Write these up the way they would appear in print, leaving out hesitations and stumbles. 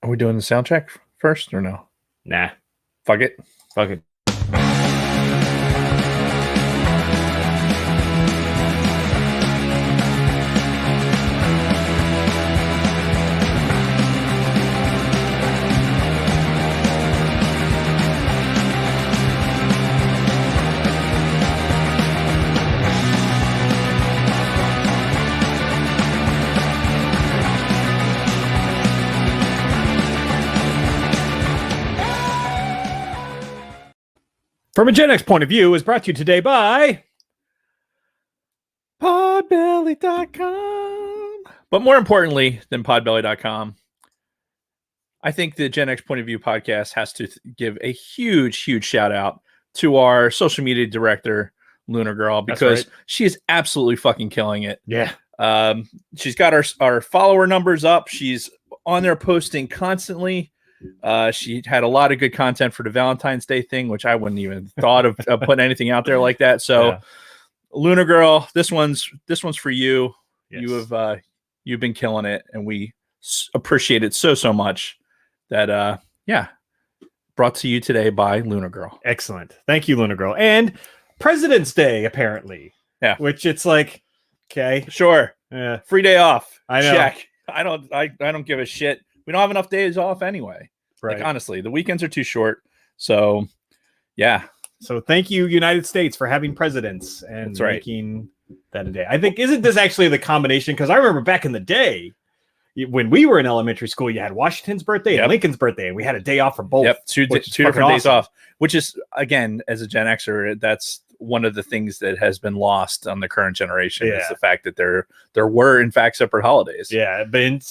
Are we doing the soundtrack first or no? Nah, Fuck it. fuck it. From a Gen X point of view is brought to you today by Podbelly.com. But more importantly than podbelly.com, I think the Gen X Point of View podcast has to give a huge shout out to our social media director, Lunar Girl, because she is absolutely fucking killing it. Yeah. She's got our follower numbers up. She's on there posting constantly. She had a lot of good content for the Valentine's Day thing, which I wouldn't even thought of putting anything out there like that. So, yeah. Lunar Girl, this one's for you. Yes. You've been killing it, and we appreciate it so much. That brought to you today by Lunar Girl. Excellent, thank you, Lunar Girl. And President's Day, apparently. Yeah, which it's like, okay, sure, free day off. I know. Check. I don't give a shit. We don't have enough days off anyway. Right. Like, honestly, the weekends are too short. So, yeah. So thank you, United States, for having presidents and making that a day. I think, isn't this actually the combination? Because I remember back in the day, when we were in elementary school, you had Washington's birthday and Lincoln's birthday, and we had a day off for both. Yep, two different days off, which is, again, as a Gen Xer, that's one of the things that has been lost on the current generation is the fact that there were, in fact, separate holidays. Yeah, but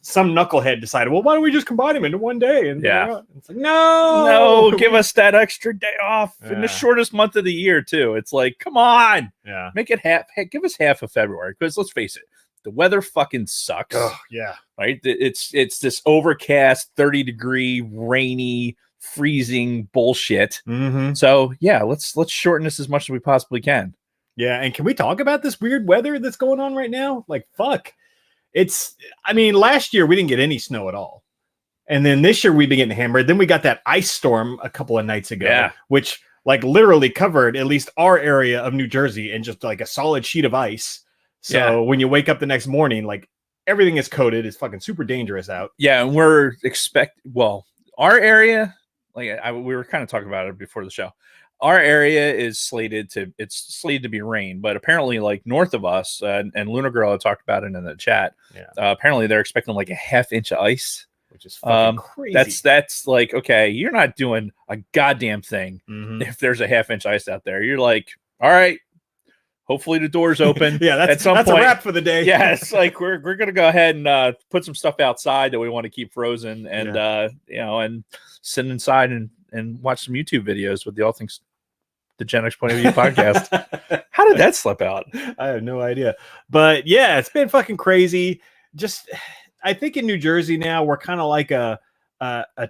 some knucklehead decided, well, why don't we just combine them into one day? And it's like, no, give us that extra day off in the shortest month of the year, too. It's like, come on, make it half. Give us half of February, because let's face it, the weather fucking sucks. Oh, yeah. Right? It's this overcast, 30-degree, rainy, freezing bullshit. Mm-hmm. So, yeah, let's shorten this as much as we possibly can. Yeah, and can we talk about this weird weather that's going on right now? Like, fuck. Last year we didn't get any snow at all. And then this year we've been getting hammered. Then we got that ice storm a couple of nights ago, which like literally covered at least our area of New Jersey in just like a solid sheet of ice. So when you wake up the next morning, like everything is coated. It's fucking super dangerous out. Yeah, and our area, like we were kind of talking about it before the show. Our area is slated to be rain, but apparently, like north of us, and Lunar Girl had talked about it in the chat. Yeah. Apparently, they're expecting like a half-inch of ice, which is fucking crazy. That's like, okay, you're not doing a goddamn thing if there's a half-inch ice out there. You're like, all right. Hopefully the door's open. That's a wrap for the day. Yes, like we're gonna go ahead and put some stuff outside that we want to keep frozen, and and sit inside and watch some YouTube videos with the All Things the Gen X Point of View podcast. How did that slip out? I have no idea. But yeah, it's been fucking crazy. Just, I think in New Jersey now we're kind of like a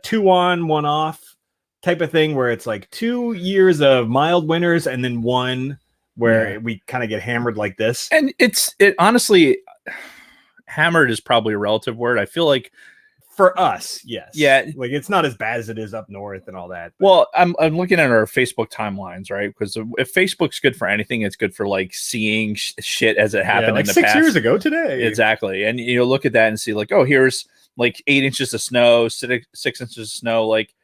2 on 1 off type of thing, where it's like 2 years of mild winters and then one where we kind of get hammered like this. And it honestly, hammered is probably a relative word. I feel like for us, yes. Yeah. Like it's not as bad as it is up north and all that. But. Well, I'm looking at our Facebook timelines, right? Because if Facebook's good for anything, it's good for like seeing shit as it happened like in the 6 past. years ago today. Exactly. And you look at that and see like, oh, here's like 8 inches of snow, 6 inches of snow. Like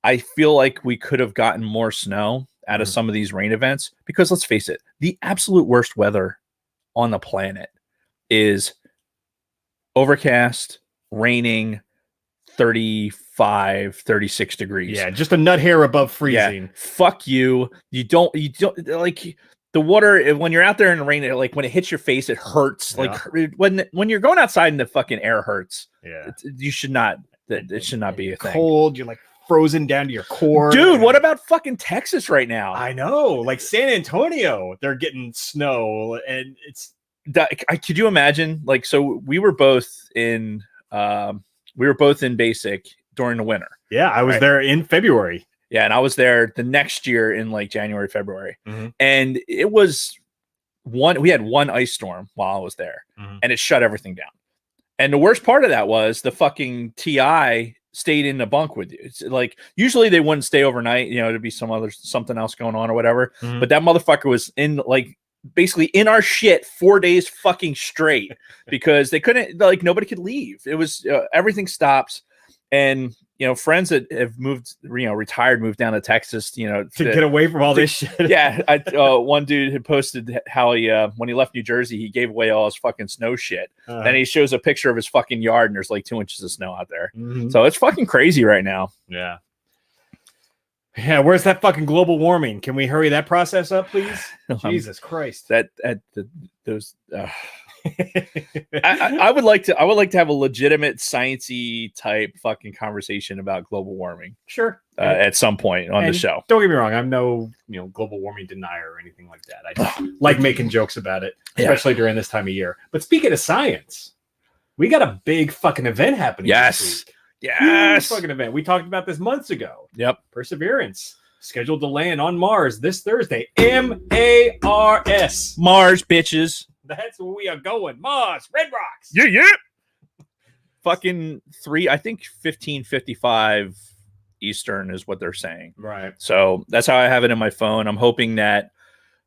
I feel like we could have gotten more snow out of some of these rain events, because let's face it, the absolute worst weather on the planet is overcast, raining, 35, 36 degrees. Yeah, just a nut hair above freezing. Yeah, fuck you. You don't like the water when you're out there in the rain, like when it hits your face, it hurts. Like when you're going outside and the fucking air hurts. Yeah. You should not, it should not be a thing. Cold, you're like frozen down to your core. Dude, what about fucking Texas right now? I know, like San Antonio, they're getting snow, and it's could you imagine? Like, so we were both in basic during the winter. Yeah, I was there in February. Yeah, and I was there the next year in like January, February. And it was we had one ice storm while I was there, and it shut everything down. And the worst part of that was the fucking TI stayed in the bunk with you. It's like usually they wouldn't stay overnight, you know, to be something else going on or whatever. Mhm. But that motherfucker was in like basically in our shit 4 days fucking straight because they couldn't, like, nobody could leave. It was everything stops. And you know, friends that have moved, you know, retired, moved down to Texas, you know, to get away from all this shit. Yeah, one dude had posted how he when he left New Jersey, he gave away all his fucking snow shit. Then he shows a picture of his fucking yard, and there's like 2 inches of snow out there. So it's fucking crazy right now. Yeah. Yeah, where's that fucking global warming? Can we hurry that process up, please? Jesus Christ! Those. I would like to have a legitimate sciencey type fucking conversation about global warming. Sure. At some point on the show. Don't get me wrong, I'm no global warming denier or anything like that. I just like making jokes about it, especially during this time of year. But speaking of science, we got a big fucking event happening. This week. Yes. Huge fucking event. We talked about this months ago. Yep. Perseverance scheduled to land on Mars this Thursday. MARS. Mars, bitches. That's where we are going. Mars, Red Rocks. Yeah. Fucking 15:55 Eastern is what they're saying. Right. So that's how I have it in my phone. I'm hoping that,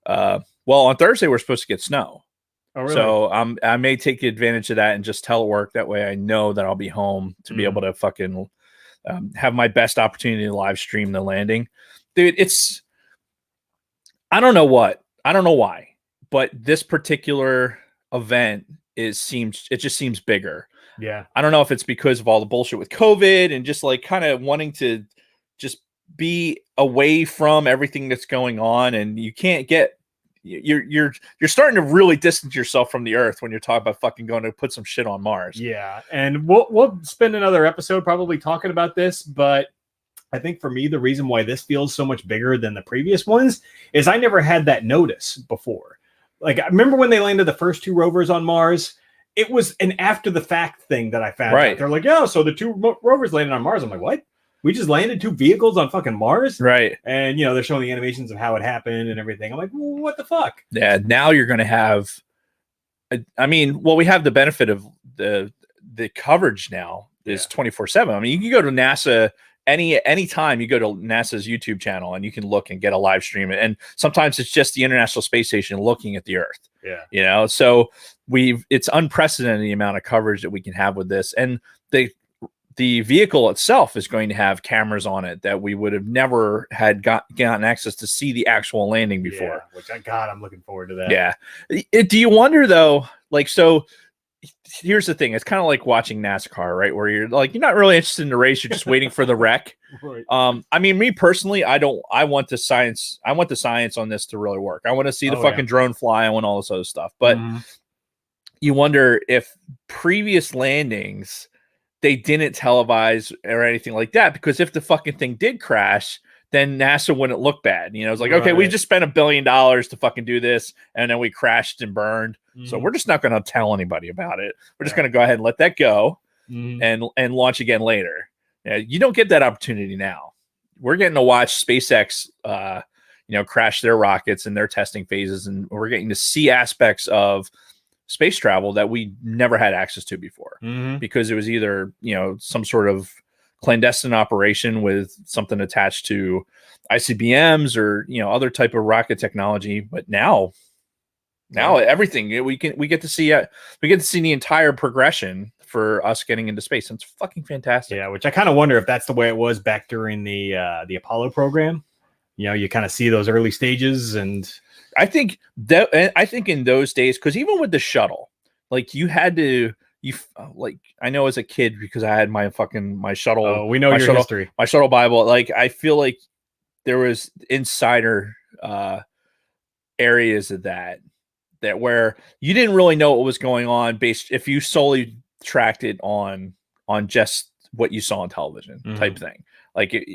on Thursday we're supposed to get snow. Oh, really? So I may take advantage of that and just telework. That way I know that I'll be home to be able to fucking have my best opportunity to live stream the landing. Dude, I don't know why, but this particular event just seems bigger. Yeah. I don't know if it's because of all the bullshit with COVID and just like kind of wanting to just be away from everything that's going on, and you can't get you're starting to really distance yourself from the Earth when you're talking about fucking going to put some shit on Mars. Yeah, and we'll spend another episode probably talking about this, but I think for me the reason why this feels so much bigger than the previous ones is I never had that notice before. Like, I remember when they landed the first 2 rovers on Mars, it was an after the fact thing that I found out. They're like, yeah, so the 2 rovers landed on Mars. I'm like, what? We just landed 2 vehicles on fucking Mars? Right. And, they're showing the animations of how it happened and everything. I'm like, well, what the fuck? Yeah, now you're going to have, we have the benefit of the coverage now is 24/7. I mean, you can go to NASA anytime you go to NASA's YouTube channel and you can look and get a live stream. And sometimes it's just the International Space Station looking at the Earth. Yeah. So it's unprecedented the amount of coverage that we can have with this. And the vehicle itself is going to have cameras on it that we would have never had gotten access to see the actual landing before. Yeah, which I'm looking forward to that. Yeah. Do you wonder though, like, so here's the thing. It's kind of like watching NASCAR, right? Where you're like, you're not really interested in the race. You're just waiting for the wreck. Right. Me personally, I want the science on this to really work. I want to see the fucking drone fly. I want all this other stuff. But you wonder if previous landings, they didn't televise or anything like that, because if the fucking thing did crash, then NASA wouldn't look bad. It's like, okay, we just spent $1 billion to fucking do this, and then we crashed and burned. So we're just not going to tell anybody about it. We're just going to go ahead and let that go and launch again later. You don't get that opportunity now. We're getting to watch SpaceX, crash their rockets in their testing phases, and we're getting to see aspects of space travel that we never had access to before, because it was either some sort of clandestine operation with something attached to ICBMs or other type of rocket technology. But now everything we get to see the entire progression for us getting into space, and it's fucking fantastic. Yeah, which I kind of wonder if that's the way it was back during the Apollo program. You kind of see those early stages, and I think in those days, because even with the shuttle, like I know as a kid, because I had my shuttle. Oh, we know your history. My shuttle Bible. Like, I feel like there was insider areas of that where you didn't really know what was going on if you solely tracked it on just what you saw on television type thing. Like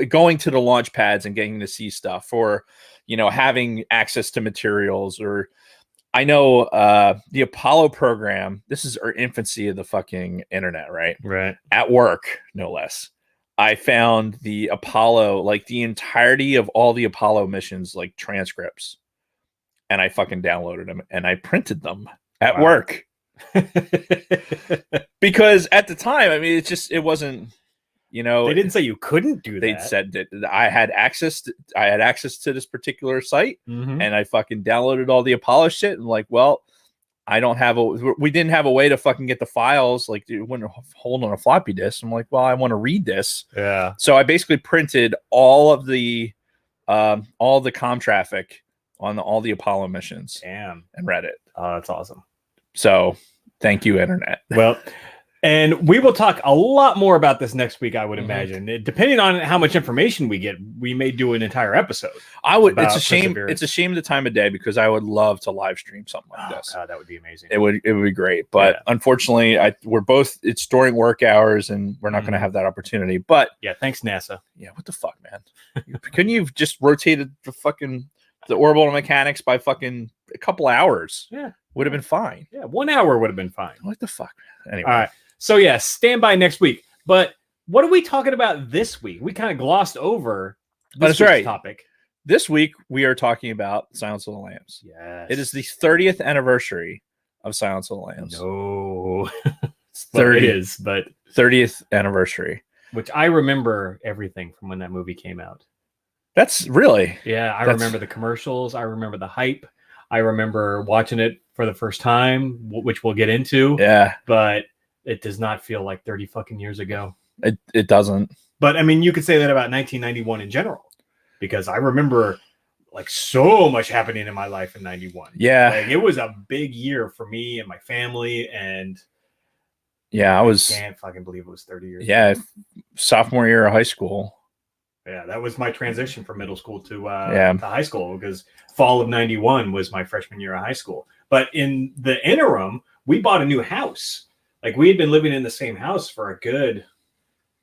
going to the launch pads and getting to see stuff, or having access to materials. Or I know the Apollo program, this is our infancy of the fucking internet, right? At work, no less. I found the Apollo, like the entirety of all the Apollo missions, like transcripts, and I fucking downloaded them and I printed them at work. because at the time, I mean, it wasn't, They didn't say you couldn't do that. They said that I had access to this particular site, Mhm. and I fucking downloaded all the Apollo shit. And like, well, we didn't have a way to fucking get the files. Like, it wouldn't hold on a floppy disk. I'm like, well, I want to read this. Yeah. So I basically printed all the comm traffic on all the Apollo missions. Damn. And read it. Oh, that's awesome. So thank you, Internet. Well, and we will talk a lot more about this next week, I would Mhm. imagine. Depending on how much information we get, we may do an entire episode. It's a shame. Perseverance. It's a shame the time of day, because I would love to live stream something like this. God, that would be amazing. It would be great, but unfortunately, it's during work hours, and we're not going to have that opportunity. But yeah, thanks NASA. yeah, what the fuck, man? Couldn't you have just rotated the orbital mechanics by fucking a couple hours? Yeah, would have been fine. Yeah, 1 hour would have been fine. What the fuck? Anyway, all right. So yeah, stand by next week. But what are we talking about this week? We kind of glossed over this week's topic. This week we are talking about Silence of the Lambs. Yes, it is the 30th anniversary of Silence of the Lambs. No, it's 30 it is, but 30th anniversary. Which I remember everything from when that movie came out. That's really I remember the commercials. I remember the hype. I remember watching it for the first time, which we'll get into. Yeah, but it does not feel like 30 fucking years ago. It doesn't. But I mean, you could say that about 1991 in general, because I remember like so much happening in my life in 91. Yeah. Like, it was a big year for me and my family. And yeah, I can't fucking believe it was 30 years. Yeah. Sophomore year of high school. Yeah. That was my transition from middle school to high school, because fall of 91 was my freshman year of high school. But in the interim, we bought a new house. Like, we had been living in the same house for a good,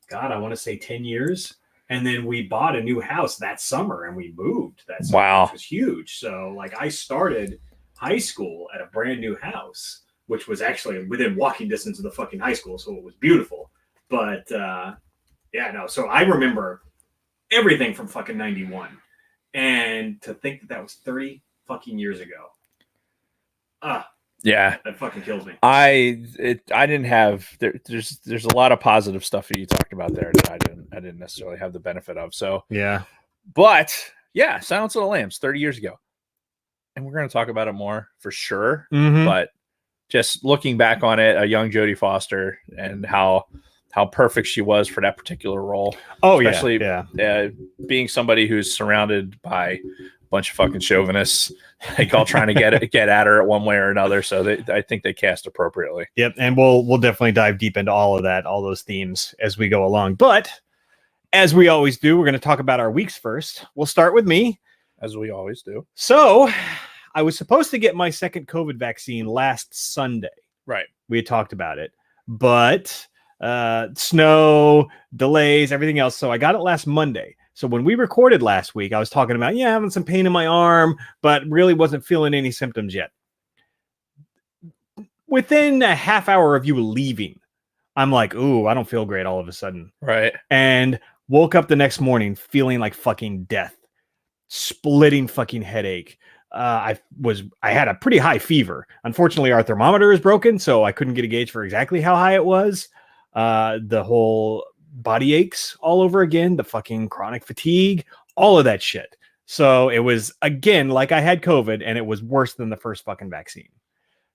God, I want to say 10 years. And then we bought a new house that summer and we moved that summer, wow, which was huge. So like, I started high school at a brand new house, which was actually within walking distance of the fucking high school. So it was beautiful. But so I remember everything from fucking 91. And to think that was 30 fucking years ago. Yeah, that fucking kills me. I didn't have there's a lot of positive stuff that you talked about there that I didn't necessarily have the benefit of. So yeah, but yeah, Silence of the Lambs 30 years ago, and we're going to talk about it more for sure. Mm-hmm. But just looking back on it, a young Jodie Foster and how perfect she was for that particular role. Oh, especially being somebody who's surrounded by bunch of fucking chauvinists, like all trying to get at her one way or another. So I think they cast appropriately. Yep, and we'll definitely dive deep into all those themes as we go along. But as we always do, we're going to talk about our weeks first. We'll start with me, as we always do. So I was supposed to get my second COVID vaccine last Sunday. Right. We had talked about it, but snow, delays, everything else. So I got it last Monday. So when we recorded last week, I was talking about, having some pain in my arm, but really wasn't feeling any symptoms yet. Within a half hour of you leaving, I'm like, ooh, I don't feel great all of a sudden. Right. And woke up the next morning feeling like fucking death, splitting fucking headache. I had a pretty high fever. Unfortunately, our thermometer is broken, so I couldn't get a gauge for exactly how high it was. The whole body aches all over again, the fucking chronic fatigue, all of that shit. So it was, again, like I had COVID, and it was worse than the first fucking vaccine.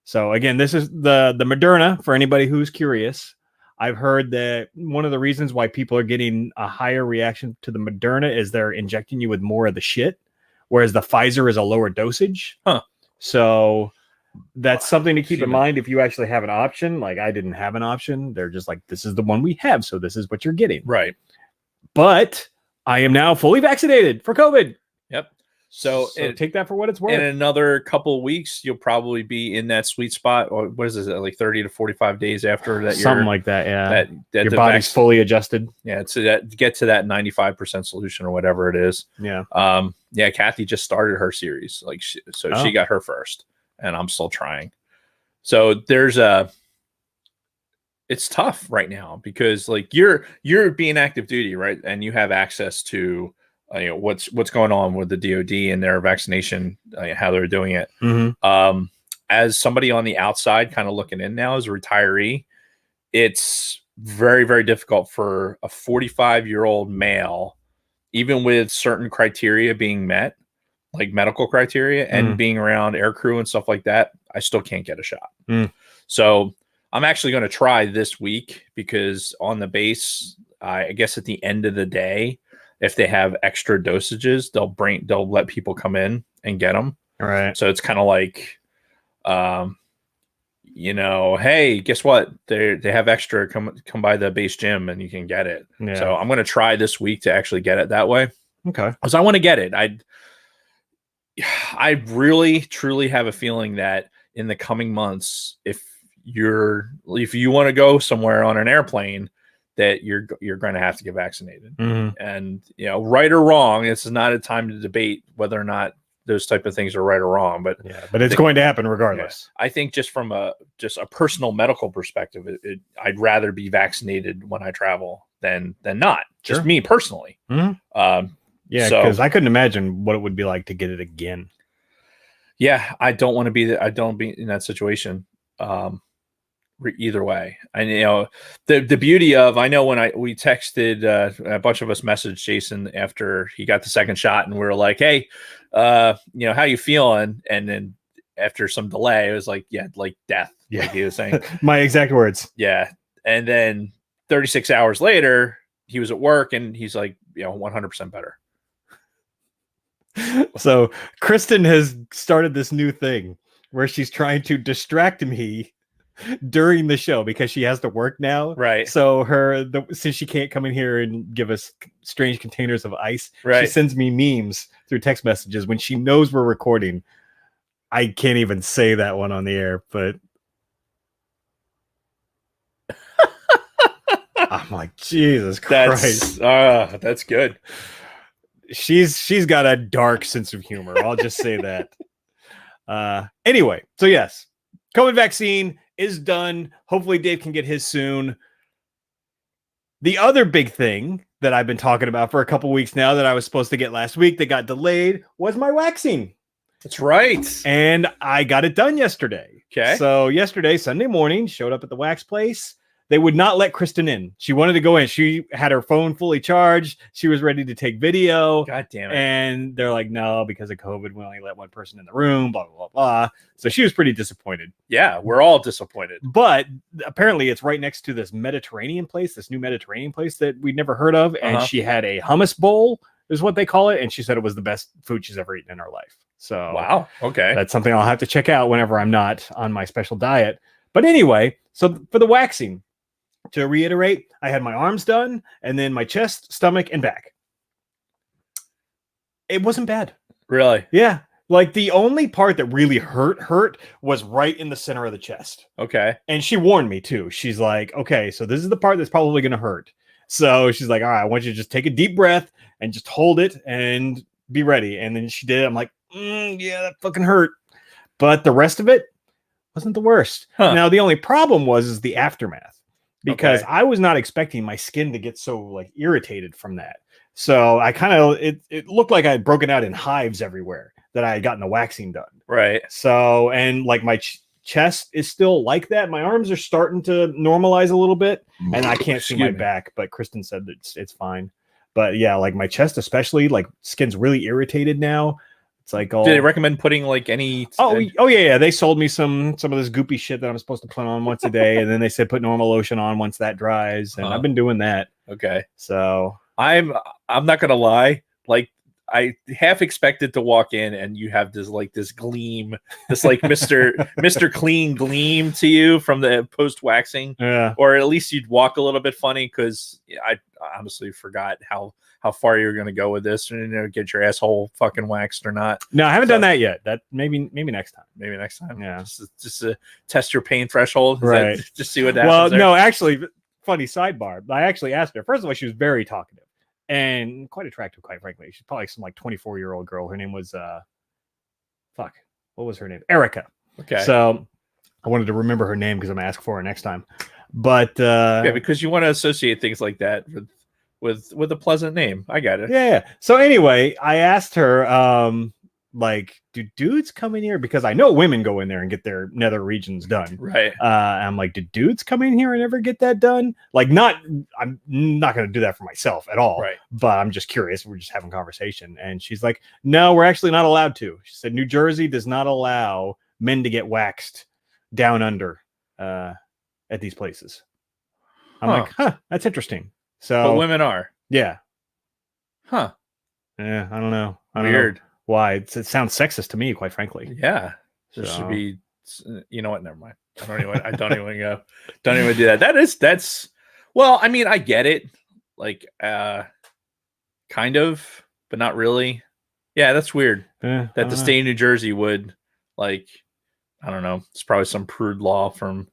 So again, this is the Moderna, for anybody who's curious. I've heard that one of the reasons why people are getting a higher reaction to the Moderna is they're injecting you with more of the shit, whereas the Pfizer is a lower dosage. So that's something to keep in mind if you actually have an option. Like, I didn't have an option. They're just like, this is the one we have, so this is what you're getting. Right. But I am now fully vaccinated for COVID. Yep. So take that for what it's worth. In another couple of weeks, you'll probably be in that sweet spot. Or what is it, like 30 to 45 days after that? Something like that, yeah. That your body's fully adjusted. Yeah, to get to that 95% solution or whatever it is. Yeah. Yeah, Kathy just started her series. She got her first, and I'm still trying. So it's tough right now because like you're being active duty, right? And you have access to what's going on with the DoD and their vaccination, how they're doing it. Mm-hmm. As somebody on the outside kind of looking in now as a retiree, it's very, very difficult for a 45-year-old male, even with certain criteria being met, like medical criteria and being around air crew and stuff like that. I still can't get a shot. So I'm actually going to try this week, because on the base, I guess at the end of the day, if they have extra dosages, they'll let people come in and get them. All right. So it's kind of like, hey, guess what? They have extra. Come by the base gym and you can get it. Yeah. So I'm going to try this week to actually get it that way. Okay. Because I want to get it. I really truly have a feeling that in the coming months, if you want to go somewhere on an airplane, that you're going to have to get vaccinated. And right or wrong, this is not a time to debate whether or not those type of things are right or wrong, but it's going to happen regardless. I think just from a personal medical perspective, I'd rather be vaccinated when I travel than not. Just me personally. Because I couldn't imagine what it would be like to get it again. Yeah, I don't want to be I don't be in that situation. Either way, and the beauty of, I know when we texted, a bunch of us messaged Jason after he got the second shot, and we were like, hey, how you feeling? And then after some delay, it was like, like death. Like he was saying. My exact words. Yeah. And then 36 hours later, he was at work and he's like, 100% better. So Kristen has started this new thing where she's trying to distract me during the show because she has to work now. Right. So since she can't come in here and give us strange containers of ice, right, she sends me memes through text messages when she knows we're recording. I can't even say that one on the air, but I'm like, Jesus Christ. That's good. She's got a dark sense of humor. I'll just say that. Anyway, so yes, COVID vaccine is done. Hopefully Dave can get his soon. The other big thing that I've been talking about for a couple weeks now that I was supposed to get last week that got delayed was my waxing. That's right. And I got it done yesterday. Okay. So yesterday, Sunday morning, showed up at the wax place. They would not let Kristen in. She wanted to go in. She had her phone fully charged. She was ready to take video. God damn it. And they're like, no, because of COVID, we only let one person in the room, blah, blah, blah, blah. So she was pretty disappointed. Yeah, we're all disappointed. But apparently it's right next to this Mediterranean place, this new Mediterranean place that we'd never heard of. And she had a hummus bowl, is what they call it. And she said it was the best food she's ever eaten in her life. So wow. Okay. That's something I'll have to check out whenever I'm not on my special diet. But anyway, so for the waxing, to reiterate, I had my arms done and then my chest, stomach, and back. It wasn't bad. Really? Yeah. Like the only part that really hurt was right in the center of the chest. Okay. And she warned me too. She's like, okay, so this is the part that's probably going to hurt. So she's like, all right, I want you to just take a deep breath and just hold it and be ready. And then she did. I'm like, yeah, that fucking hurt. But the rest of it wasn't the worst. Now, the only problem is the aftermath. Because I was not expecting my skin to get so like irritated from that. So I kind of, it looked like I had broken out in hives everywhere that I had gotten the waxing done. Right. So, and like my chest is still like that. My arms are starting to normalize a little bit and I can't see my back, but Kristen said that it's fine. But yeah, like my chest, especially, like skin's really irritated now. It's like all. Do they recommend putting like any? Oh yeah. They sold me some of this goopy shit that I'm supposed to put on once a day, and then they said put normal lotion on once that dries, and I've been doing that. Okay. So I'm not gonna lie, like I half expected to walk in and you have this gleam, this like Mr. Clean gleam to you from the post waxing. Yeah. Or at least you'd walk a little bit funny because I honestly forgot how far you're going to go with this, and get your asshole fucking waxed or not. No, I haven't done that yet. That maybe next time. Maybe next time. Yeah. Just to test your pain threshold. Right. Just see what happens. Well, no, actually, funny sidebar. I actually asked her. First of all, she was very talkative and quite attractive, quite frankly. She's probably some like 24-year-old girl. Her name was what was her name? Erica. Okay. So I wanted to remember her name because I'm gonna ask for her next time. But yeah, because you want to associate things like that with a pleasant name. I got it. Yeah. So anyway, I asked her, Like, do dudes come in here? Because I know women go in there and get their nether regions done. Right. I'm like, do dudes come in here and ever get that done? Like, I'm not going to do that for myself at all. Right. But I'm just curious. We're just having conversation. And she's like, no, we're actually not allowed to. She said, New Jersey does not allow men to get waxed down under at these places. I'm like, that's interesting. So, but women are. yeah. Huh. Yeah, I don't know. I don't Weird. know why. It sounds sexist to me, quite frankly. Yeah. There So- should be. You know what? Never mind. I don't even go. Don't even do that. That's. Well, I mean, I get it. Like, kind of, but not really. Yeah, that's weird. I That don't the know. state of New Jersey would, like, I don't know. It's probably some prude law from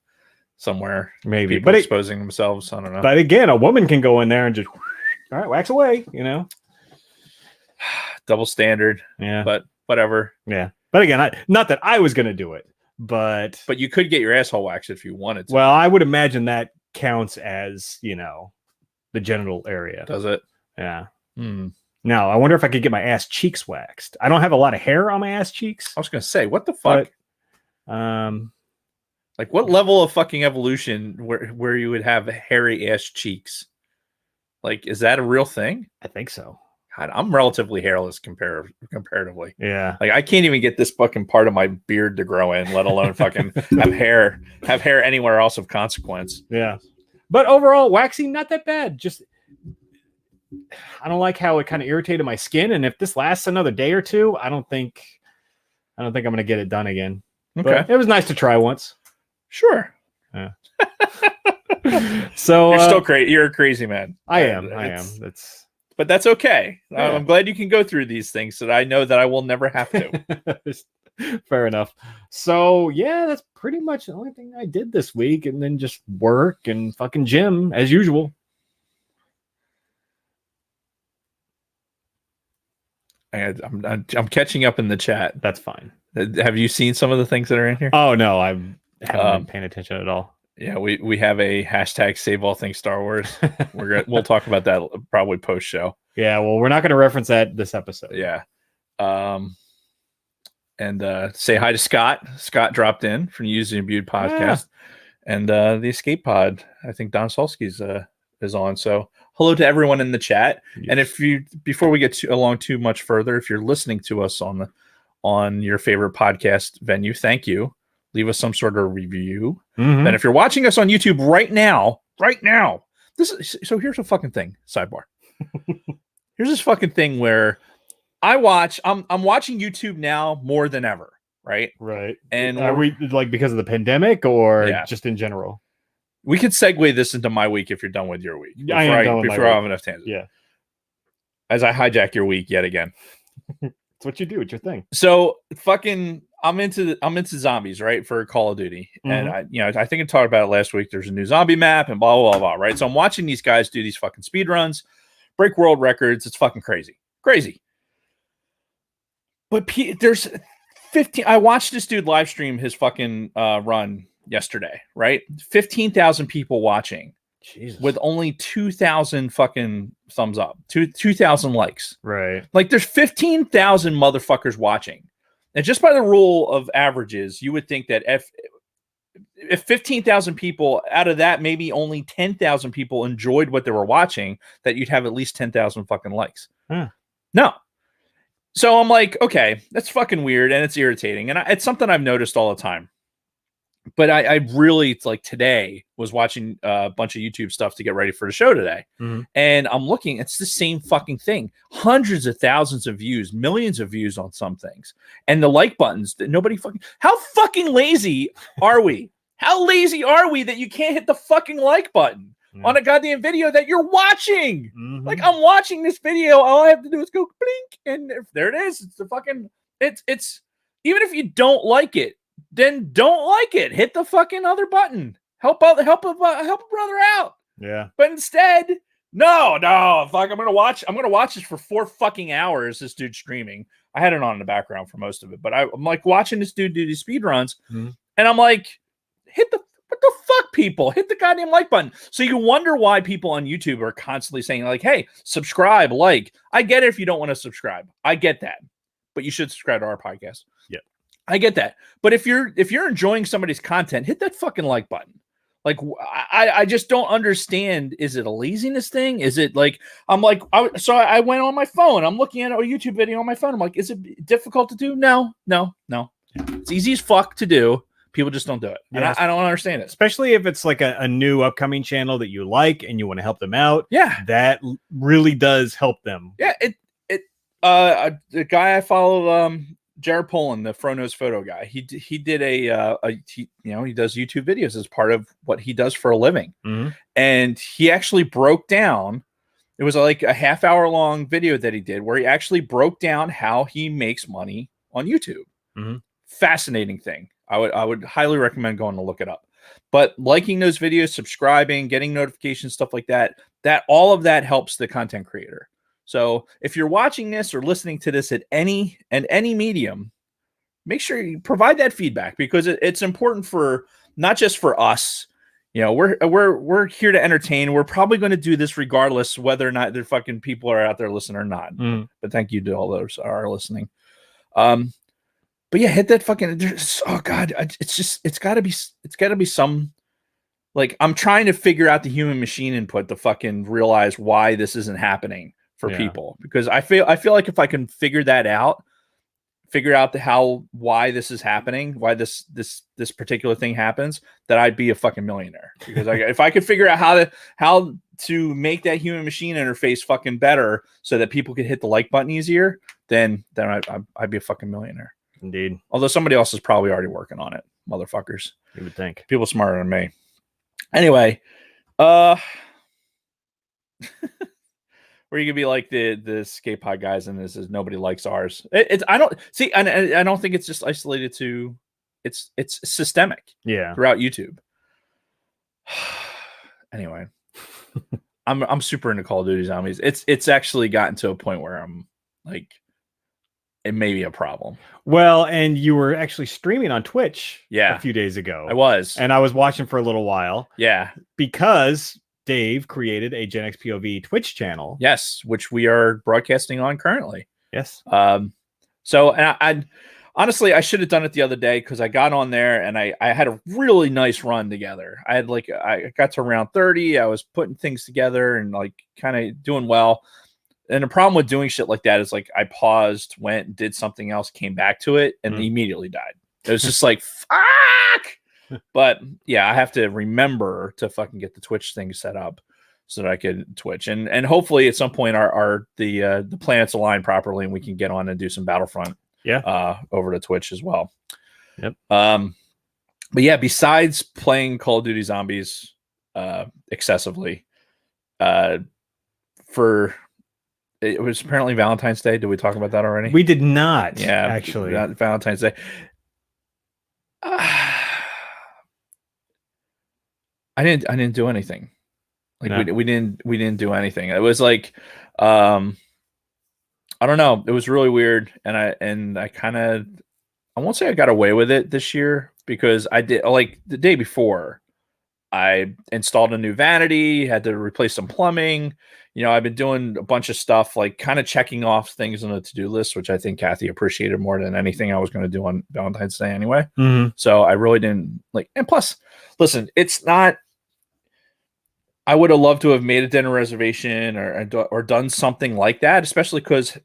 somewhere. Maybe, People but exposing themselves. I don't know. but again, a woman can go in there and just all right, wax away. You know. Double standard, Yeah. but whatever. Yeah. But again, not that I was going to do it, but But you could get your asshole waxed if you wanted to. well, I would imagine that counts as, the genital area. Does it? Yeah. Hmm. Now, I wonder if I could get my ass cheeks waxed. I don't have a lot of hair on my ass cheeks. I was gonna say, what the fuck? But, Like, what level of fucking evolution where you would have hairy ass cheeks? Like, is that a real thing? I think so. God, I'm relatively hairless comparatively. Yeah. Like, I can't even get this fucking part of my beard to grow in, let alone fucking have hair anywhere else of consequence. Yeah. But overall, waxing, not that bad. Just, I don't like how it kind of irritated my skin. And if this lasts another day or two, I don't think I'm going to get it done again. Okay, But it was nice to try once. sure. So You're still crazy. You're a crazy man. I am. That's But that's okay. Yeah. I'm glad you can go through these things so that I know that I will never have to. fair enough. So yeah, that's pretty much the only thing I did this week, and then just work and fucking gym as usual. I'm catching up in the chat. That's fine. Have you seen some of the things that are in here? Oh no, I haven't been paying attention at all. Yeah, we have a hashtag Save All Things Star Wars. We'll talk about that probably post show. Yeah, well, we're not going to reference that this episode. Yeah. And say hi to Scott. Scott dropped in from the Used and Abused podcast, and the Escape Pod. I think Don Solsky's is on. So hello to everyone in the chat. Yes. And if you, before we get along too much further, if you're listening to us on your favorite podcast venue, thank you. Leave us some sort of review. Mhm. And if you're watching us on YouTube right now, so here's a fucking thing. Sidebar. Here's this fucking thing where I'm watching YouTube now more than ever, right? Right. And Are we like because of the pandemic or Yeah. just in general? we could segue this into my week if you're done with your week. I am done with my before I week. have enough tangents. Yeah. As I hijack your week yet again. It's what you do. It's your thing. So fucking I'm into zombies, right? For Call of Duty. And I think I talked about it last week. There's a new zombie map and blah, blah, blah, right? So I'm watching these guys do these fucking speed runs, break world records. It's fucking crazy. Crazy. But there's 15. I watched this dude live stream his fucking run yesterday, right? 15,000 people watching Jesus. with only 2,000 fucking thumbs up, 2,000 likes. Right. Like there's 15,000 motherfuckers watching. And just by the rule of averages, you would think that if 15,000 people out of that, maybe only 10,000 people enjoyed what they were watching, that you'd have at least 10,000 fucking likes. No. So I'm like, okay, that's fucking weird and it's irritating. And it's something I've noticed all the time. But I really, like today, was watching a bunch of YouTube stuff to get ready for the show today. Mhm. And I'm looking, it's the same fucking thing. Hundreds of thousands of views, millions of views on some things. And the like buttons that nobody fucking... How fucking lazy are we? How lazy are we that you can't hit the fucking like button Yeah. on a goddamn video that you're watching? Mhm. Like I'm watching this video, all I have to do is go blink, and there it is. It's the fucking... It's even if you don't like it, then don't like it. Hit the fucking other button. Help a brother out. Yeah. But instead, no, fuck. I'm gonna watch this for 4 fucking hours. This dude streaming. I had it on in the background for most of it, but I'm like watching this dude do these speed runs, Mhm. and I'm like, what the fuck, people? Hit the goddamn like button. So you wonder why people on YouTube are constantly saying like, hey, subscribe, like. I get it if you don't want to subscribe. I get that. but you should subscribe to our podcast. Yeah. I get that. But if you're enjoying somebody's content, hit that fucking like button. Like, I just don't understand. Is it a laziness thing? Is it like, I went on my phone. I'm looking at a YouTube video on my phone. I'm like, is it difficult to do? No. It's easy as fuck to do. People just don't do it. And Yes. I don't understand it. Especially if it's like a new upcoming channel that you like and you want to help them out. Yeah. That really does help them. Yeah. The guy I follow, Jared Polin, the Frono's photo guy, he did he does YouTube videos as part of what he does for a living. Mm-hmm. And he actually broke down, it was like a half-hour long video that he did where he actually broke down how he makes money on YouTube. Mm-hmm. Fascinating thing. I would highly recommend going to look it up. But liking those videos, subscribing, getting notifications, stuff like that all of that helps the content creator. So if you're watching this or listening to this at any medium, make sure you provide that feedback, because it's important for not just for us. You know, we're here to entertain. We're probably going to do this regardless whether or not the fucking people are out there listening or not. Mm. But thank you to all those who are listening. But yeah, hit that fucking. Oh God, it's got to be some. Like, I'm trying to figure out the human machine input to fucking realize why this isn't happening for people, because I feel like if I can figure out why this is happening, why this particular thing happens, that I'd be a fucking millionaire. Because if I could figure out how to make that human machine interface fucking better so that people could hit the like button easier, then I'd be a fucking millionaire. Indeed. Although somebody else is probably already working on it, motherfuckers. You would think. People smarter than me. Anyway, where you could be like the skate pod guys, and this is nobody likes ours. I don't see, and I don't think it's just isolated to. It's systemic. Yeah. Throughout YouTube. Anyway, I'm super into Call of Duty Zombies. It's actually gotten to a point where I'm like, it may be a problem. Well, and you were actually streaming on Twitch a few days ago. I was. And I was watching for a little while. Yeah. Because Dave created a Gen X POV Twitch channel. Yes, which we are broadcasting on currently. Yes. So I honestly, I should have done it the other day, because I got on there and I had a really nice run together. I got to around 30. I was putting things together and like kind of doing well. And the problem with doing shit like that is like I paused, went, did something else, came back to it, and immediately died. It was just like, fuck. But yeah, I have to remember to fucking get the Twitch thing set up so that I could Twitch. And hopefully at some point the planets align properly and we can get on and do some Battlefront over to Twitch as well. Yep. But yeah, besides playing Call of Duty Zombies excessively, it was apparently Valentine's Day. Did we talk about that already? We did not. Yeah, actually. Valentine's Day. I didn't do anything. Like no. we didn't do anything. It was like I don't know. It was really weird, and I kind of, I won't say I got away with it this year, because I did, like the day before I installed a new vanity, had to replace some plumbing. You know, I've been doing a bunch of stuff, like kind of checking off things on the to-do list, which I think Kathy appreciated more than anything I was going to do on Valentine's Day anyway. Mm-hmm. So I really didn't like, and plus, listen, it's not, I would have loved to have made a dinner reservation or done something like that, especially because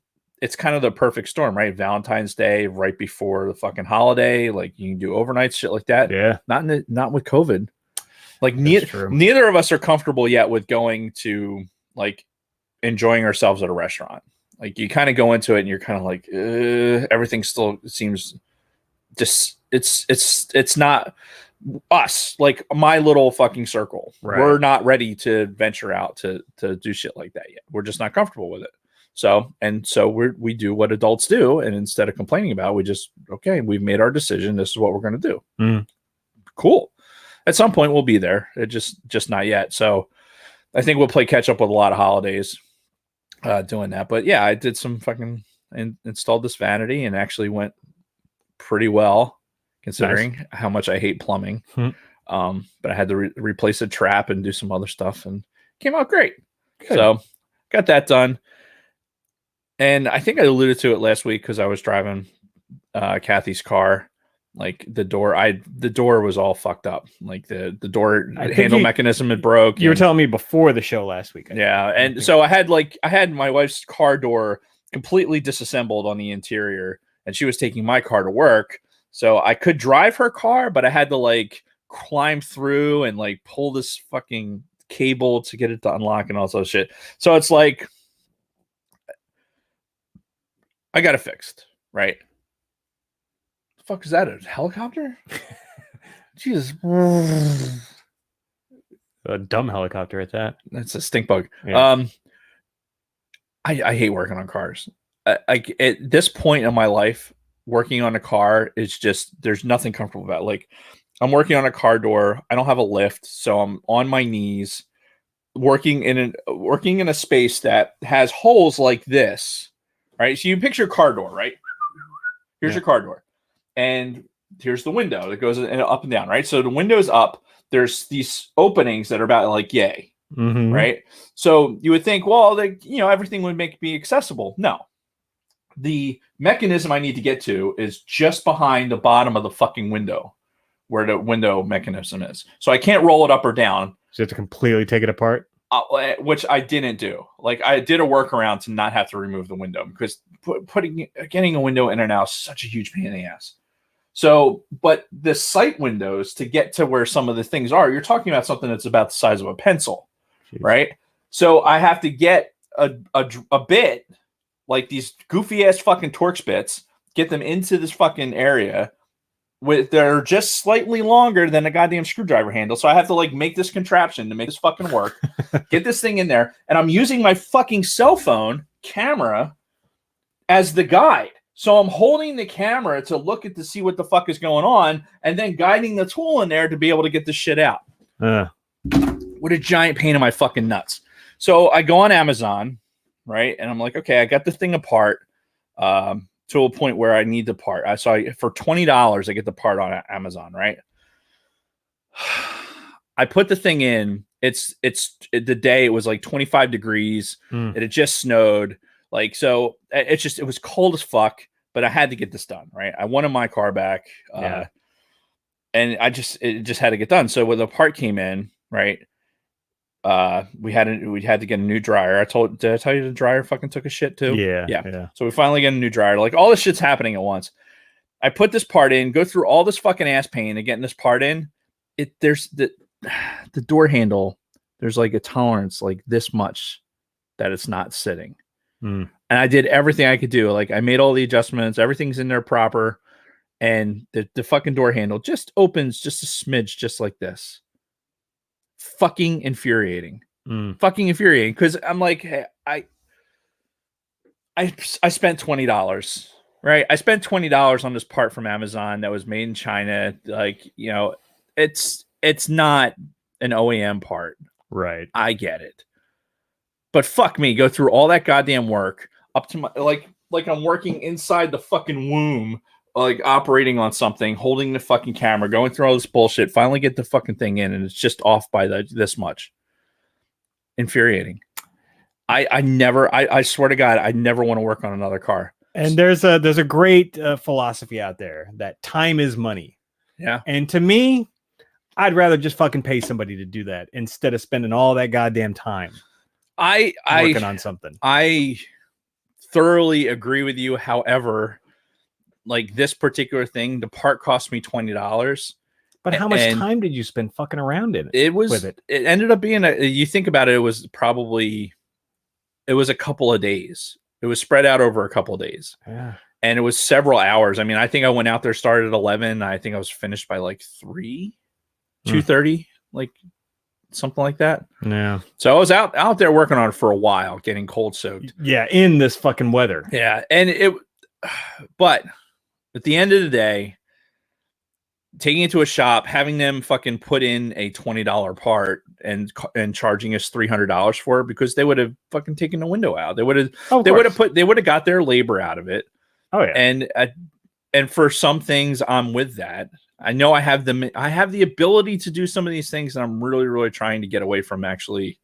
it's kind of the perfect storm, right? Valentine's Day, right before the fucking holiday. Like you can do overnight shit like that. Yeah. Not with COVID. Like neither of us are comfortable yet with going to like enjoying ourselves at a restaurant. Like you kind of go into it and you're kind of like, everything still seems just, it's not us, like my little fucking circle. Right. We're not ready to venture out to do shit like that yet. We're just not comfortable with it. So we do what adults do. And instead of complaining about it, we just, okay, we've made our decision. This is what we're going to do. Mm. Cool. At some point we'll be there. It just not yet. So I think we'll play catch up with a lot of holidays doing that. But yeah, I did some fucking installed this vanity and actually went pretty well considering how much I hate plumbing. Mm-hmm. But I had to replace a trap and do some other stuff and came out great. Good. So got that done. And I think I alluded to it last week because I was driving Kathy's car. Like the door was all fucked up. Like the door handle mechanism had broke. You were telling me before the show last week. Yeah, and so I had my wife's car door completely disassembled on the interior, and she was taking my car to work. So I could drive her car, but I had to like climb through and like pull this fucking cable to get it to unlock and all that shit. So it's like I got it fixed, right? The fuck is that? A helicopter? Jesus. A dumb helicopter at that. That's a stink bug. Yeah. I hate working on cars. At this point in my life, working on a car is just there's nothing comfortable about it. Like I'm working on a car door. I don't have a lift, so I'm on my knees working in a space that has holes like this. Right? So you picture a car door, right? Here's your car door. And here's the window that goes up and down, right? So the window is up. There's these openings that are about like yay, right? So you would think, well, everything would be accessible. No. The mechanism I need to get to is just behind the bottom of the fucking window where the window mechanism is. So I can't roll it up or down. So you have to completely take it apart? Which I didn't do. Like I did a workaround to not have to remove the window because getting a window in and out is such a huge pain in the ass. So, but the sight windows to get to where some of the things are, you're talking about something that's about the size of a pencil, right? So I have to get a bit like these goofy ass fucking Torx bits, get them into this fucking area. They're just slightly longer than a goddamn screwdriver handle. So I have to like make this contraption to make this fucking work, get this thing in there. And I'm using my fucking cell phone camera as the guide. So I'm holding the camera to look to see what the fuck is going on and then guiding the tool in there to be able to get this shit out. What a giant pain in my fucking nuts. So I go on Amazon, right? And I'm like, okay, I got the thing apart. To a point where I need the part. For $20, I get the part on Amazon, right? I put the thing in. It's the day it was like 25 degrees. It had just snowed. Like, so it was cold as fuck, but I had to get this done, right? I wanted my car back. And it just had to get done. So when the part came in, right? We had to get a new dryer. Did I tell you the dryer fucking took a shit too? Yeah. So we finally get a new dryer. Like all this shit's happening at once. I put this part in, go through all this fucking ass pain of getting this part in. There's the door handle. There's like a tolerance like this much that it's not sitting. And I did everything I could do. Like I made all the adjustments. Everything's in there proper. And the fucking door handle just opens just a smidge, just like this. Fucking infuriating. Because I'm like, hey, I spent $20, right? I spent $20 on this part from Amazon that was made in China. Like, it's not an OEM part, right? I get it, but fuck me, go through all that goddamn work up to my like I'm working inside the fucking womb, like operating on something, holding the fucking camera, going through all this bullshit, finally get the fucking thing in, and it's just off by this much. Infuriating. I swear to God, I never want to work on another car. And there's a great philosophy out there that time is money. Yeah. And to me, I'd rather just fucking pay somebody to do that instead of spending all that goddamn time working on something. I thoroughly agree with you. However, like this particular thing, the part cost me $20. But how much time did you spend fucking around in it? It ended up being you think about it, it was a couple of days. It was spread out over a couple of days. Yeah. And it was several hours. I mean, I think I went out there, started at 11. I think I was finished by like 2:30, like something like that. Yeah. So I was out there working on it for a while, getting cold soaked. Yeah, in this fucking weather. Yeah, but at the end of the day, taking it to a shop, having them fucking put in a $20 part and charging us $300 for it because they would have fucking taken the window out. They would have got their labor out of it. Oh yeah. And for some things, I'm with that. I know I have the ability to do some of these things, and I'm really, really trying to get away from actually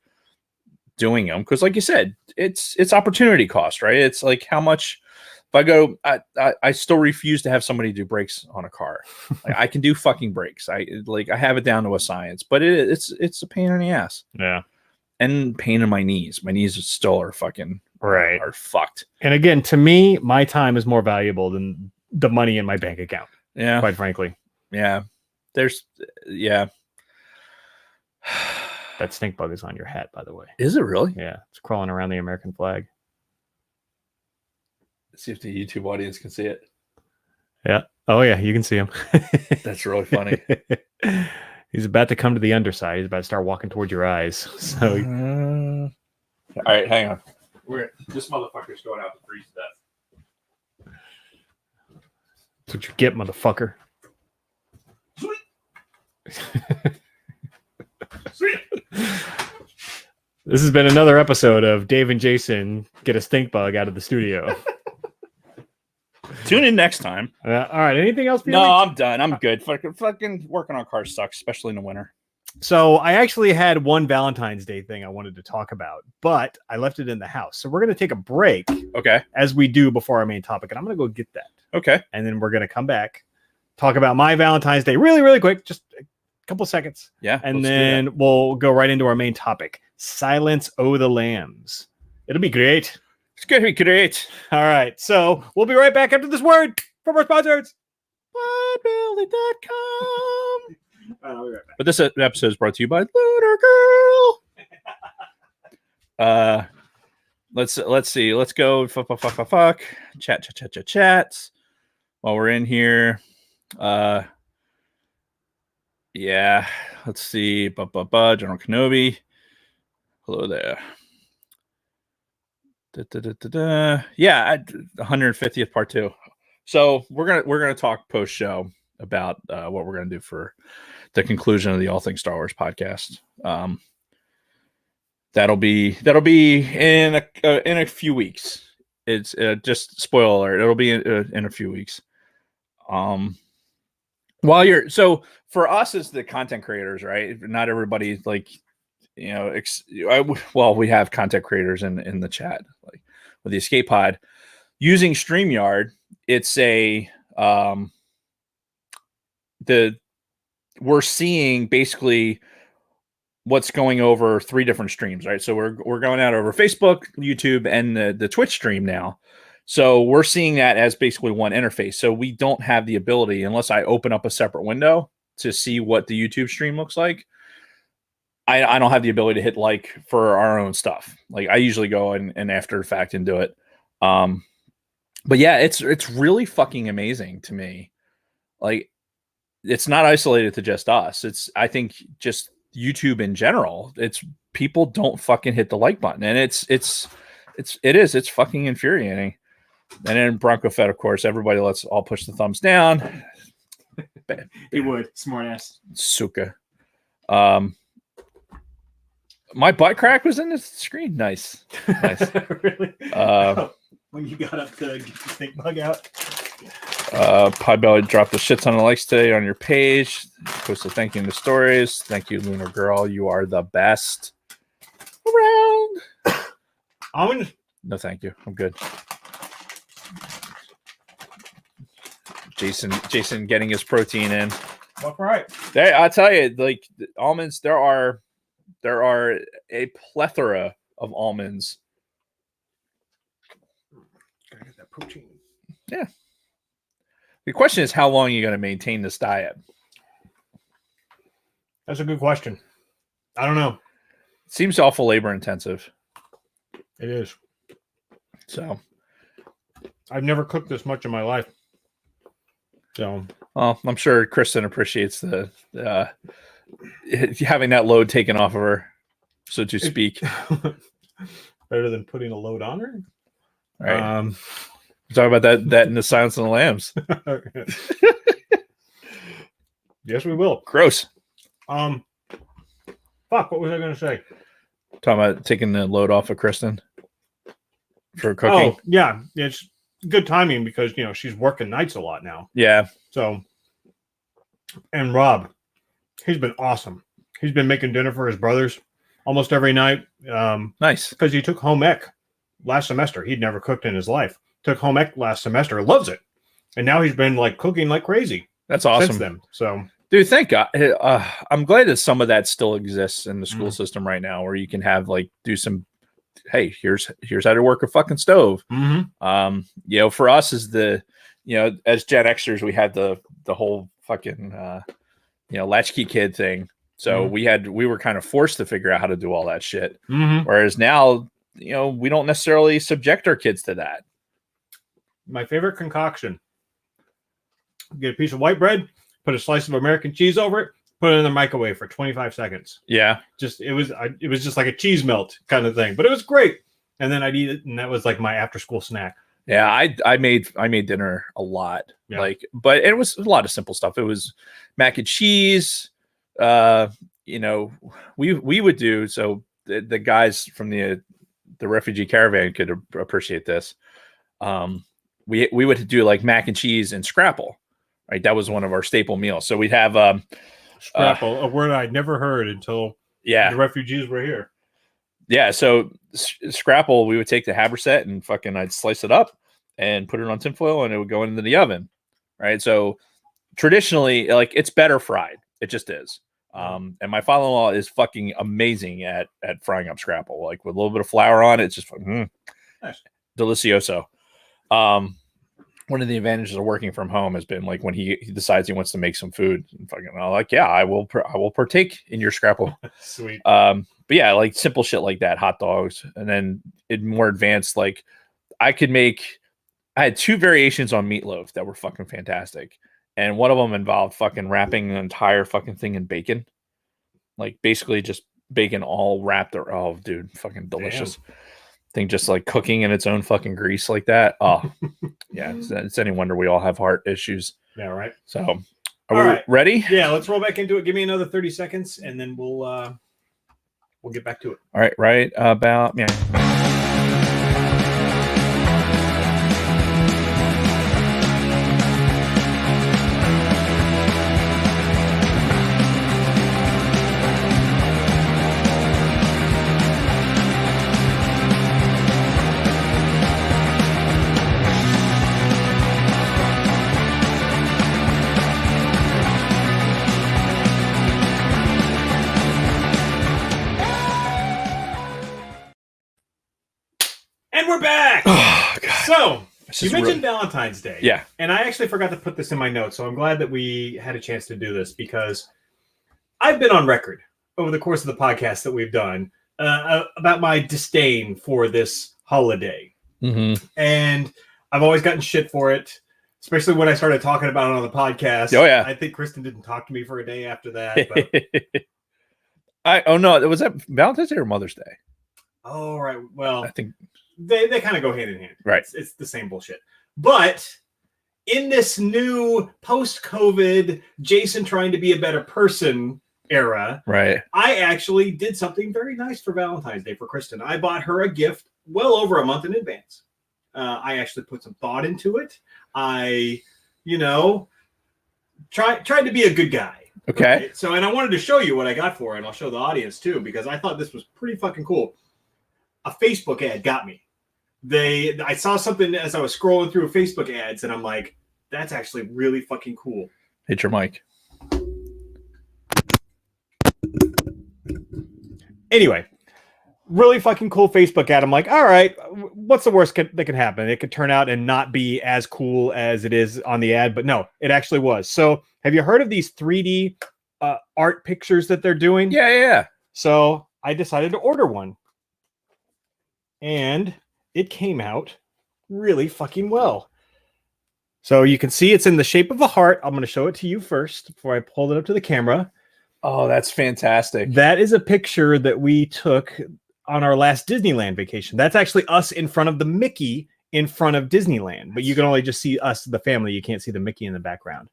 doing them because, like you said, it's opportunity cost, right? It's like how much. If I go, I still refuse to have somebody do brakes on a car. Like, I can do fucking brakes. I have it down to a science, but it's a pain in the ass. Yeah. And pain in my knees. My knees still are fucking are fucked. And again, to me, my time is more valuable than the money in my bank account. Yeah. Quite frankly. Yeah. That stink bug is on your hat, by the way. Is it really? Yeah. It's crawling around the American flag. Let's see if the YouTube audience can see it. Yeah. Oh yeah, you can see him. That's really funny. He's about to come to the underside. He's about to start walking towards your eyes. So, all right, hang on. This motherfucker's going out to freeze to death. That's what you get, motherfucker. Sweet. This has been another episode of Dave and Jason get a stink bug out of the studio. Tune in next time. All right. Anything else? No, I'm done. I'm good. Fucking working on cars sucks, especially in the winter. So I actually had one Valentine's Day thing I wanted to talk about, but I left it in the house. So we're going to take a break. Okay. As we do before our main topic. And I'm going to go get that. Okay. And then we're going to come back, talk about my Valentine's Day really, really quick. Just a couple seconds. Yeah. And then we'll go right into our main topic. Silence O' the Lambs. It'll be great. It's going to be great. All right. So we'll be right back after this word from our sponsors. Podbuilding.com. I'll be right back. But this episode is brought to you by Lunar Girl. Let's see. Let's go. Fuck. Chat. While we're in here. Yeah. Let's see. General Kenobi. Hello there. Yeah, 150th part 2. So we're gonna talk post show about what we're gonna do for the conclusion of the All Things Star Wars podcast. That'll be in a few weeks. It's just spoiler alert. It'll be in a few weeks. So for us as the content creators, right? Not everybody like. We have content creators in the chat, like with the Escape Pod using StreamYard. It's we're seeing basically what's going over 3 different streams, right? So we're going out over Facebook, YouTube, and the Twitch stream now. So we're seeing that as basically one interface. So we don't have the ability, unless I open up a separate window, to see what the YouTube stream looks like. I don't have the ability to hit like for our own stuff. Like I usually go and after the fact and do it. But yeah, it's really fucking amazing to me. Like it's not isolated to just us. I think just YouTube in general. It's people don't fucking hit the like button, and it's fucking infuriating. And then Bronco Fett, of course, everybody let's all push the thumbs down. He would, smart ass. Suka. My butt crack was in the screen. Nice. Really? When you got up to get the stink bug out. Podbelly dropped a shit ton of likes today on your page. Posted thank you in the stories. Thank you, Lunar Girl. You are the best around. No, thank you. I'm good. Jason getting his protein in. That's right. I'll tell you, like almonds, there are a plethora of almonds. Gotta get that protein. Yeah. The question is, how long are you going to maintain this diet? That's a good question. I don't know. It seems awful labor intensive. It is. So I've never cooked this much in my life. So, well, I'm sure Kristen appreciates the having that load taken off of her, so to speak. Better than putting a load on her. All right. We're talking about that in the Silence of the Lambs. Yes, we will. Gross. Fuck. What was I going to say? Talking about taking the load off of Kristen for cooking. Oh, yeah. It's good timing because she's working nights a lot now. Yeah. So, and Rob, he's been awesome. He's been making dinner for his brothers. almost every night. Nice. Because he took home ec last semester. He'd never cooked in his life. Took home ec last semester. Loves it. And now he's been like cooking like crazy. That's awesome. Since then. So, dude, thank God. I'm glad that some of that still exists in the school system right now, where you can have like do some. Hey, here's how to work a fucking stove. For us as as Gen Xers, we had the whole fucking latchkey kid thing. So we were kind of forced to figure out how to do all that shit. Whereas now, we don't necessarily subject our kids to that. My favorite concoction: get a piece of white bread, put a slice of American cheese over it, put it in the microwave for 25 seconds. Yeah, it was just like a cheese melt kind of thing, but it was great. And then I'd eat it, and that was like my after school snack. Yeah, I made dinner a lot, but it was a lot of simple stuff. It was mac and cheese. We would do so. The guys from the refugee caravan could appreciate this. We would do like mac and cheese and scrapple. Right, that was one of our staple meals. So we'd have scrapple, a word I'd never heard until the refugees were here. Yeah, so scrapple, we would take the haversack and I'd slice it up and put it on tinfoil, and it would go into the oven. Right, so traditionally, like, it's better fried. It just is. And my father-in-law is fucking amazing at frying up scrapple, like with a little bit of flour on it. It's just nice. Delicioso. One of the advantages of working from home has been like when he decides he wants to make some food, I will partake in your scrapple. Sweet. But yeah, like simple shit like that, hot dogs, and then in more advanced, like I had two variations on meatloaf that were fucking fantastic. And one of them involved fucking wrapping an entire fucking thing in bacon. Like basically just bacon all wrapped. Oh, dude, fucking delicious. Damn. Thing just like cooking in its own fucking grease like that. Oh, yeah. It's any wonder we all have heart issues. Yeah, right. So are we ready? Yeah, let's roll back into it. Give me another 30 seconds and then we'll get back to it. All right, right about And we're back. Oh, God. So you mentioned Valentine's Day. Yeah. And I actually forgot to put this in my notes. So I'm glad that we had a chance to do this because I've been on record over the course of the podcast that we've done about my disdain for this holiday. And I've always gotten shit for it, especially when I started talking about it on the podcast. Oh, yeah. I think Kristen didn't talk to me for a day after that. But was that Valentine's Day or Mother's Day? Oh, right. Well, I think they kind of go hand in hand. Right. It's the same bullshit. But in this new post-COVID Jason trying to be a better person era, right, I actually did something very nice for Valentine's Day for Kristen. I bought her a gift well over a month in advance. I actually put some thought into it. I, tried to be a good guy. Okay. Right? So, and I wanted to show you what I got for her, and I'll show the audience too, because I thought this was pretty fucking cool. A Facebook ad got me. I saw something as I was scrolling through Facebook ads, and I'm like, that's actually really fucking cool. Hit your mic. Anyway, really fucking cool Facebook ad. I'm like, all right, what's the worst that can happen? It could turn out and not be as cool as it is on the ad, but no, it actually was. So have you heard of these 3D art pictures that they're doing? Yeah. So I decided to order one. And it came out really fucking well. So you can see it's in the shape of a heart. I'm going to show it to you first before I hold it up to the camera. Oh, that's fantastic. That is a picture that we took on our last Disneyland vacation. That's actually us in front of the Mickey in front of Disneyland. But you can only just see us, the family. You can't see the Mickey in the background.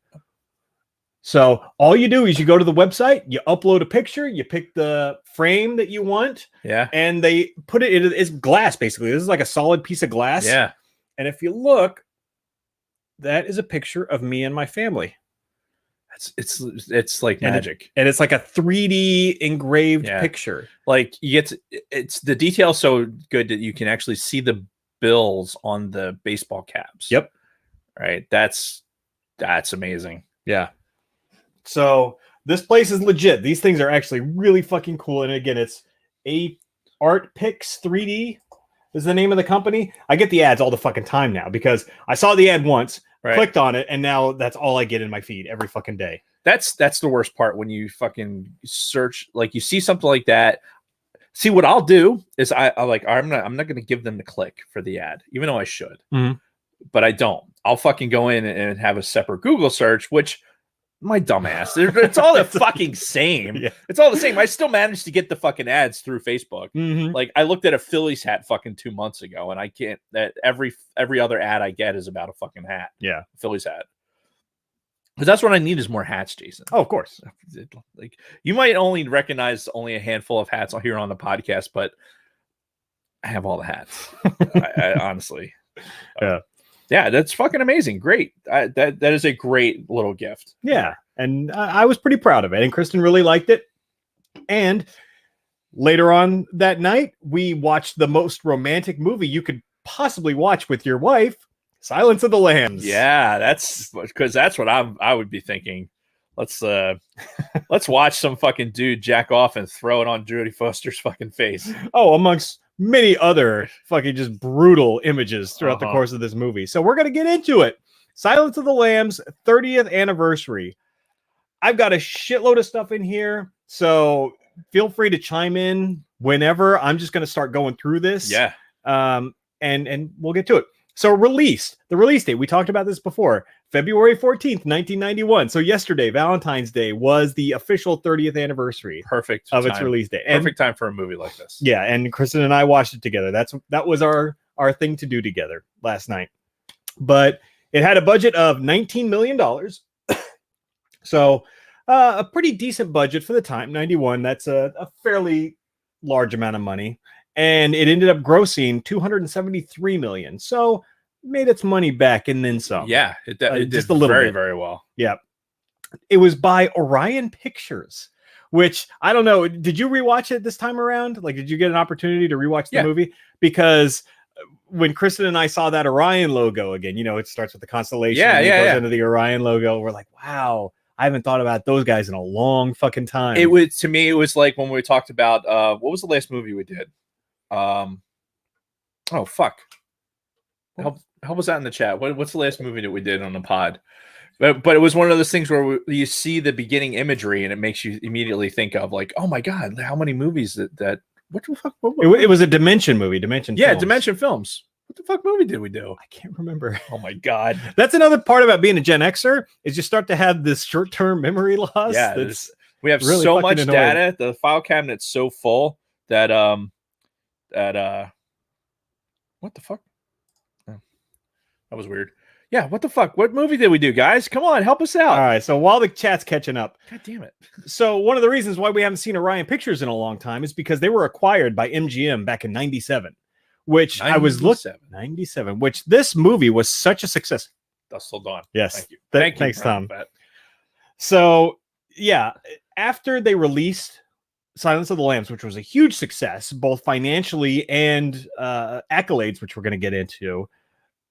So all you do is you go to the website, you upload a picture, you pick the frame that you want. Yeah. And they put it in, it's glass, basically. This is like a solid piece of glass. Yeah. And if you look, that is a picture of me and my family. it's like And magic. And it's like a 3D engraved Yeah. picture. Like you get it's the detail so good that you can actually see the bills on the baseball caps. Yep. Right. That's amazing. Yeah. So this place is legit. These things are actually really fucking cool. And again, it's Art Pix 3D is the name of the company. I get the ads all the fucking time now because I saw the ad once, Right. clicked on it, and now that's all I get in my feed every fucking day. That's the worst part when you fucking search, like you see something like that. See, what I'll do is I'm not going to give them the click for the ad, even though I should, but I don't. I'll fucking go in and have a separate Google search, which my dumbass, it's all the fucking same. Yeah. It's all the same. I still managed to get the fucking ads through Facebook. Mm-hmm. Like I looked at a Phillies hat fucking 2 months ago, and I can't. That every other ad I get is about a fucking hat. Yeah, Phillies hat. Because that's what I need is more hats, Jason. Oh, of course. Like you might only recognize only a handful of hats here on the podcast, but I have all the hats. I honestly, yeah, that's fucking amazing. Great. That is a great little gift. Yeah, and I was pretty proud of it, and Kristen really liked it. And later on that night, we watched the most romantic movie you could possibly watch with your wife, Silence of the Lambs. Yeah, that's because that's what I would be thinking. Let's watch some fucking dude jack off and throw it on Jodie Foster's fucking face. Oh, amongst many other fucking just brutal images throughout the course of this movie. So we're going to get into it. Silence of the Lambs 30th anniversary. I've got a shitload of stuff in here, so feel free to chime in whenever. I'm just going to start going through this. Yeah. And we'll get to it. So the release date, we talked about this before, February 14th, 1991. So yesterday, Valentine's Day, was the official 30th anniversary Perfect of time. its release date. Perfect time for a movie like this. Yeah, and Kristen and I watched it together. That was our thing to do together last night. But it had a budget of $19 million. So a pretty decent budget for the time, 91. That's a fairly large amount of money. And it ended up grossing $273 million. So made its money back and then some. Yeah, it did just a little very, bit. very well. Yeah. It was by Orion Pictures, which I don't know. Did you rewatch it this time around? Like, did you get an opportunity to rewatch the movie? Because when Kristen and I saw that Orion logo again, it starts with the constellation. Yeah, and it goes yeah. into the Orion logo. We're like, wow, I haven't thought about those guys in a long fucking time. It was like when we talked about what was the last movie we did? Oh fuck. Help us out in the chat. What's the last movie that we did on the pod? But it was one of those things where you see the beginning imagery and it makes you immediately think of like, oh my god, how many movies that what the fuck? It was a Dimension movie. Dimension. Yeah, Films. Dimension Films. What the fuck movie did we do? I can't remember. Oh my god. That's another part about being a Gen Xer is you start to have this short-term memory loss. Yeah, that's we have really so much fucking annoying. data. The file cabinet's so full that what the fuck? Oh, that was weird. Yeah, what the fuck? What movie did we do, guys? Come on, help us out. All right, so while the chat's catching up, God damn it. So one of the reasons why we haven't seen Orion Pictures in a long time is because they were acquired by MGM back in 97, which 97. I was looking 97, which this movie was such a success. Dust Till Dawn. Yes. Thank you. Thanks, Tom. So yeah, after they released Silence of the Lambs, which was a huge success, both financially and accolades, which we're going to get into,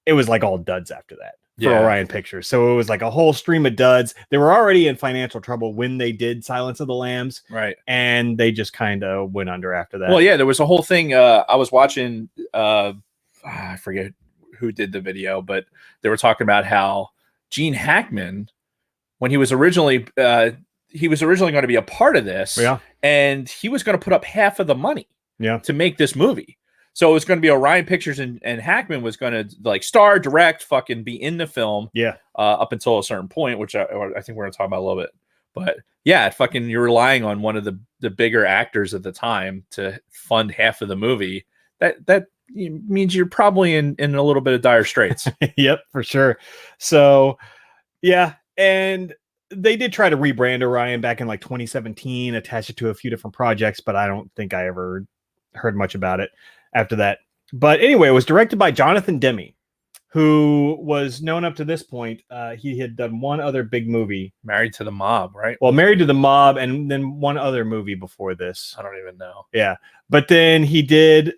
it was like all duds after that for Orion Pictures. So it was like a whole stream of duds. They were already in financial trouble when they did Silence of the Lambs. Right. And they just kind of went under after that. Well, yeah, there was a whole thing. I was watching, I forget who did the video, but they were talking about how Gene Hackman, when he was originally going to be a part of this, and he was going to put up half of the money to make this movie. So it was going to be Orion Pictures, and Hackman was going to like star, direct, fucking be in the film. Yeah. Up until a certain point, which I think we're going to talk about a little bit. But yeah, fucking you're relying on one of the bigger actors at the time to fund half of the movie. That means you're probably in a little bit of dire straits. Yep, for sure. So yeah, and they did try to rebrand Orion back in like 2017, attach it to a few different projects, but I don't think I ever heard much about it after that. But anyway, it was directed by Jonathan Demme. who was known up to this point. He had done one other big movie. Married to the Mob, right? Well, Married to the Mob, and then one other movie before this. I don't even know. Yeah. But then he did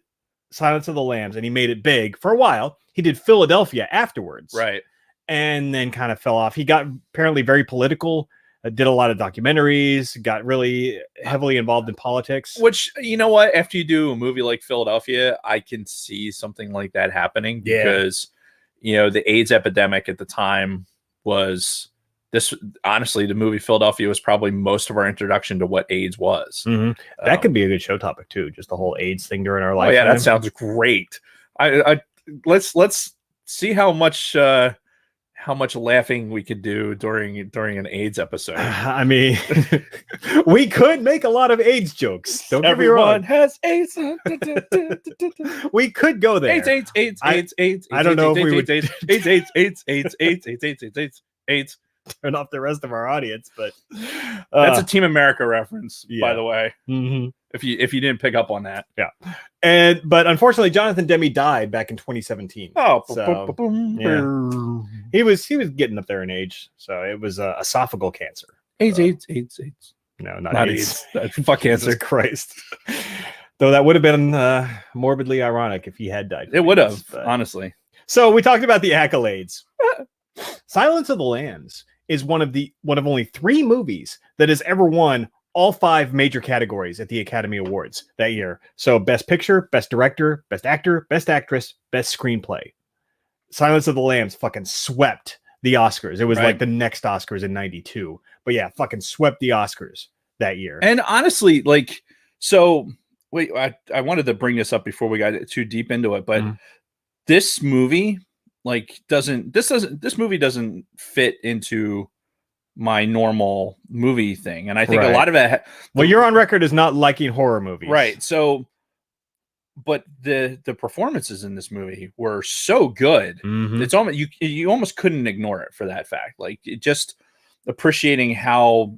Silence of the Lambs, and he made it big for a while. He did Philadelphia afterwards. Right. And then kind of fell off. He got apparently very political, did a lot of documentaries, got really heavily involved in politics. Which, you know what? After you do a movie like Philadelphia, I can see something like that happening because, you know, the AIDS epidemic at the time was this. Honestly, the movie Philadelphia was probably most of our introduction to what AIDS was. That could be a good show topic too. Just the whole AIDS thing during our life. Oh yeah, that sounds great. Let's see how much laughing we could do during an AIDS episode. I mean, we could make a lot of AIDS jokes. Don't get me Everyone wrong. has AIDS. We could go there. AIDS. I don't know if we would AIDS. turn off the rest of our audience, but That's a Team America reference, by yeah. the way. If you didn't pick up on that. But unfortunately, Jonathan Demme died back in 2017. Oh, So, He was getting up there in age, so it was esophageal cancer. AIDS. No, Not AIDS. Fuck Jesus cancer. Christ. Though that would have been morbidly ironic if he had died. It would have, But- honestly. So we talked about the accolades. Silence of the Lambs is one of only 3 movies that has ever won all 5 major categories at the Academy Awards that year. So Best Picture, Best Director, Best Actor, Best Actress, Best Screenplay. Silence of the Lambs fucking swept the Oscars. It was Right. like the next Oscars in 92. But yeah, fucking swept the Oscars that year. And honestly, like, so wait, I wanted to bring this up before we got too deep into it, but this movie, like, this movie doesn't fit into my normal movie thing. And I think a Right. lot of it, Well, you're on record as not liking horror movies. right. So, but the performances in this movie were so good. Mhm. It's almost, you almost couldn't ignore it for that fact. Like, it just appreciating how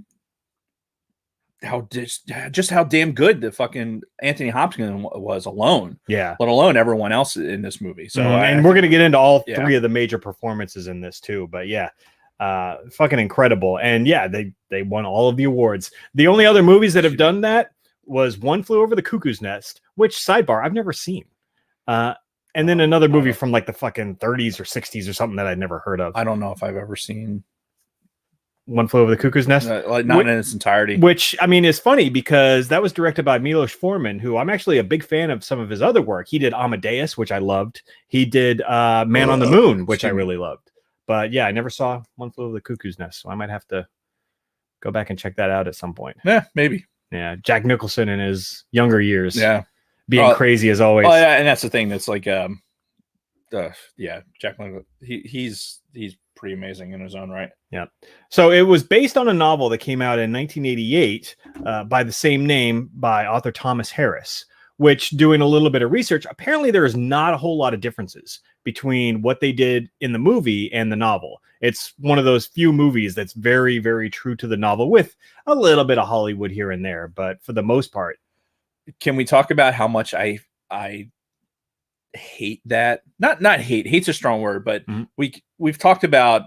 just how damn good the fucking Anthony Hopkins was alone, Yeah. let alone everyone else in this movie. So and we're going to get into all Yeah. 3 of the major performances in this too, but yeah, fucking incredible. And yeah, they won all of the awards. The only other movies that have done that was One Flew Over the Cuckoo's Nest, which, sidebar, I've never seen. And then another movie from like the fucking 30s or 60s or something that I'd never heard of. I don't know if I've ever seen One Flew Over the Cuckoo's Nest. like not in its entirety. Which, I mean, is funny because that was directed by Milos Forman, who I'm actually a big fan of some of his other work. He did Amadeus, which I loved. He did Man on the Moon, which I really loved. But yeah, I never saw One Flew Over the Cuckoo's Nest, so I might have to go back and check that out at some point. Yeah, maybe. Yeah, Jack Nicholson in his younger years, Yeah. being crazy as always. Oh yeah, and that's the thing. That's like yeah, Jack Nicholson, he's pretty amazing in his own right. Yeah. So it was based on a novel that came out in 1988 by the same name by author Thomas Harris, which, doing a little bit of research, apparently there is not a whole lot of differences between what they did in the movie and the novel. It's one of those few movies that's very, very true to the novel with a little bit of Hollywood here and there. But for the most part, Can we talk about how much I hate that? Not hate. Hate's a strong word, but Mhm. we've talked about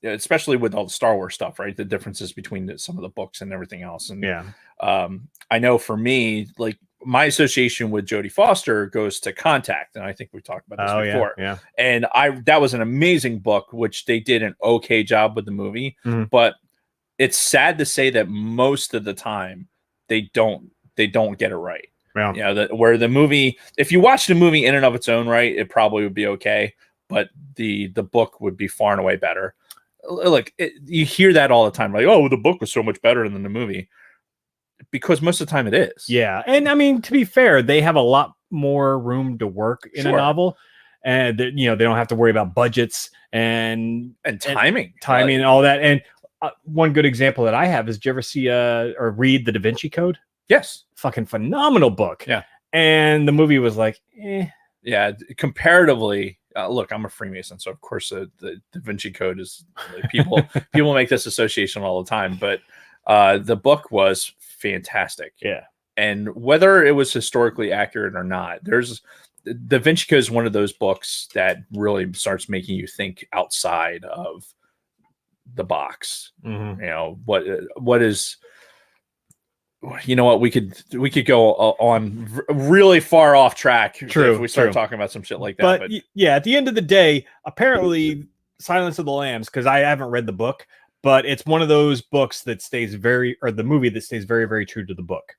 especially with all the Star Wars stuff, right? The differences between some of the books and everything else. And yeah. I know for me, like, my association with Jodie Foster goes to Contact, and I think we talked about this before. Yeah. And that was an amazing book, which they did an okay job with the movie. Mhm. But it's sad to say that most of the time they don't get it right. Yeah. You know, where the movie, if you watch the movie in and of its own right, it probably would be okay, but the book would be far and away better. Like, you hear that all the time, like, oh, the book was so much better than the movie, because most of the time it is. Yeah. And I mean, to be fair, they have a lot more room to work in a Sure. novel. And they don't have to worry about budgets and timing, and all that. And one good example that I have is, did you ever see or read The Da Vinci Code? Yes. Fucking phenomenal book. Yeah. And the movie was like, Yeah, comparatively, look, I'm a Freemason, so of course the Da Vinci Code is, like, people make this association all the time, but the book was fantastic. Yeah. And whether it was historically accurate or not, there's Da Vinci Code is one of those books that really starts making you think outside of the box. Mhm. You know, what is, you know what, we could go on really far off track True, if we start true. talking about some shit like that. But yeah, at the end of the day, apparently Silence of the Lambs, because I haven't read the book, but it's one of those books that stays the movie that stays very, very true to the book.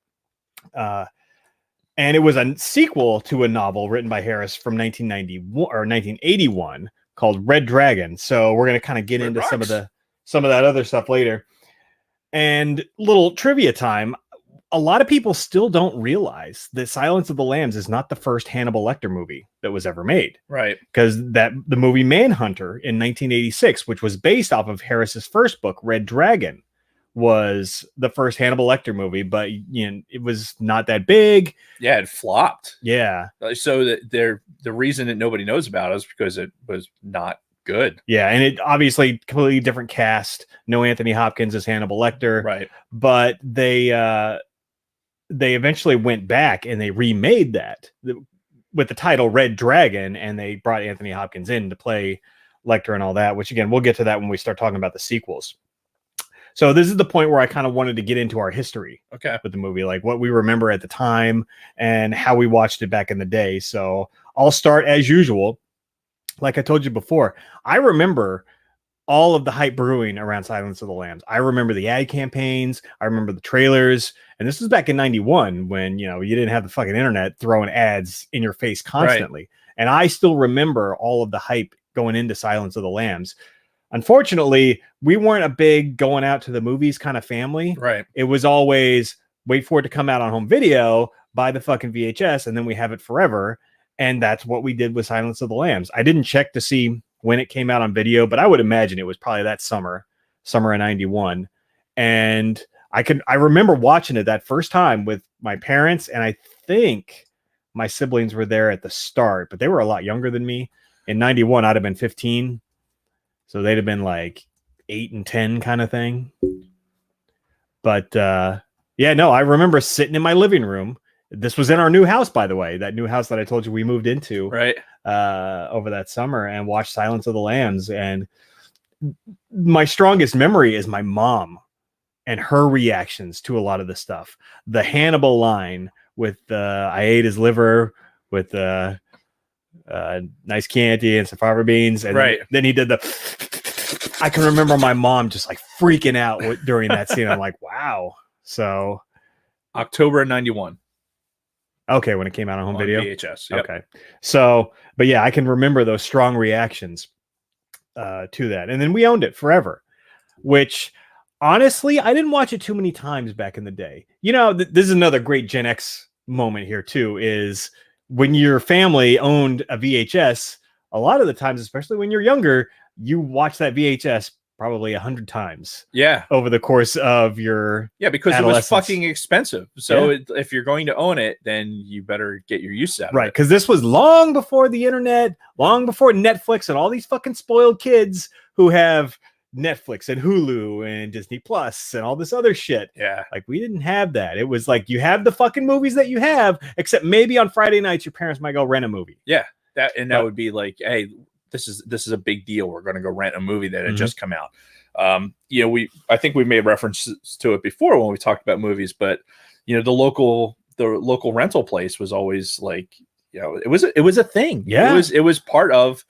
And it was a sequel to a novel written by Harris from 1991 or 1981 called Red Dragon. So we're going to kind of get into some of that other stuff later. And little trivia time. A lot of people still don't realize that Silence of the Lambs is not the first Hannibal Lecter movie that was ever made. Right. Because the movie Manhunter in 1986, which was based off of Harris's first book, Red Dragon, was the first Hannibal Lecter movie, but it was not that big. Yeah, it flopped. Yeah. So the reason that nobody knows about it is because it was not good. Yeah, and it obviously completely different cast. No Anthony Hopkins as Hannibal Lecter. Right. But they eventually went back and they remade that with the title Red Dragon, and they brought Anthony Hopkins in to play Lecter and all that, which again, we'll get to that when we start talking about the sequels. So this is the point where I kind of wanted to get into our history with the movie, like what we remember at the time and how we watched it back in the day. So I'll start as usual. Like I told you before, I remember all of the hype brewing around Silence of the Lambs. I remember the ad campaigns. I remember the trailers. And this was back in 91 when, you didn't have the fucking internet throwing ads in your face constantly. Right. And I still remember all of the hype going into Silence of the Lambs. Unfortunately, we weren't a big going out to the movies kind of family. Right. It was always wait for it to come out on home video, buy the fucking VHS, and then we have it forever. And that's what we did with Silence of the Lambs. I didn't check to see when it came out on video, but I would imagine it was probably that summer of 91. And I remember watching it that first time with my parents, and I think my siblings were there at the start, but they were a lot younger than me. In 91, I'd have been 15. So they'd have been like 8 and 10 kind of thing. But I remember sitting in my living room. This was in our new house, by the way, that new house that I told you we moved into over that summer, and watched Silence of the Lambs. And my strongest memory is my mom and her reactions to a lot of the stuff. The Hannibal line with I ate his liver with nice Chianti and some fava beans. And then he did I can remember my mom just like freaking out during that scene. I'm like, wow. So October of 91. Okay, when it came out on home video? VHS. Yep. Okay. So, but yeah, I can remember those strong reactions to that. And then we owned it forever, which honestly, I didn't watch it too many times back in the day. This is another great Gen X moment here too, is when your family owned a VHS, a lot of the times, especially when you're younger, you watch that VHS probably 100 times. Yeah. Over the course of your because it was fucking expensive. So if you're going to own it, then you better get your use out of it. Right. Because this was long before the internet, long before Netflix and all these fucking spoiled kids who have Netflix and Hulu and Disney Plus and all this other shit. Yeah. Like we didn't have that. It was like you have the fucking movies that you have, except maybe on Friday nights your parents might go rent a movie. Yeah. That would be like, hey, this is a big deal. We're going to go rent a movie that had just come out. I think we made references to it before when we talked about movies, but the local rental place was always like, it was a thing. Yeah. It was part of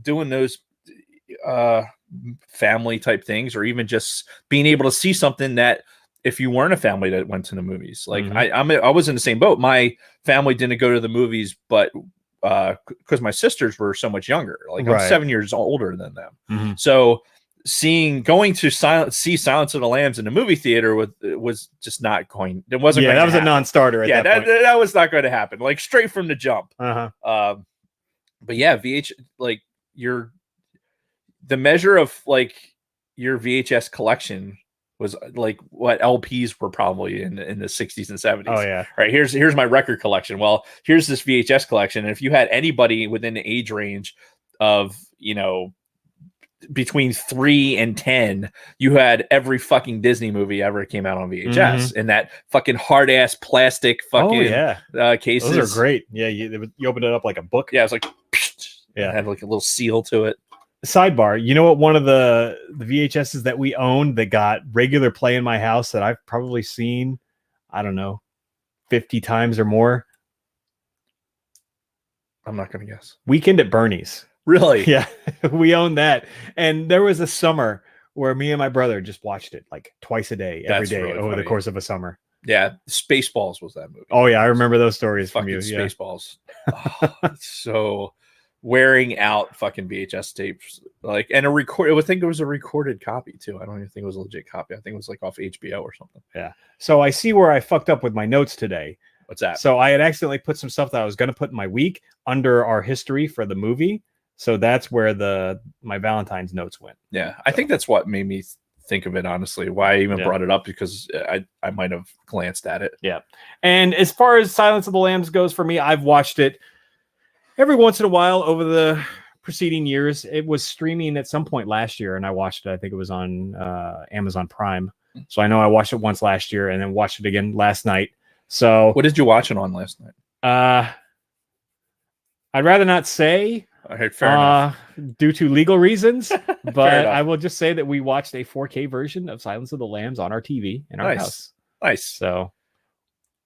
doing those family type things, or even just being able to see something that if you weren't a family that went to the movies, like I was in the same boat. My family didn't go to the movies, but because my sisters were so much younger, like I'm 7 years older than them. So going to see Silence of the Lambs in the movie theater was just not going. It wasn't. Yeah, that was a non-starter. At that point. That was not going to happen. Like straight from the jump. But yeah, the measure of like your VHS collection was like what LPs were probably in the 60s and 70s. Oh yeah. Right. Here's my record collection. Well, here's this VHS collection. And if you had anybody within the age range of, between 3 and 10, you had every fucking Disney movie ever came out on VHS in that fucking hard ass plastic fucking cases. Those are great. Yeah, you opened it up like a book. Yeah, it's like yeah, it had like a little seal to it. Sidebar, you know what? One of the VHSs that we owned that got regular play in my house that I've probably seen, I don't know, 50 times or more. I'm not gonna guess. Weekend at Bernie's. Really? Yeah, we owned that, and there was a summer where me and my brother just watched it like twice a day, every day really over funny. the course of a summer. Yeah, Spaceballs was that movie. Oh yeah, I remember those stories from Fucking you. Yeah. Spaceballs. Oh, so wearing out fucking VHS tapes, like, and I think it was a recorded copy too. I don't even think it was a legit copy. I think it was like off HBO or something. Yeah. So I see where I fucked up with my notes today. What's that? So I had accidentally put some stuff that I was going to put in my week under our history for the movie. So that's where my Valentine's notes went. Yeah, I think that's what made me think of it, honestly. Why I even brought it up, because I might have glanced at it. Yeah. And as far as Silence of the Lambs goes for me, I've watched it every once in a while over the preceding years. It was streaming at some point last year, and I watched it. I think it was on Amazon Prime. So I know I watched it once last year and then watched it again last night. So what did you watch it on last night? I'd rather not say. I heard fair enough. Due to legal reasons, but I will just say that we watched a 4K version of Silence of the Lambs on our TV in our house. Nice. So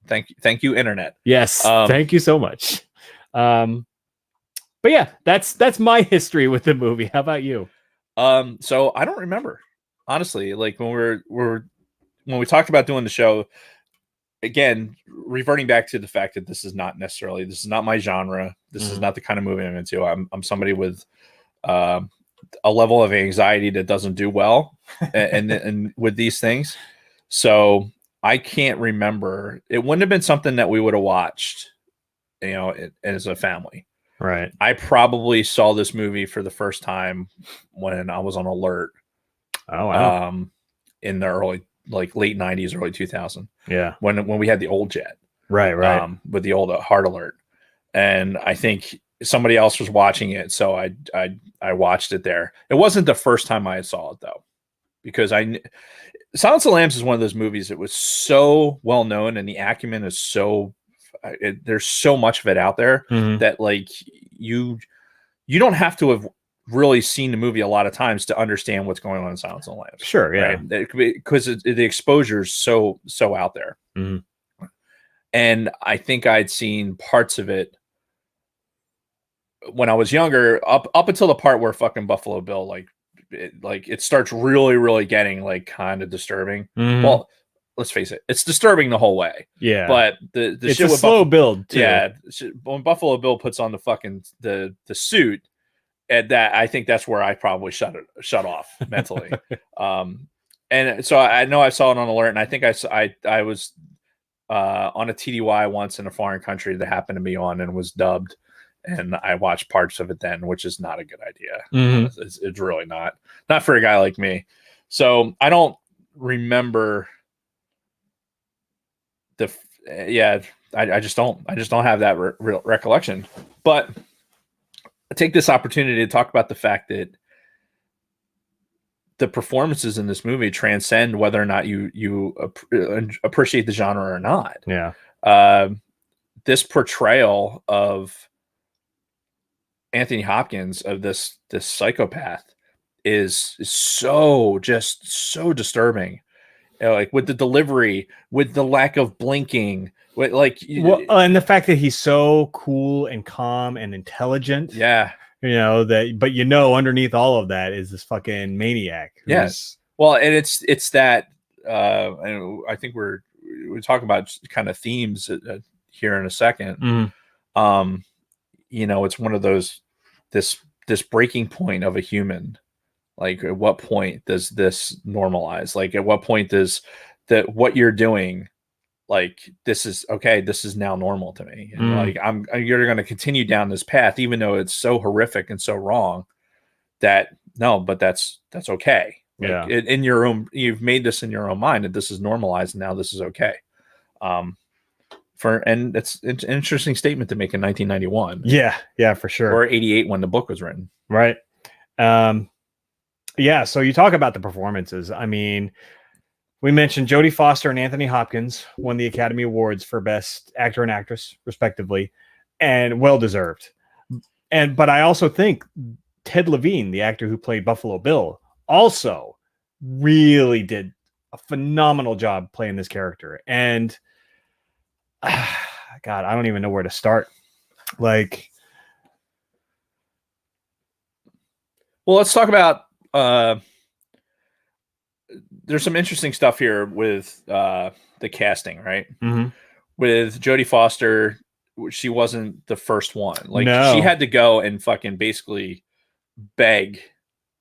thank you, internet. Yes, thank you so much. But yeah, that's my history with the movie. How about you? So I don't remember, honestly. Like when we talked about doing the show, again, reverting back to the fact that this is not my genre. This is not the kind of movie I'm into. I'm somebody with a level of anxiety that doesn't do well and with these things. So I can't remember. It wouldn't have been something that we would have watched, as a family. Right. I probably saw this movie for the first time when I was on Alert. Oh wow. In the late 90s, early 2000. Yeah. When we had the old jet. Right. With the old Hard Alert. And I think somebody else was watching it, so I watched it there. It wasn't the first time I saw it though, because Silence of the Lambs is one of those movies that was so well known, and the acumen is so there's so much of it out there that like you don't have to have really seen the movie a lot of times to understand what's going on in Silence of the Lambs. Sure, yeah, right? Because the exposure is so out there. And I think I'd seen parts of it when I was younger, up until the part where fucking Buffalo Bill it starts really, really getting like kind of disturbing. Well, let's face it, it's disturbing the whole way. Yeah, but the it's shit a with slow build too. Yeah, when Buffalo Bill puts on the fucking the suit, and that I think that's where I probably shut off mentally. And so I know I saw it on Alert, and I think I was on a TDY once in a foreign country that happened to be on and was dubbed, and I watched parts of it then, which is not a good idea. It's really not for a guy like me. So I don't remember I just don't have that real recollection. But I take this opportunity to talk about the fact that the performances in this movie transcend whether or not you appreciate the genre or not. Yeah. This portrayal of Anthony Hopkins, of this psychopath, is so disturbing. Like with the delivery, with the lack of blinking, with and the fact that he's so cool and calm and intelligent. Yeah. But underneath all of that is this fucking maniac. Yes. Well, and it's that I think we're talking about kind of themes here in a second. It's one of those this breaking point of a human. Like, at what point does this normalize? Like, at what point does what you're doing, like, this is okay, this is now normal to me. And you're going to continue down this path, even though it's so horrific and so wrong but that's okay. Like, in your own, you've made this in your own mind that this is normalized, and now this is okay. And it's an interesting statement to make in 1991. Yeah, for sure. Or 88 when the book was written. Right. Yeah, so you talk about the performances. I mean, we mentioned Jodie Foster and Anthony Hopkins won the Academy Awards for Best Actor and Actress, respectively, and well deserved. But I also think Ted Levine, the actor who played Buffalo Bill, also really did a phenomenal job playing this character. And God, I don't even know where to start. Like, well, let's talk about there's some interesting stuff here with the casting, right? mm-hmm. With Jodie Foster, she wasn't the first one. Like No. she had to go and fucking basically beg,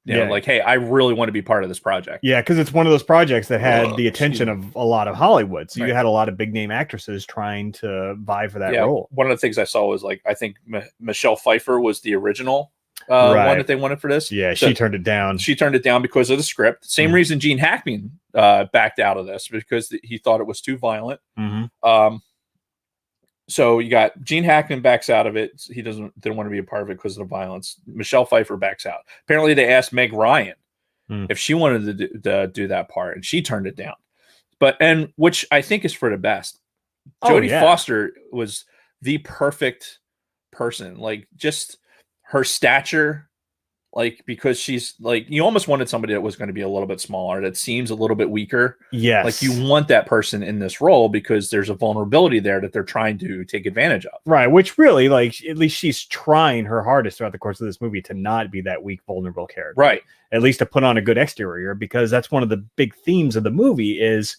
you know, Yeah. like, hey, I really want to be part of this project. Yeah, because it's one of those projects that had the attention of a lot of Hollywood. So you Right. had a lot of big name actresses trying to vie for that Yeah, role. one of the things I saw was like I think Michelle Pfeiffer was the original Right. one that they wanted for this. Yeah, So she turned it down. she turned it down because of the script. Same Mhm. reason Gene Hackman backed out of this, because he thought it was too violent. Mhm. So you got Gene Hackman backs out of it. He didn't want to be a part of it because of the violence. Michelle Pfeiffer backs out. Apparently, they asked Meg Ryan if she wanted to do that part, and she turned it down. And which I think is for the best. Jodie Foster was the perfect person, like just her stature, like because she's like you almost wanted somebody that was going to be a little bit smaller, that seems a little bit weaker. Yes. Like you want that person in this role because there's a vulnerability there that they're trying to take advantage of. Right, which really, like, at least she's trying her hardest throughout the course of this movie to not be that weak, vulnerable character. Right. At least to put on a good exterior, because that's one of the big themes of the movie is,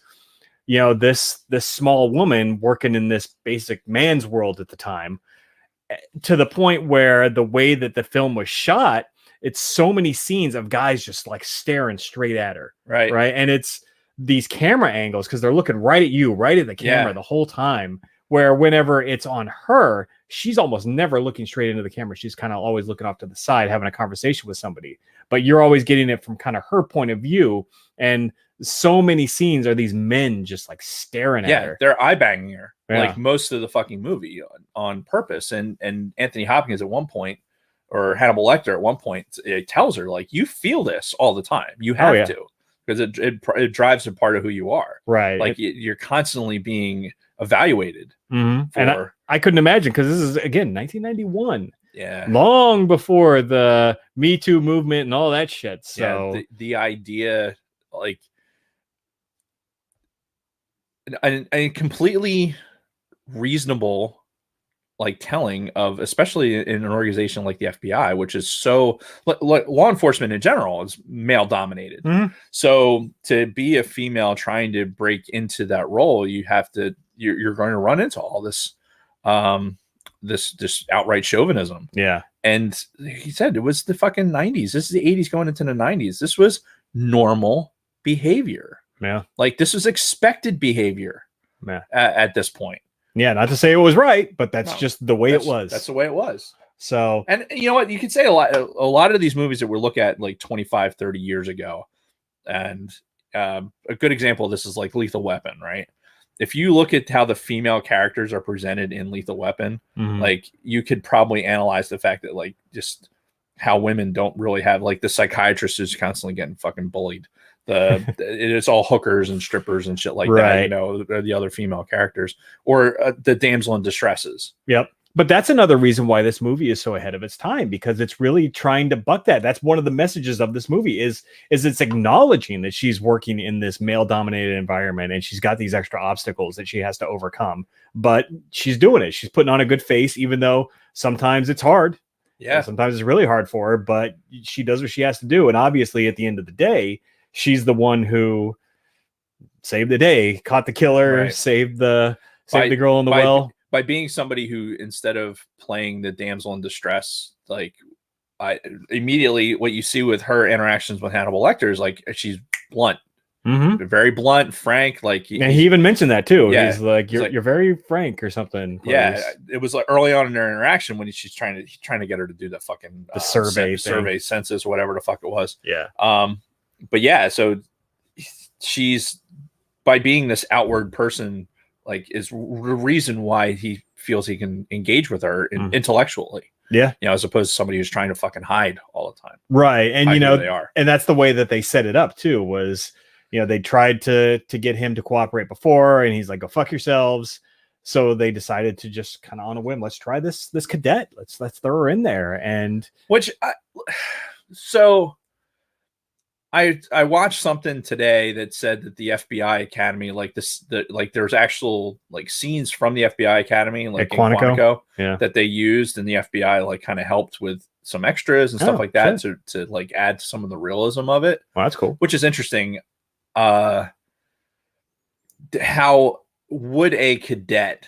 you know, this small woman working in this basic man's world at the time, to the point where the way that the film was shot, it's so many scenes of guys just like staring straight at her. Right. Right. And it's these camera angles because they're looking right at you, right at the camera the whole time, where whenever it's on her, she's almost never looking straight into the camera. She's kind of always looking off to the side, having a conversation with somebody, but you're always getting it from kind of her point of view. And so many scenes are these men just like staring at her. They're eye banging her like Yeah. most of the fucking movie on purpose. And Anthony Hopkins at one point, or Hannibal Lecter at one point, it tells her like, you feel this all the time. You have to, because it drives a part of who you are. Right. Like you're constantly being evaluated. And I couldn't imagine, because this is again 1991. Yeah. Long before the Me Too movement and all that shit. So the idea, like, a completely reasonable, like, telling of, especially in an organization like the FBI, which is so law enforcement in general is male dominated. Mhm. So to be a female trying to break into that role, you have to, you're going to run into all this, this outright chauvinism. Yeah. And he said it was the fucking 90s. This is the 80s going into the 90s. This was normal behavior. Yeah. Like this was expected behavior at this point. Yeah. Not to say it was right, but that's just the way it was. That's the way it was. So, and you know what? You could say a lot of these movies that we look at like 25, 30 years ago. And a good example of this is like Lethal Weapon, right? If you look at how the female characters are presented in Lethal Weapon, like you could probably analyze the fact that like just how women don't really have, like, the psychiatrist is constantly getting fucking bullied. It's all hookers and strippers and shit like that, you know, the other female characters, or the damsel in distresses. Yep. But that's another reason why this movie is so ahead of its time, because it's really trying to buck that. That's one of the messages of this movie is it's acknowledging that she's working in this male dominated environment and she's got these extra obstacles that she has to overcome, but she's doing it. She's putting on a good face, even though sometimes it's hard. Yeah. Sometimes it's really hard for her, but she does what she has to do. And obviously at the end of the day, she's the one who saved the day, caught the killer, saved the girl in the well. By being somebody who, instead of playing the damsel in distress, like, I immediately what you see with her interactions with Hannibal Lecter is like she's blunt, very blunt, frank. Like, and he even mentioned that too. Yeah, he's like, you're very frank or something. Yeah, it was like early on in their interaction when she's trying to get her to do the fucking survey census, whatever the fuck it was. Yeah. But yeah, so she's, by being this outward person, like, is the reason why he feels he can engage with her intellectually. Yeah. As opposed to somebody who's trying to fucking hide all the time. Right. And, Hide who they are. and that's the way that they set it up too, was, they tried to get him to cooperate before, and he's like, go fuck yourselves. So they decided to just kind of on a whim, let's try this cadet. Let's throw her in there. And I watched something today that said that the FBI Academy, there's actual scenes from the FBI Academy, like in Quantico, that they used, and the FBI kind of helped with some extras and stuff like that to add to some of the realism of it. Well, that's cool. Which is interesting. How would a cadet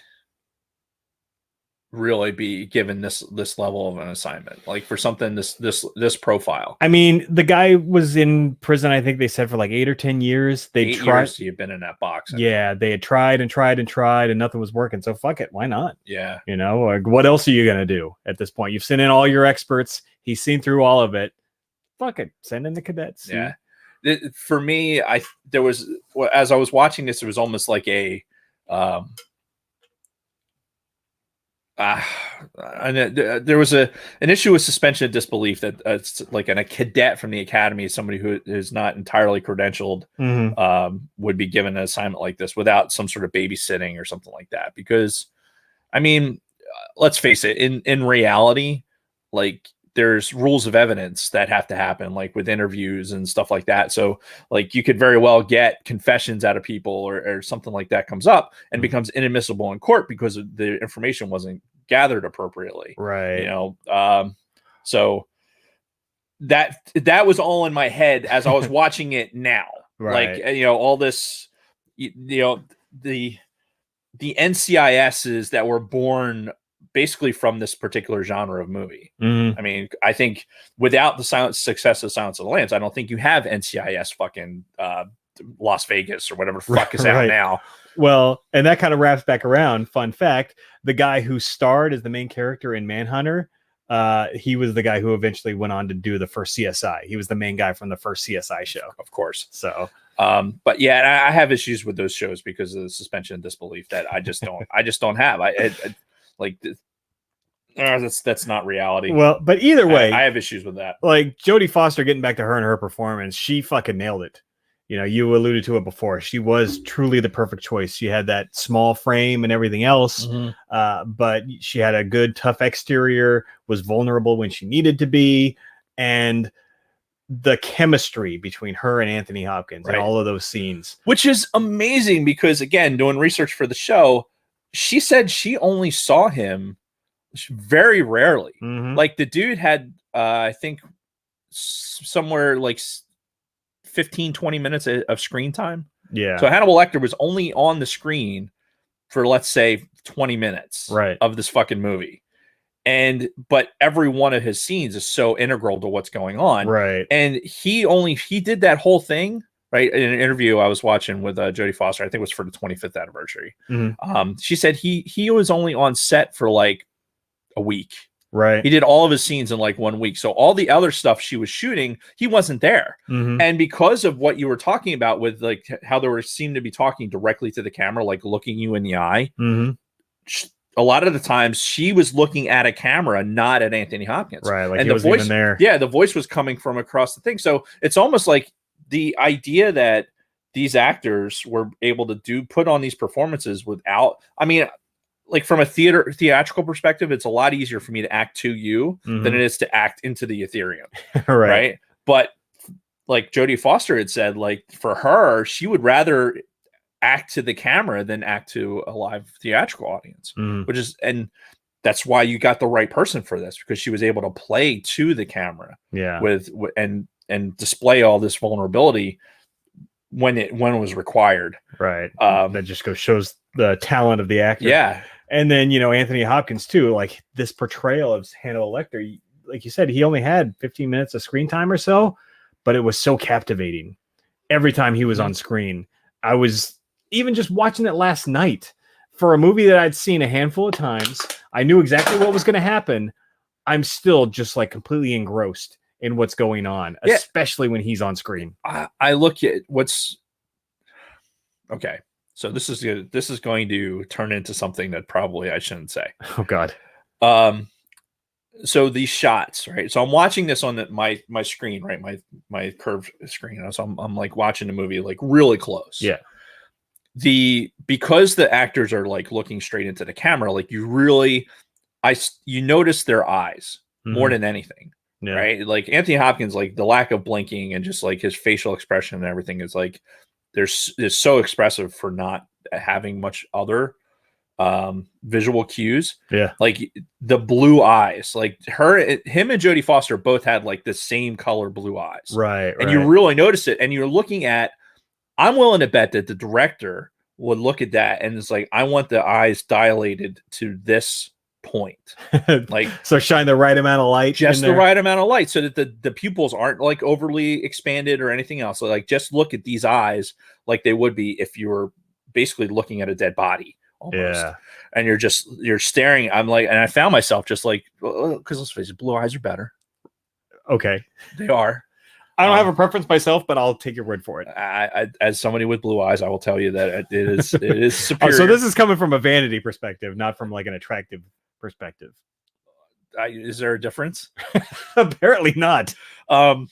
really be given this level of an assignment, for something this profile? I mean, the guy was in prison, I think they said, for 8 or 10 years. They tried. You've been in that box. Yeah, they had tried and tried and tried, and nothing was working. So fuck it, why not? Yeah, what else are you gonna do at this point? You've sent in all your experts. He's seen through all of it. Fuck it, send in the cadets. Yeah. For me, there was, as I was watching this, it was almost like a there was an issue with suspension of disbelief that it's a cadet from the academy, somebody who is not entirely credentialed, would be given an assignment like this without some sort of babysitting or something like that. Because, I mean, let's face it, in reality, there's rules of evidence that have to happen, with interviews and stuff like that. So you could very well get confessions out of people or something like that comes up and becomes inadmissible in court because the information wasn't gathered appropriately. Right. So that was all in my head as I was watching it now. Right. All this, the NCISs that were born basically from this particular genre of movie. I mean, I think without the success of Silence of the Lambs, I don't think you have NCIS fucking Las Vegas or whatever the fuck is out now. Well, and that kind of wraps back around. Fun fact, the guy who starred as the main character in Manhunter, he was the guy who eventually went on to do the first CSI. He was the main guy from the first CSI show. Of course. So but yeah, I have issues with those shows because of the suspension of disbelief that I just don't have. That's not reality. Well, but either way, I have issues with that. Jodie Foster, getting back to her and her performance, she fucking nailed it. You alluded to it before. She was truly the perfect choice. She had that small frame and everything else, but she had a good, tough exterior, was vulnerable when she needed to be, and the chemistry between her and Anthony Hopkins and all of those scenes. Which is amazing because, again, doing research for the show, she said she only saw him very rarely. The dude had I think somewhere 15-20 minutes of screen time. So Hannibal Lecter was only on the screen for, let's say, 20 minutes of this fucking movie, but every one of his scenes is so integral to what's going on, and he did that whole thing in an interview I was watching with Jodie Foster. I think it was for the 25th anniversary. She said he was only on set for a week. He did all of his scenes in 1 week. So all the other stuff she was shooting, he wasn't there. And because of what you were talking about with how they seemed to be talking directly to the camera, looking you in the eye, a lot of the times she was looking at a camera, not at Anthony Hopkins. And the voice, there. Yeah, the voice was coming from across the thing. So it's almost like the idea that these actors were able to put on these performances without, I mean, from a theatrical perspective, it's a lot easier for me to act to you than it is to act into the Ethereum. Right. But Jodie Foster had said, for her, she would rather act to the camera than act to a live theatrical audience, and that's why you got the right person for this, because she was able to play to the camera and display all this vulnerability when it was required. That just shows the talent of the actor. And then, Anthony Hopkins too, this portrayal of Hannibal Lecter, like you said, he only had 15 minutes of screen time or so, but it was so captivating every time he was on screen. I was even just watching it last night for a movie that I'd seen a handful of times. I knew exactly what was going to happen. I'm still just completely engrossed in what's going on, especially when he's on screen. I look at what's okay. So this is going to turn into something that probably I shouldn't say. Oh God. So these shots, right? So I'm watching this on my screen, right? My curved screen. So I'm like watching the movie like really close. Yeah. Because the actors are like looking straight into the camera, like you notice their eyes more than anything. Yeah. Right? Like Anthony Hopkins, like the lack of blinking and just like his facial expression and everything is like is so expressive for not having much other visual cues. Yeah. Like the blue eyes, like him and Jodie Foster both had like the same color blue eyes. Right. And you really notice it. And you're looking at, I'm willing to bet that the director would look at that and it's like, I want the eyes dilated to this point. Like, so shine the right amount of light, just the right amount of light, so that the pupils aren't like overly expanded or anything else. So like, just look at these eyes like they would be if you were basically looking at a dead body almost. Yeah. And you're staring. I'm like, and I found myself just like, because let's face it, blue eyes are better. Okay. They are. I don't have a preference myself, but I'll take your word for it. I as somebody with blue eyes, I will tell you that it is superior. So this is coming from a vanity perspective, not from like an attractive perspective. Is there a difference? Apparently not. The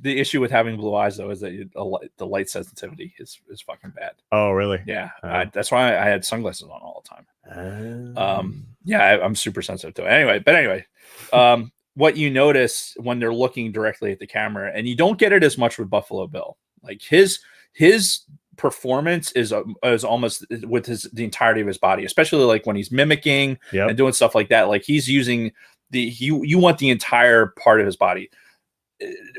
issue with having blue eyes though is that the light sensitivity is fucking bad. Oh really? Yeah. That's why I had sunglasses on all the time. Yeah, I'm super sensitive to it. Anyway, what you notice when they're looking directly at the camera, and you don't get it as much with Buffalo Bill. Like his performance is almost with the entirety of his body, especially like when he's mimicking and doing stuff like that. Like he's using you want the entire part of his body.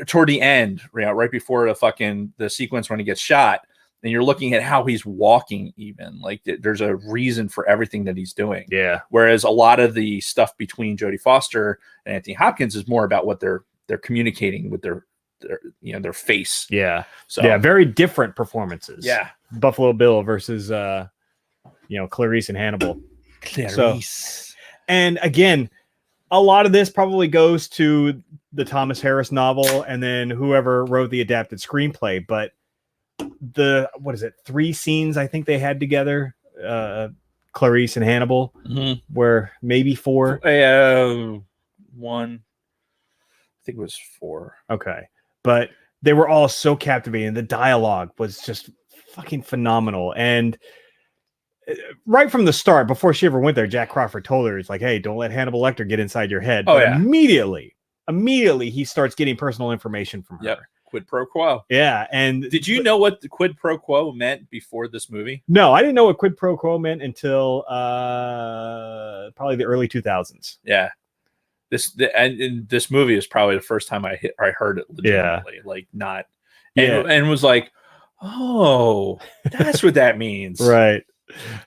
Toward the end, right before the sequence when he gets shot, and you're looking at how he's walking, even like there's a reason for everything that he's doing. Yeah. Whereas a lot of the stuff between Jodie Foster and Anthony Hopkins is more about what they're communicating with their their face. Yeah. So yeah, very different performances. Yeah. Buffalo Bill versus Clarice and Hannibal. Clarice. And again, a lot of this probably goes to the Thomas Harris novel and then whoever wrote the adapted screenplay. But the 3 scenes I think they had together, Clarice and Hannibal, were maybe 4. One. I think it was 4. Okay. But they were all so captivating. The dialogue was just fucking phenomenal. And right from the start, before she ever went there, Jack Crawford told her, it's like, hey, don't let Hannibal Lecter get inside your head. But immediately he starts getting personal information from her. Yep. Quid pro quo. Yeah. And did you know what the quid pro quo meant before this movie? No, I didn't know what quid pro quo meant until probably the early 2000s. Yeah. This movie is probably the first time I heard it legitimately. Yeah. Like not and was like, oh, that's what that means. Right.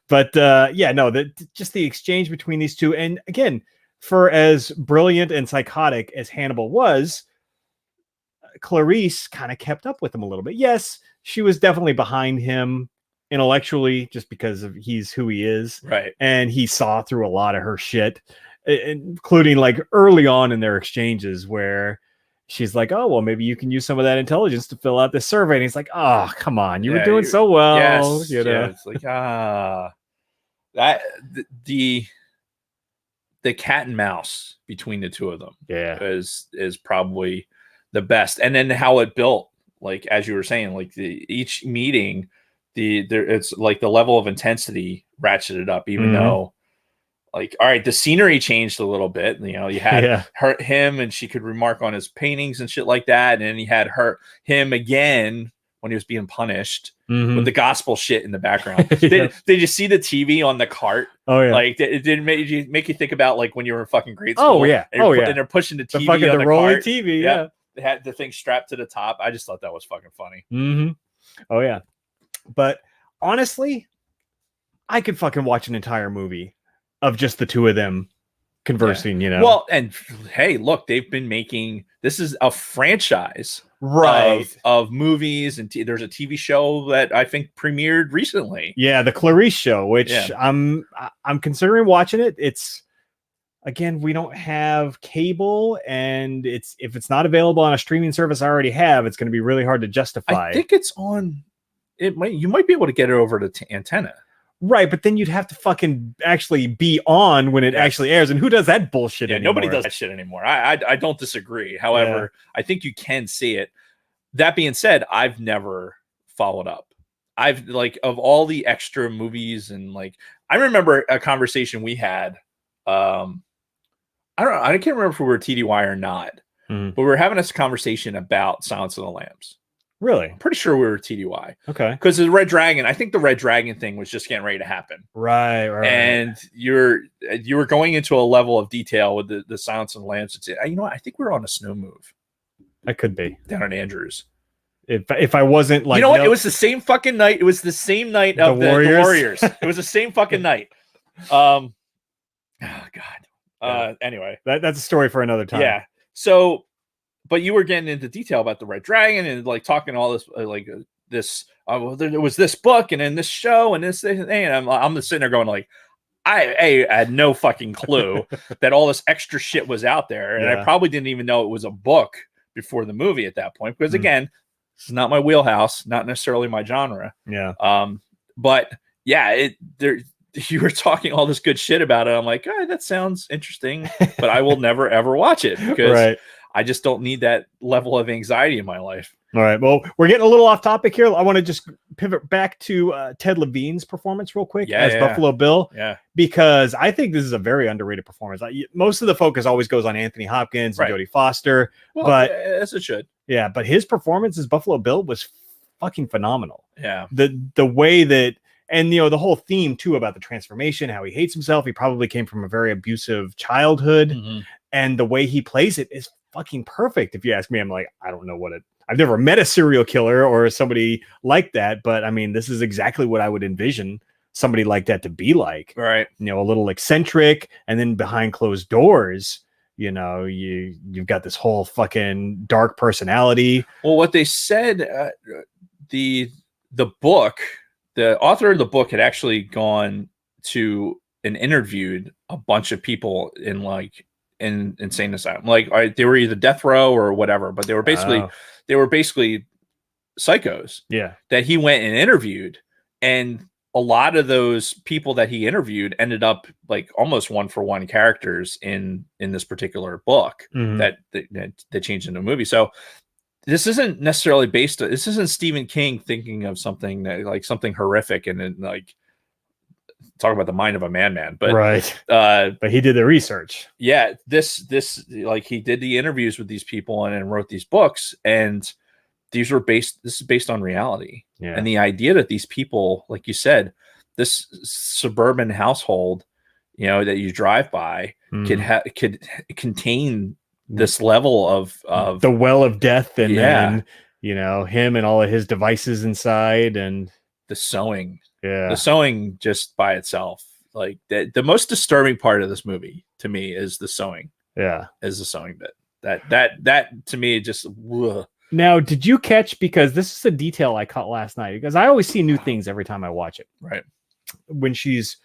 But just the exchange between these two. And again, for as brilliant and psychotic as Hannibal was, Clarice kind of kept up with him a little bit. Yes, she was definitely behind him intellectually just because of he's who he is. Right. And he saw through a lot of her shit, including like early on in their exchanges where she's like, oh, well, maybe you can use some of that intelligence to fill out this survey. And he's like, oh, come on. You were doing so well. Yes, it's like, that the cat and mouse between the two of them is probably the best. And then how it built, like, as you were saying, like each meeting, it's like the level of intensity ratcheted up, even though, like, all right, the scenery changed a little bit. You had him, and she could remark on his paintings and shit like that. And then he had him again when he was being punished with the gospel shit in the background. Did you see the TV on the cart? Oh yeah. Like it didn't make you think about like when you were in fucking grade school. Oh yeah. And they're pushing the TV on the rolling cart. TV. Yeah. They had the thing strapped to the top. I just thought that was fucking funny. Oh yeah. But honestly, I could fucking watch an entire movie of just the two of them conversing, Well, and hey, look, they've been making, this is a franchise of movies, and there's a TV show that I think premiered recently. Yeah, the Clarice Show, which I'm considering watching it. It's, again, we don't have cable, and if it's not available on a streaming service I already have, it's going to be really hard to justify. I think it's on you might be able to get it over to antenna. Right, but then you'd have to fucking actually be on when it actually airs, and who does that bullshit anymore? Nobody does that shit anymore. I don't disagree. However, I think you can see it. That being said, I've never followed up. I've like of all the extra movies and like I remember a conversation we had. I can't remember if we were TDY or not, but we were having this conversation about Silence of the Lambs. Really? I'm pretty sure we were TDY. Okay. Because the Red Dragon, I think the Red Dragon thing was just getting ready to happen. Right. And you were going into a level of detail with the Silence of the Lambs. You know what? I think we were on a snow move. I could be down in Andrews. If I wasn't like, you know what? It was the same fucking night. It was the same night of the Warriors. It was the same fucking night. Oh God. Anyway, that's a story for another time. Yeah. So, but you were getting into detail about the Red Dragon and like talking all this, there was this book and then this show and this thing, and I'm just sitting there going like, I had no fucking clue that all this extra shit was out there, and I probably didn't even know it was a book before the movie at that point because again, this is not my wheelhouse, not necessarily my genre. Yeah. But yeah, you were talking all this good shit about it. I'm like, that sounds interesting, but I will never ever watch it because I just don't need that level of anxiety in my life. All right. Well, we're getting a little off topic here. I want to just pivot back to Ted Levine's performance real quick as Buffalo Bill. Yeah. Because I think this is a very underrated performance. Most of the focus always goes on Anthony Hopkins and Jodie Foster. Well, but as it should. Yeah. But his performance as Buffalo Bill was fucking phenomenal. Yeah. The way that, and the whole theme too about the transformation, how he hates himself. He probably came from a very abusive childhood, and the way he plays it is fucking perfect. If you ask me, I'm like, I don't know I've never met a serial killer or somebody like that, but I mean, this is exactly what I would envision somebody like that to be like. Right. A little eccentric, and then behind closed doors, you've got this whole fucking dark personality. Well, what they said, the book, the author of the book had actually gone to and interviewed a bunch of people in insane asylum. Like they were either death row or whatever, but they were basically psychos. Yeah. That he went and interviewed, and a lot of those people that he interviewed ended up like almost one-for-one characters in this particular book that changed into a movie. So this isn't necessarily this isn't Stephen King thinking of something that like something horrific and then like talk about the mind of a madman, but but he did the research. Yeah, this like he did the interviews with these people and wrote these books, and this is based on reality. Yeah. And the idea that these people, like you said, this suburban household, that you drive by could contain this level of the well of death, and then him and all of his devices inside, and the sewing. Yeah. The sewing just by itself, like the most disturbing part of this movie to me is the sewing. Yeah. Is the sewing bit. That to me just ugh. Now, did you catch, because this is a detail I caught last night, because I always see new things every time I watch it. Right. When she's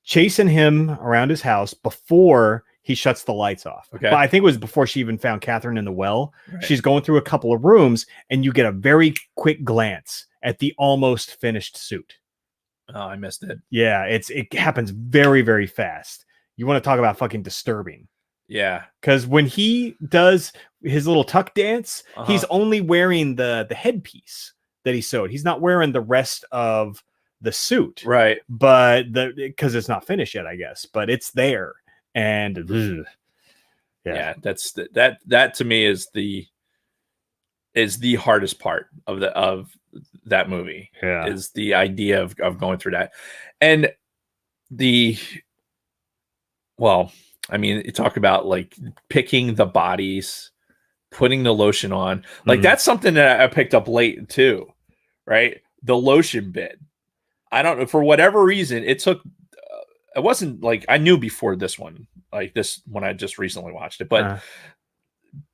chasing him around his house before he shuts the lights off. Okay. But I think it was before she even found Catherine in the well. Right. She's going through a couple of rooms, and you get a very quick glance at the almost finished suit. Oh, I missed it. Yeah, it happens very, very fast. You want to talk about fucking disturbing. Yeah. Because when he does his little tuck dance, he's only wearing the headpiece that he sewed. He's not wearing the rest of the suit. Right. But because it's not finished yet, I guess. But it's there. And yeah, that's that to me is the hardest part of that movie. Yeah. Is the idea of going through that. And I mean, you talk about like picking the bodies, putting the lotion on. Like that's something that I picked up late too, right? The lotion bit. I don't know, for whatever reason, it took. It wasn't like I knew before this one, like this when I just recently watched it, but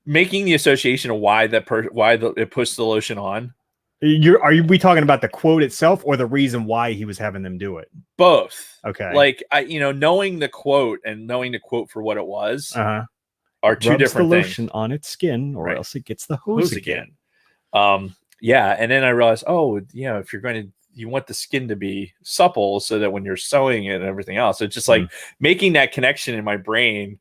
making the association of why it puts the lotion on. Are we talking about the quote itself or the reason why he was having them do it? Both. Okay. Like knowing the quote and knowing the quote for what it was are two Rubs different the things. lotion on its skin, or else it gets the hose again. Yeah, and then I realized, oh, if you're going to, you want the skin to be supple so that when you're sewing it and everything else, it's just like making that connection in my brain.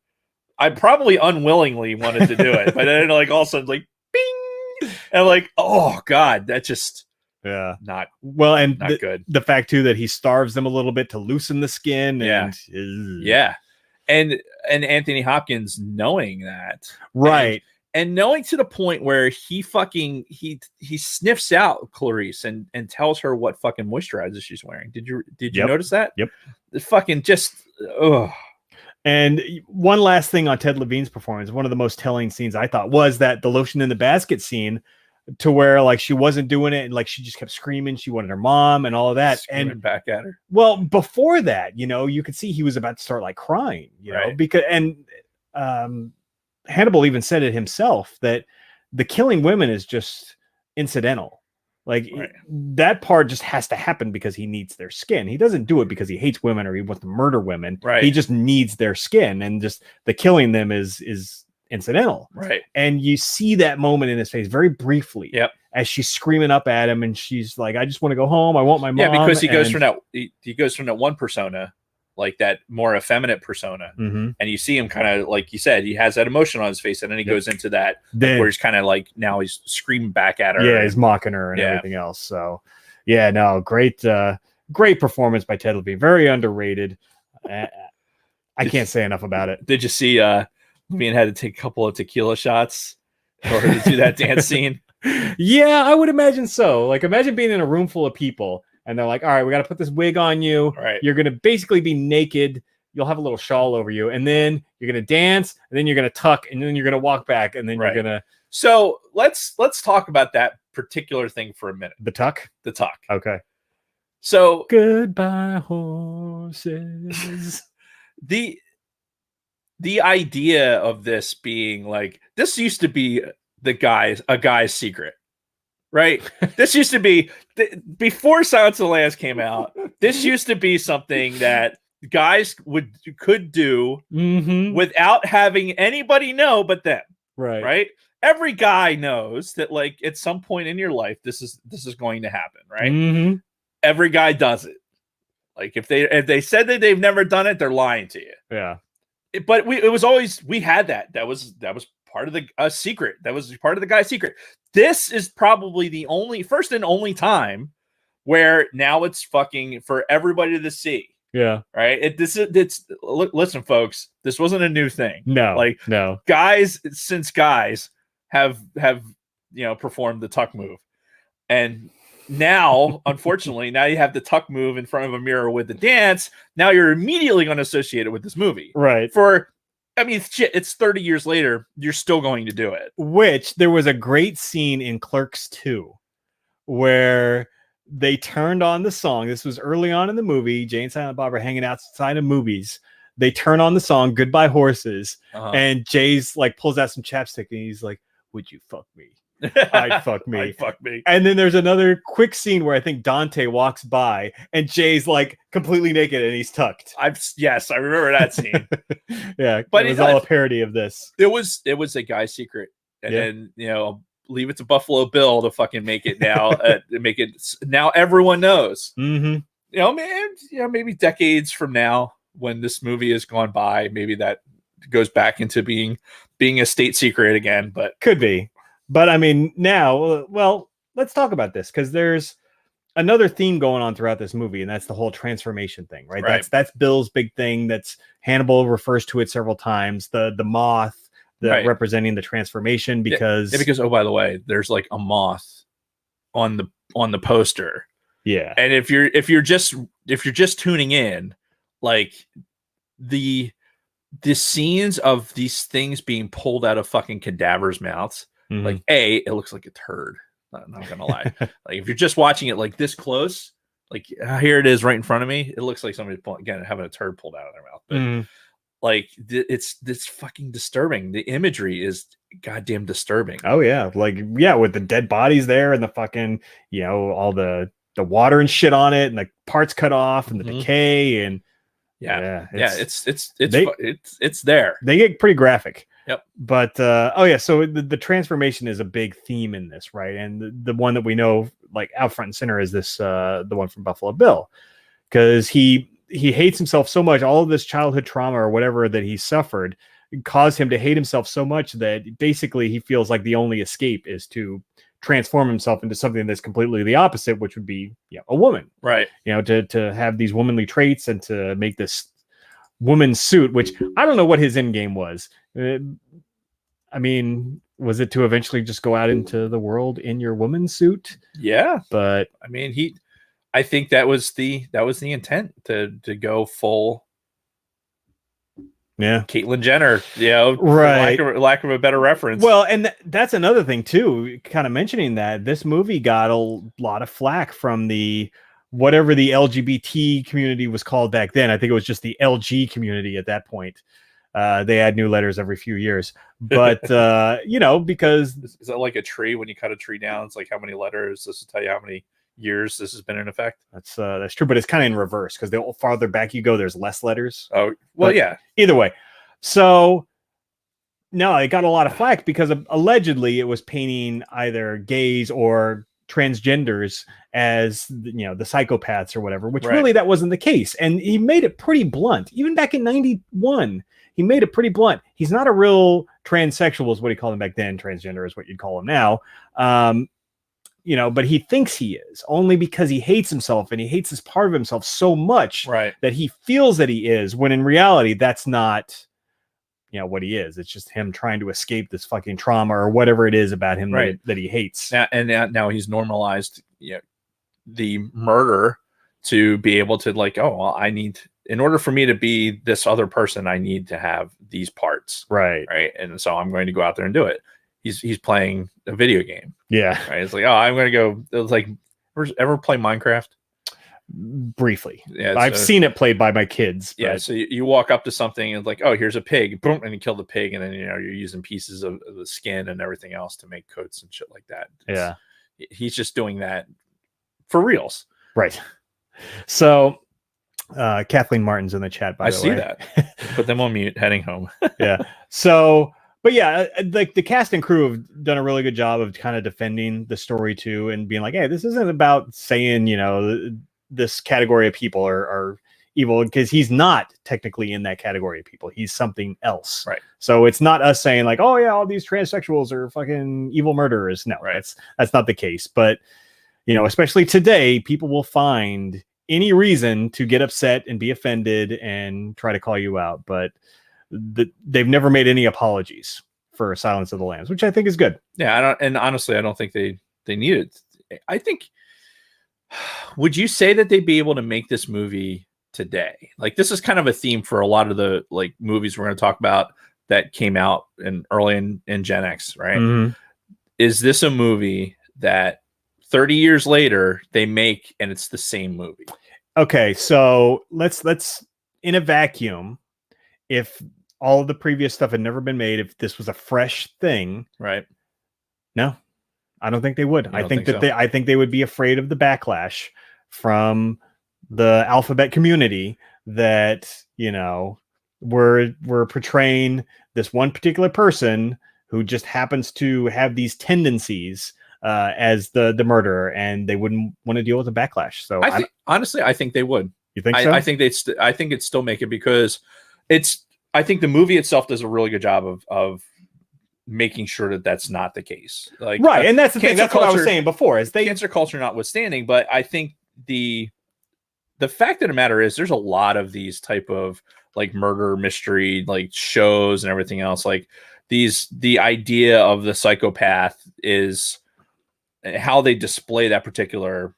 I probably unwillingly wanted to do it, but then like all of a sudden, like, bing, and I'm like, oh god, that just not well, and not good. The fact too that he starves them a little bit to loosen the skin, and and Anthony Hopkins knowing that, right. And knowing to the point where he sniffs out Clarice and tells her what fucking moisturizer she's wearing. Did you notice that? Yep. The fucking just And one last thing on Ted Levine's performance, one of the most telling scenes I thought was that the lotion in the basket scene, to where like she wasn't doing it and like she just kept screaming she wanted her mom and all of that, screaming and back at her. Well, before that, you could see he was about to start like crying, know, because Hannibal even said it himself that the killing women is just incidental. Like that part just has to happen because he needs their skin. He doesn't do it because he hates women or he wants to murder women. Right. He just needs their skin, and just the killing them is incidental. Right. And you see that moment in his face very briefly. Yep. As she's screaming up at him, and she's like, "I just want to go home. I want my mom." Yeah, because he goes from that one persona, like that more effeminate persona, and you see him kind of, like you said, he has that emotion on his face, and then he goes into that where he's kind of like, now he's screaming back at her. Yeah, he's mocking her and everything else. So, yeah, no, great performance by Ted Levine. Very underrated. I can't say enough about it. Did you see Levine had to take a couple of tequila shots in order to do that dance scene? Yeah, I would imagine so. Like, imagine being in a room full of people and they're like, all right, we got to put this wig on you. Right. You're going to basically be naked. You'll have a little shawl over you. And then you're going to dance. And then you're going to tuck. And then you're going to walk back. And then you're going to. So let's talk about that particular thing for a minute. The tuck? The tuck. Okay. So. Goodbye, horses. The idea of this being like, this used to be a guy's secret, right? This used to be before Silence of the Lambs came out. This used to be something that guys could do without having anybody know but them. Right. Every guy knows that, like, at some point in your life, this is going to happen, right? Every guy does it. Like, if they said that they've never done it, they're lying to you. Yeah. But it was always, we had that. That was part of the secret. That was part of the guy's secret. This is probably the first and only time where now it's fucking for everybody to see. Yeah. Right. Listen, folks, this wasn't a new thing. No. Guys have performed the tuck move, and now, unfortunately, now you have the tuck move in front of a mirror with the dance. Now you're immediately going to associate it with this movie. Right. Shit, it's 30 years later. You're still going to do it. Which there was a great scene in Clerks 2 where they turned on the song. This was early on in the movie. Jay and Silent Bob are hanging outside of movies. They turn on the song Goodbye Horses. And Jay's like pulls out some chapstick and he's like, would you fuck me? I'd fuck me. And then there's another quick scene where I think Dante walks by and Jay's like completely naked and he's tucked. Yes, I remember that scene. Yeah, but it was all a parody of this. It was a guy's secret, and then leave it to Buffalo Bill to fucking make it now. Make it now everyone knows. Maybe decades from now, when this movie has gone by, maybe that goes back into being a state secret again. But could be. But I mean, now, well, let's talk about this, because there's another theme going on throughout this movie, and that's the whole transformation thing, right? That's Bill's big thing. That's Hannibal refers to it several times. The moth, representing the transformation, because oh, by the way, there's like a moth on the poster. Yeah, and if you're just tuning in, like the scenes of these things being pulled out of fucking cadavers' mouths. Like, it looks like a turd. I'm not gonna lie. Like, if you're just watching it like this close, like here it is right in front of me, it looks like somebody's having a turd pulled out of their mouth. But like, it's fucking disturbing. The imagery is goddamn disturbing. Oh yeah, with the dead bodies there and the fucking all the water and shit on it and the parts cut off and the decay and it's there. They get pretty graphic. Yep. But so the transformation is a big theme in this, right? And the one that we know like out front and center is this the one from Buffalo Bill, because he hates himself so much. All of this childhood trauma or whatever that he suffered caused him to hate himself so much that basically he feels like the only escape is to transform himself into something that's completely the opposite, which would be a woman, right? To have these womanly traits and to make this woman's suit, which I don't know what his end game was. I mean, was it to eventually just go out into the world in your woman's suit? Yeah, but I mean, I think that was the intent to go full. Yeah, Caitlyn Jenner, right. Lack of a better reference. Well, and that's another thing too. Kind of mentioning that this movie got a lot of flack from the whatever the LGBT community was called back then. I think it was just the LG community at that point. They add new letters every few years, but because is that like a tree? When you cut a tree down, it's like how many letters. This will tell you how many years this has been in effect. That's true, but it's kind of in reverse because the farther back you go, there's less letters. Oh well, but yeah. Either way, so no, it got a lot of flack because allegedly it was painting either gays or transgenders as the psychopaths or whatever, which really that wasn't the case. And he made it pretty blunt. Even back in 91, he made it pretty blunt. He's not a real transsexual, is what he called him back then. Transgender is what you'd call him now. But he thinks he is, only because he hates himself and he hates this part of himself so much that he feels that he is, when in reality that's not what he is. It's just him trying to escape this fucking trauma or whatever it is about him that he hates. Now he's normalized the murder to be able to I need, in order for me to be this other person, I need to have these parts. Right. And so I'm going to go out there and do it. He's playing a video game. Yeah. Right. It's like, I'm going to go. It was like, ever play Minecraft? Briefly. Yeah. I've seen it played by my kids. Yeah. So you walk up to something and it's like, oh, here's a pig. Boom. And you kill the pig. And then, you're using pieces of the skin and everything else to make coats and shit like that. He's just doing that for reals. Right. So Kathleen Martin's in the chat, by the way. I see that. Put them on mute, heading home. Yeah. So, but yeah, like the cast and crew have done a really good job of kind of defending the story too, and being like, hey, this isn't about saying, this category of people are evil, because he's not technically in that category of people. He's something else. Right. So it's not us saying like, oh yeah, all these transsexuals are fucking evil murderers. No, that's not the case. But, especially today, people will find any reason to get upset and be offended and try to call you out. But they've never made any apologies for Silence of the Lambs, which I think is good. Yeah, honestly, I don't think they need it. I think, would you say that they'd be able to make this movie today? Like, this is kind of a theme for a lot of the movies we're going to talk about that came out early in Gen X, right? Mm-hmm. Is this a movie that 30 years later they make and it's the same movie? Okay, so let's in a vacuum, if all of the previous stuff had never been made, if this was a fresh thing, right? No, I don't think they would. I think they would be afraid of the backlash from the alphabet community that, we're portraying this one particular person who just happens to have these tendencies as the murderer, and they wouldn't want to deal with the backlash. So honestly, I think they would. You think so? I think I think it'd still make it, because I think the movie itself does a really good job of making sure that that's not the case. And that's the thing. That's what I was saying before. Is cancer culture notwithstanding, but I think the fact of the matter is, there's a lot of these type of murder mystery shows and everything else. The idea of the psychopath is how they display that particular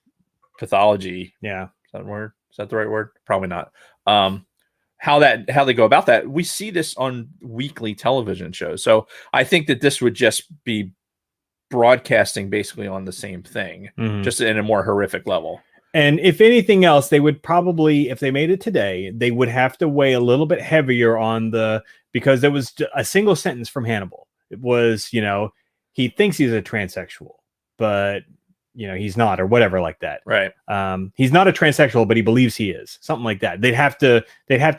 pathology. Yeah, is that a word? Is that the right word? Probably not. How they go about that. We see this on weekly television shows. So I think that this would just be broadcasting basically on the same thing, just in a more horrific level. And if anything else, they would probably, if they made it today, they would have to weigh a little bit heavier on because there was a single sentence from Hannibal. It was, he thinks he's a transsexual, but he's not, or whatever like that. Right. He's not a transsexual, but he believes he is, something like that. They'd have to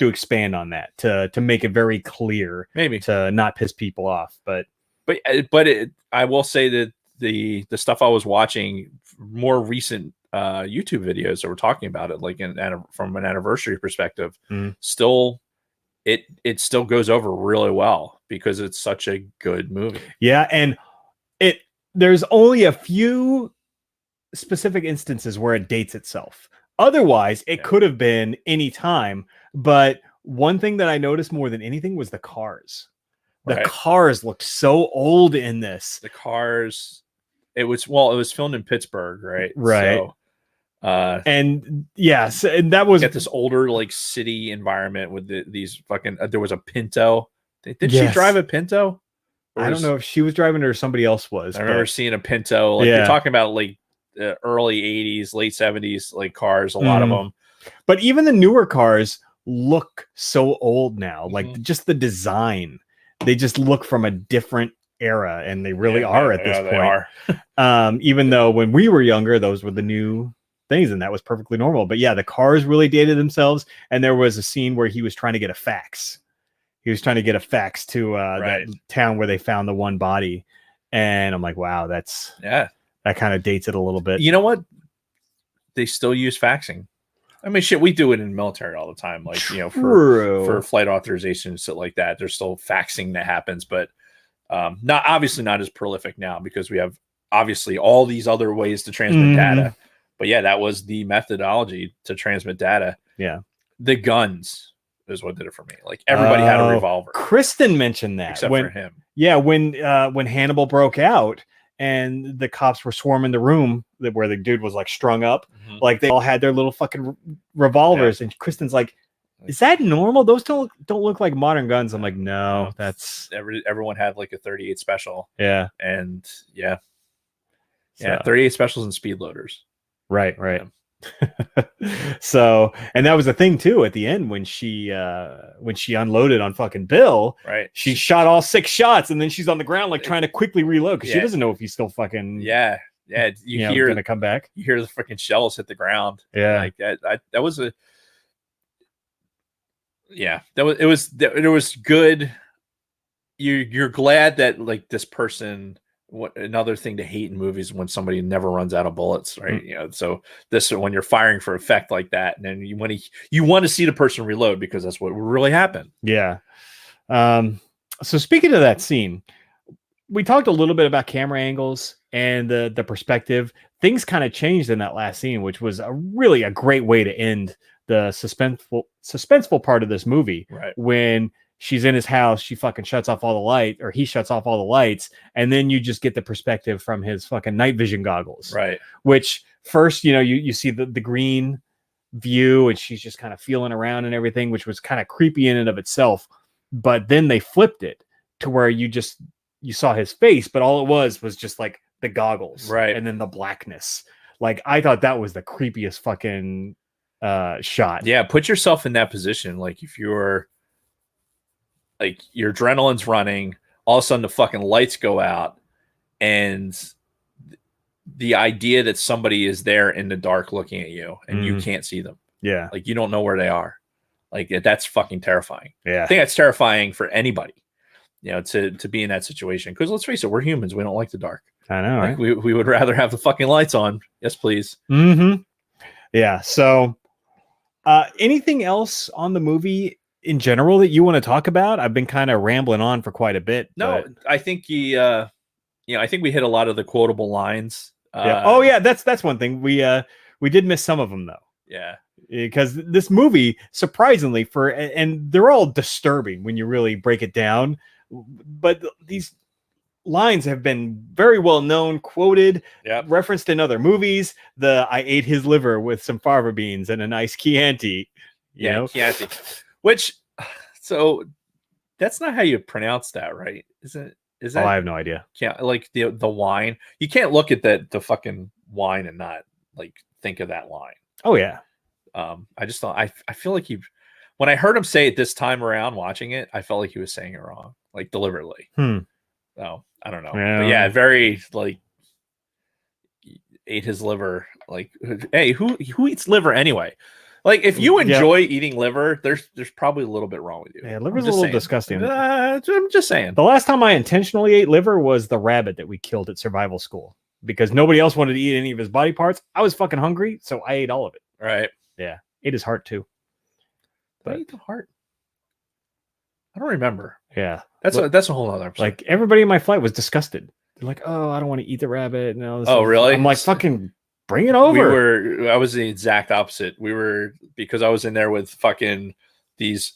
expand on that to make it very clear, Maybe. to not piss people off. But I will say that the stuff I was watching, more recent YouTube videos that were talking about it, like from an anniversary perspective, still it still goes over really well because it's such a good movie. Yeah, and there's only a few specific instances where it dates itself. Otherwise, it could have been any time. But one thing that I noticed more than anything was the cars. The cars looked so old in this. The cars, it was filmed in Pittsburgh, right? Right. So, and yes, and that was get this older like city environment with these fucking. There was a Pinto. Did she drive a Pinto? I don't know if she was driving it or somebody else was. I remember seeing a Pinto. Like you're talking about like early 80s, late 70s, like cars, a lot of them. But even the newer cars look so old now. Like just the design, they just look from a different era, and they really are at this point. Even though when we were younger, those were the new things, and that was perfectly normal. But yeah, the cars really dated themselves. And there was a scene where he was trying to get a fax. He was trying to get a fax to that town where they found the one body. And I'm like, wow, that kind of dates it a little bit. You know what? They still use faxing. I mean, shit, we do it in the military all the time. Like, for flight authorization and shit like that, there's still faxing that happens, but not as prolific now because we have obviously all these other ways to transmit data. But yeah, that was the methodology to transmit data. Yeah. The guns is what did it for me. Like everybody had a revolver. Kristen mentioned that. Except for him. Yeah, when Hannibal broke out and the cops were swarming the room where the dude was like strung up, like they all had their little fucking revolvers, and Kristen's like, is that normal? Those don't look like modern guns. I'm like, no, that's everyone had like a 38 special. Yeah. And yeah, 38 specials and speed loaders. Right. So, and that was the thing too at the end when she unloaded on fucking Bill. Right. She shot all 6 shots, and then she's on the ground like trying to quickly reload because she doesn't know if he's still fucking you hear gonna come back. You hear the freaking shells hit the ground. Yeah. Like that was a it was good. You're glad that like this person. What another thing to hate in movies when somebody never runs out of bullets, right? So this when you're firing for effect like that, and then you want to see the person reload because that's what really happened. Yeah. So speaking of that scene, we talked a little bit about camera angles and the perspective. Things kind of changed in that last scene, which was really a great way to end the suspenseful part of this movie. Right. When she's in his house, she fucking shuts off all the light, or he shuts off all the lights, and then you just get the perspective from his fucking night vision goggles. Right. Which first, you see the green view, and she's just kind of feeling around and everything, which was kind of creepy in and of itself. But then they flipped it to where you saw his face, but all it was just like the goggles. Right. And then the blackness. Like, I thought that was the creepiest fucking shot. Yeah. Put yourself in that position. Like if you're like your adrenaline's running, all of a sudden the fucking lights go out, and the idea that somebody is there in the dark looking at you and you can't see them. Yeah. Like you don't know where they are. Like that's fucking terrifying. Yeah. I think that's terrifying for anybody, to be in that situation. Because let's face it, we're humans. We don't like the dark. I know, like, right? We would rather have the fucking lights on. Yes, please. Yeah. So anything else on the movie in general that you want to talk about? I've been kind of rambling on for quite a bit. No, I think I think we hit a lot of the quotable lines. That's one thing. We did miss some of them though. Yeah. Because this movie, surprisingly, and they're all disturbing when you really break it down, but these lines have been very well known, quoted, referenced in other movies. I ate his liver with some fava beans and a nice Chianti. Chianti. Which, so that's not how you pronounce that, right? Is that? Oh, I have no idea. Can't like the wine. You can't look at the fucking wine and not like think of that line. Oh yeah. I just thought I feel like when I heard him say it this time around watching it, I felt like he was saying it wrong, like deliberately. So I don't know. But yeah, very like ate his liver. Like, hey, who eats liver anyway? Like, if you enjoy eating liver, there's probably a little bit wrong with you. Yeah, liver's a little disgusting. I'm just saying. The last time I intentionally ate liver was the rabbit that we killed at survival school because nobody else wanted to eat any of his body parts. I was fucking hungry, so I ate all of it. Right. Yeah. Ate his heart too. But I ate the heart. I don't remember. Yeah. That's a whole other episode. Like everybody in my flight was disgusted. They're like, "Oh, I don't want to eat the rabbit." No. Oh, really? I'm like, "Fucking bring it over." I was the exact opposite. Because I was in there with fucking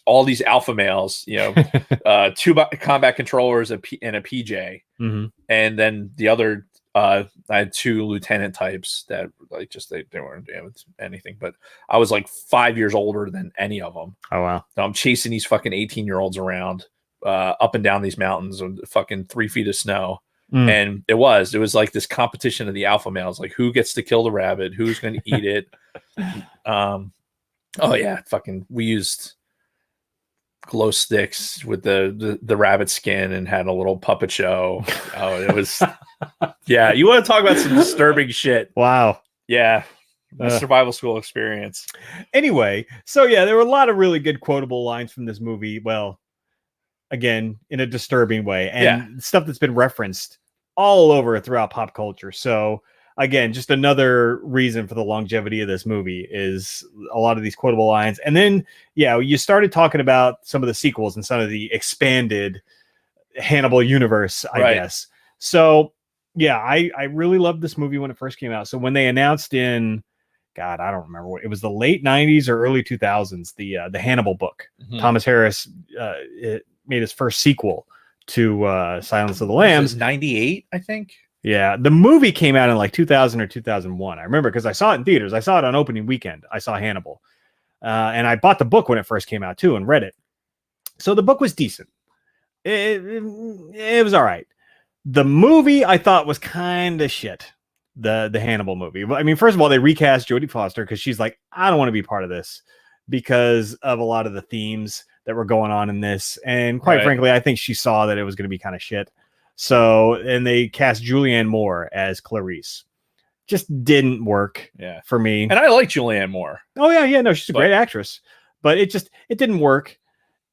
all these alpha males, you know, 2 combat controllers and a PJ, and then the other. I had 2 lieutenant types that like just they weren't doing anything, but I was like 5 years older than any of them. Oh wow! So I'm chasing these fucking 18-year-olds around up and down these mountains with fucking 3 feet of snow. And it was like this competition of the alpha males, like who gets to kill the rabbit, who's going to eat it. Oh yeah, fucking we used glow sticks with the rabbit skin and had a little puppet show. Oh, it was yeah, you want to talk about some disturbing shit. Wow. Yeah. Survival school experience. Anyway, so yeah, there were a lot of really good quotable lines from this movie. Well, again, in a disturbing way, and stuff that's been referenced all over throughout pop culture. So again, just another reason for the longevity of this movie is a lot of these quotable lines. And then, yeah, you started talking about some of the sequels and some of the expanded Hannibal universe, I guess. So yeah, I really loved this movie when it first came out. So when they announced in, God, I don't remember what it was, the late 90s or early 2000s, the Hannibal book, Thomas Harris made his first sequel to Silence of the Lambs. 98, I think. Yeah, the movie came out in like 2000 or 2001. I remember because I saw it in theaters. I saw it on opening weekend. I saw Hannibal. And I bought the book when it first came out too and read it. So the book was decent. It was all right. The movie I thought was kind of shit. The Hannibal movie. I mean, first of all, they recast Jodie Foster because she's like, I don't want to be part of this because of a lot of the themes that were going on in this. And quite frankly, I think she saw that it was going to be kind of shit. So, and they cast Julianne Moore as Clarice. Just didn't work for me. And I like Julianne Moore. Oh, yeah. No, she's a great actress. But it didn't work.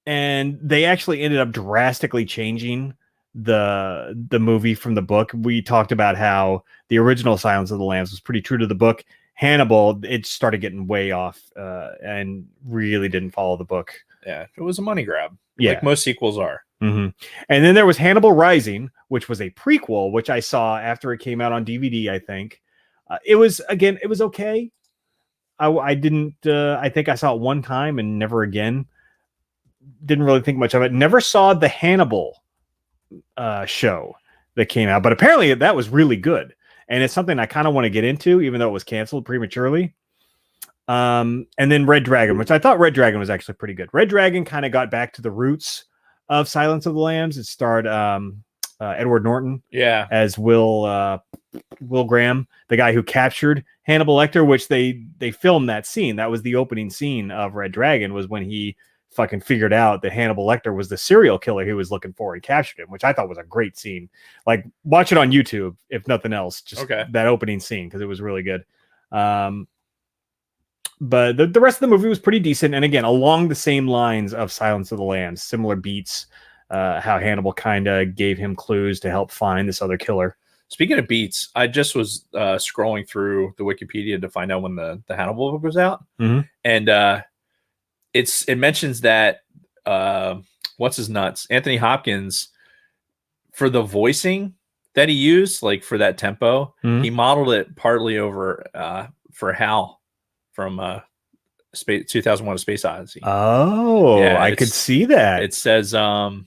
And they actually ended up drastically changing the movie from the book. We talked about how the original Silence of the Lambs was pretty true to the book. Hannibal, it started getting way off and really didn't follow the book. Yeah, it was a money grab. Yeah. Like most sequels are. And then there was Hannibal Rising, which was a prequel, which I saw after it came out on DVD, I think. It was okay. I think I saw it one time and never again. Didn't really think much of it. Never saw the Hannibal show that came out, but apparently that was really good. And it's something I kind of want to get into, even though it was canceled prematurely. And then Red Dragon, which I thought Red Dragon was actually pretty good. Red Dragon kind of got back to the roots of Silence of the Lambs. It starred Edward Norton as Will Graham, the guy who captured Hannibal Lecter, which they filmed that scene. That was the opening scene of Red Dragon, was when he fucking figured out that Hannibal Lecter was the serial killer he was looking for and captured him, which I thought was a great scene. Like, watch it on YouTube, if nothing else, just that opening scene, because it was really good. But the rest of the movie was pretty decent. And again, along the same lines of Silence of the Lambs, similar beats, how Hannibal kind of gave him clues to help find this other killer. Speaking of beats, I just was scrolling through the Wikipedia to find out when the Hannibal book was out. And it mentions that what's his nuts? Anthony Hopkins, for the voicing that he used, like for that tempo, he modeled it partly over for Hal from 2001: A Space Odyssey. Oh, yeah, I could see that. It says fuck,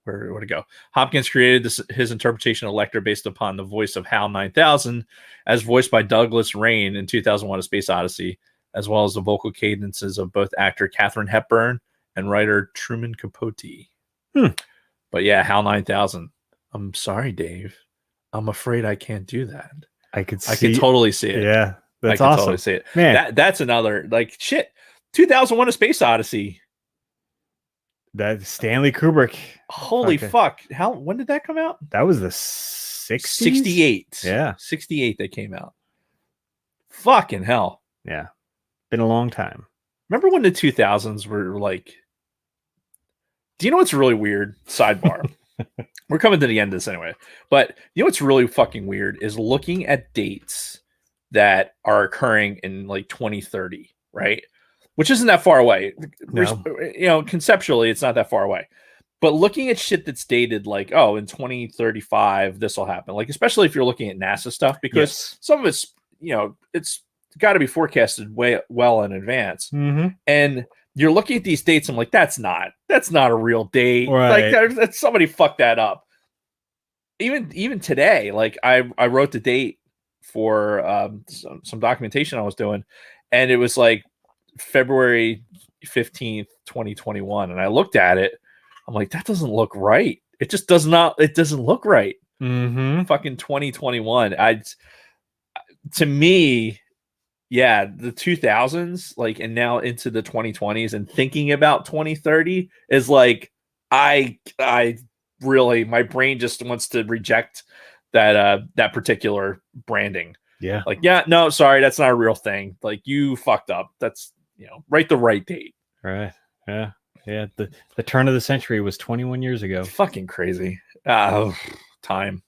where'd it go? Hopkins created his interpretation of Lecter based upon the voice of Hal 9000 as voiced by Douglas Rain in 2001: A Space Odyssey, as well as the vocal cadences of both actor Katharine Hepburn and writer Truman Capote. But yeah, Hal 9000. I'm sorry, Dave. I'm afraid I can't do that. I could totally see it. Yeah, that's I awesome. Totally see it. Man, that's another, like, shit. 2001: A Space Odyssey. That Stanley Kubrick. Holy Okay. fuck! When did that come out? That was the 60s? 68. Yeah. 68. They came out. Fucking hell! Yeah. Been a long time. Remember when the 2000s were like? Do you know what's really weird? Sidebar. We're coming to the end of this anyway. But you know what's really fucking weird is looking at dates that are occurring in like 2030, right? Which isn't that far away. No. You know, conceptually, it's not that far away. But looking at shit that's dated like, oh, in 2035, this will happen. Like, especially if you're looking at NASA stuff, because Yes. some of it's, you know, it's got to be forecasted way well in advance. Mm-hmm. And you're looking at these dates. I'm like, that's not a real date. Right. Like, somebody fucked that up. Even today, like I wrote the date for some documentation I was doing, and it was like February 15th, 2021. And I looked at it. I'm like, that doesn't look right. It just does not. It doesn't look right. Mm-hmm. Fucking 2021. To me, yeah, the 2000s, like, and now into the 2020s, and thinking about 2030 is like, I really, my brain just wants to reject that particular branding. Yeah. Like, yeah, no, sorry, that's not a real thing. Like, you fucked up. That's, you know, write the right date. Right. Yeah. Yeah. The turn of the century was 21 years ago. Fucking crazy. Time.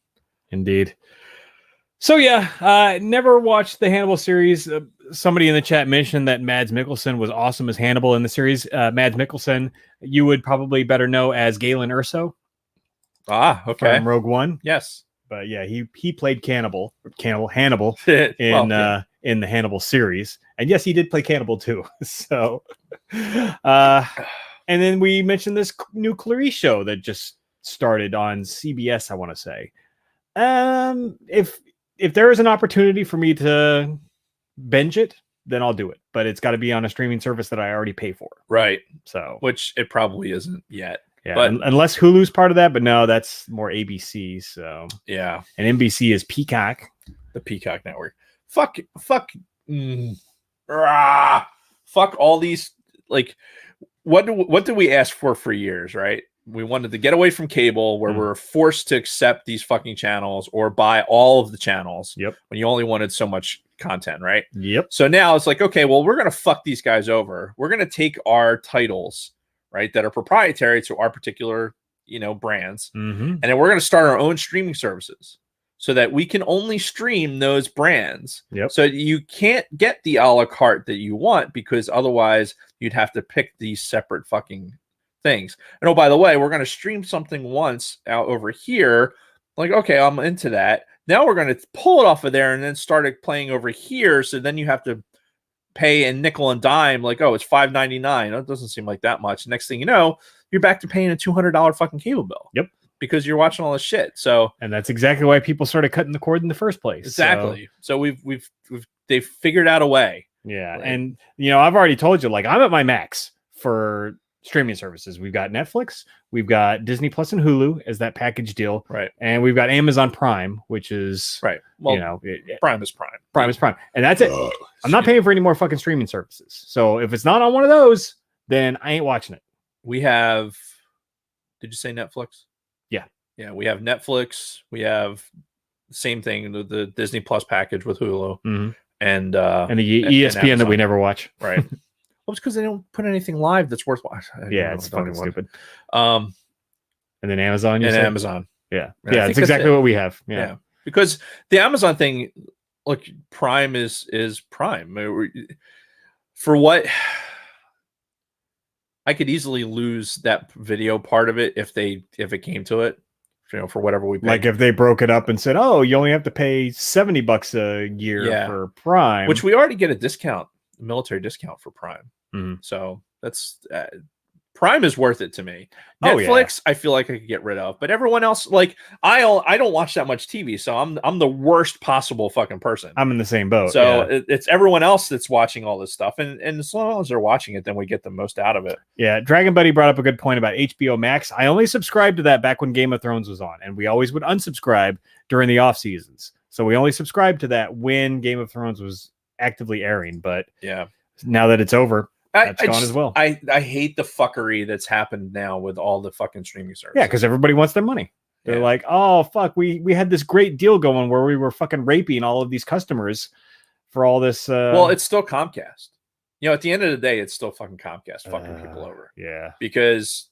Indeed. So yeah, never watched the Hannibal series. Somebody in the chat mentioned that Mads Mikkelsen was awesome as Hannibal in the series. Mads Mikkelsen, you would probably better know as Galen Erso. Okay. From Rogue One. Yes. But yeah, he played Hannibal in Well, in the Hannibal series, and yes, he did play Cannibal too. So, and then we mentioned this new Clarice show that just started on CBS. I want to say, if there is an opportunity for me to binge it, then I'll do it. But it's got to be on a streaming service that I already pay for. right. So, Which it probably isn't yet. yeah, but unless Hulu's part of that, but no, that's more ABC. So yeah, and NBC is Peacock. The Peacock Network. Fuck all these. Like, what did we ask for years? Right, we wanted to get away from cable, where we're forced to accept these fucking channels or buy all of the channels. Yep. When you only wanted so much content, right? Yep. So now it's like, okay, well, we're gonna fuck these guys over. We're gonna take our titles, right, that are proprietary to our particular, you know, brands, Mm-hmm. and then we're going to start our own streaming services so that we can only stream those brands. Yep. So you can't get the a la carte that you want, because otherwise you'd have to pick these separate fucking things. And oh, by the way, we're going to stream something once out over here. Like, okay, I'm into that. Now we're going to pull it off of there and then start it playing over here. So then you have to pay a nickel and dime, like, oh, it's $5.99. That doesn't seem like that much. Next thing you know, you're back to paying a $200 fucking cable bill. Yep. Because you're watching all this shit. So, and that's exactly why people started cutting the cord in the first place. Exactly. So they've figured out a way. Yeah. Right. And you know, I've already told you, like, I'm at my max for streaming services. We've got Netflix, we've got Disney Plus and Hulu as that package deal. Right. And we've got Amazon Prime, which is right. Well, you know, Prime is Prime. Prime is Prime. And that's it. I'm not paying for any more fucking streaming services. So if it's not on one of those, then I ain't watching it. We have, did you say Netflix? Yeah. Yeah. We have Netflix. We have the same thing, the Disney Plus package with Hulu. Mm-hmm. And the ESPN that we never watch. Right. Well, it's because they don't put anything live that's worth watching. Yeah, it's fucking stupid. And then Amazon. Amazon. Yeah. And yeah, it's exactly what we have. Yeah. Because the Amazon thing, look, Prime is Prime. For what, I could easily lose that video part of it if it came to it, you know, for whatever we pay. Like if they broke it up and said, "Oh, you only have to pay $70 a year for Prime," which we already get a discount, a military discount for Prime. Mm-hmm. So that's Prime is worth it to me. Netflix, I feel like I could get rid of, but everyone else, like I don't watch that much TV, so I'm the worst possible fucking person. I'm in the same boat. So it's everyone else that's watching all this stuff, and as long as they're watching it, then we get the most out of it. Yeah, Dragon Buddy brought up a good point about HBO Max. I only subscribed to that back when Game of Thrones was on, and we always would unsubscribe during the off seasons. So we only subscribed to that when Game of Thrones was actively airing. But yeah, now that it's over, That's gone as well. I hate the fuckery that's happened now with all the fucking streaming services. Yeah, because everybody wants their money. They're like, oh fuck, we had this great deal going where we were fucking raping all of these customers for all this. Well, it's still Comcast. At the end of the day, it's still fucking Comcast fucking people over. Yeah, because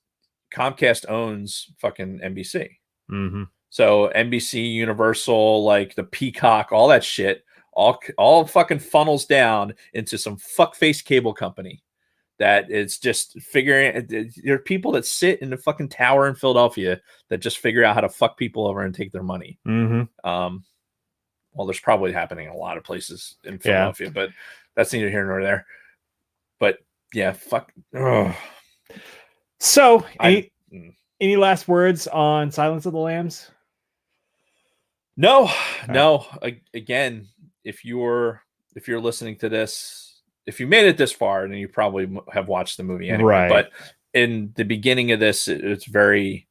Comcast owns fucking NBC. Mm-hmm. So NBC, Universal, like the Peacock, all that shit, all fucking funnels down into some fuckface cable company that is just figuring. There are people that sit in the fucking tower in Philadelphia that just figure out how to fuck people over and take their money. Mm-hmm. Well, there's probably happening in a lot of places in Philadelphia, but that's neither here nor there. But yeah, fuck. Ugh. So, any last words on Silence of the Lambs? No. Again, if you're listening to this, if you made it this far, then you probably have watched the movie anyway. Right. But in the beginning of this, it's very.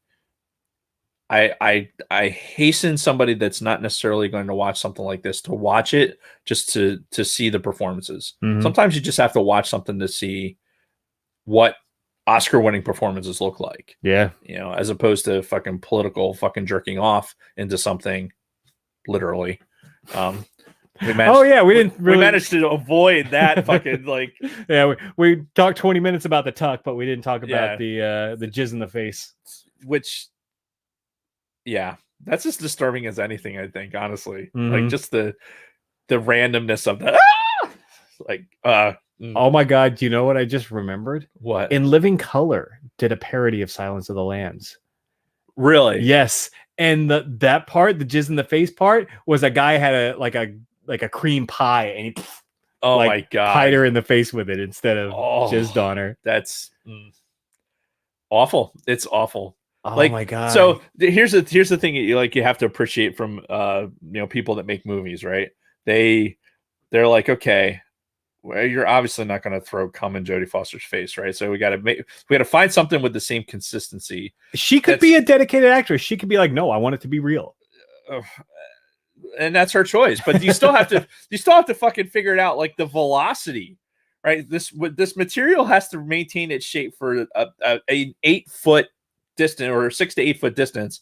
I hasten somebody that's not necessarily going to watch something like this to watch it just to see the performances. Mm-hmm. Sometimes you just have to watch something to see what Oscar-winning performances look like. Yeah, as opposed to fucking political fucking jerking off into something, literally. We managed to avoid that fucking like. Yeah, we talked 20 minutes about the tuck, but we didn't talk about the jizz in the face, which. Yeah, that's as disturbing as anything, I think, honestly. Mm-hmm. Like just the randomness of that. Oh my God, do you know what I just remembered? What? In Living Color did a parody of Silence of the Lambs. Really? Yes. And that part, the jizz in the face part, was a guy had a cream pie and he my God, pied her in the face with it instead of jizzed on her. That's awful. It's awful. Oh my God. So here's the thing you have to appreciate from people that make movies, right? They're like, okay, well, you're obviously not going to throw cum in Jodie Foster's face, right? So we got to find something with the same consistency. She could be a dedicated actress. She could be like, no, I want it to be real. And that's her choice, but you still have to fucking figure it out, like the velocity, right? This material has to maintain its shape for an 8-foot distance or 6 to 8 foot distance,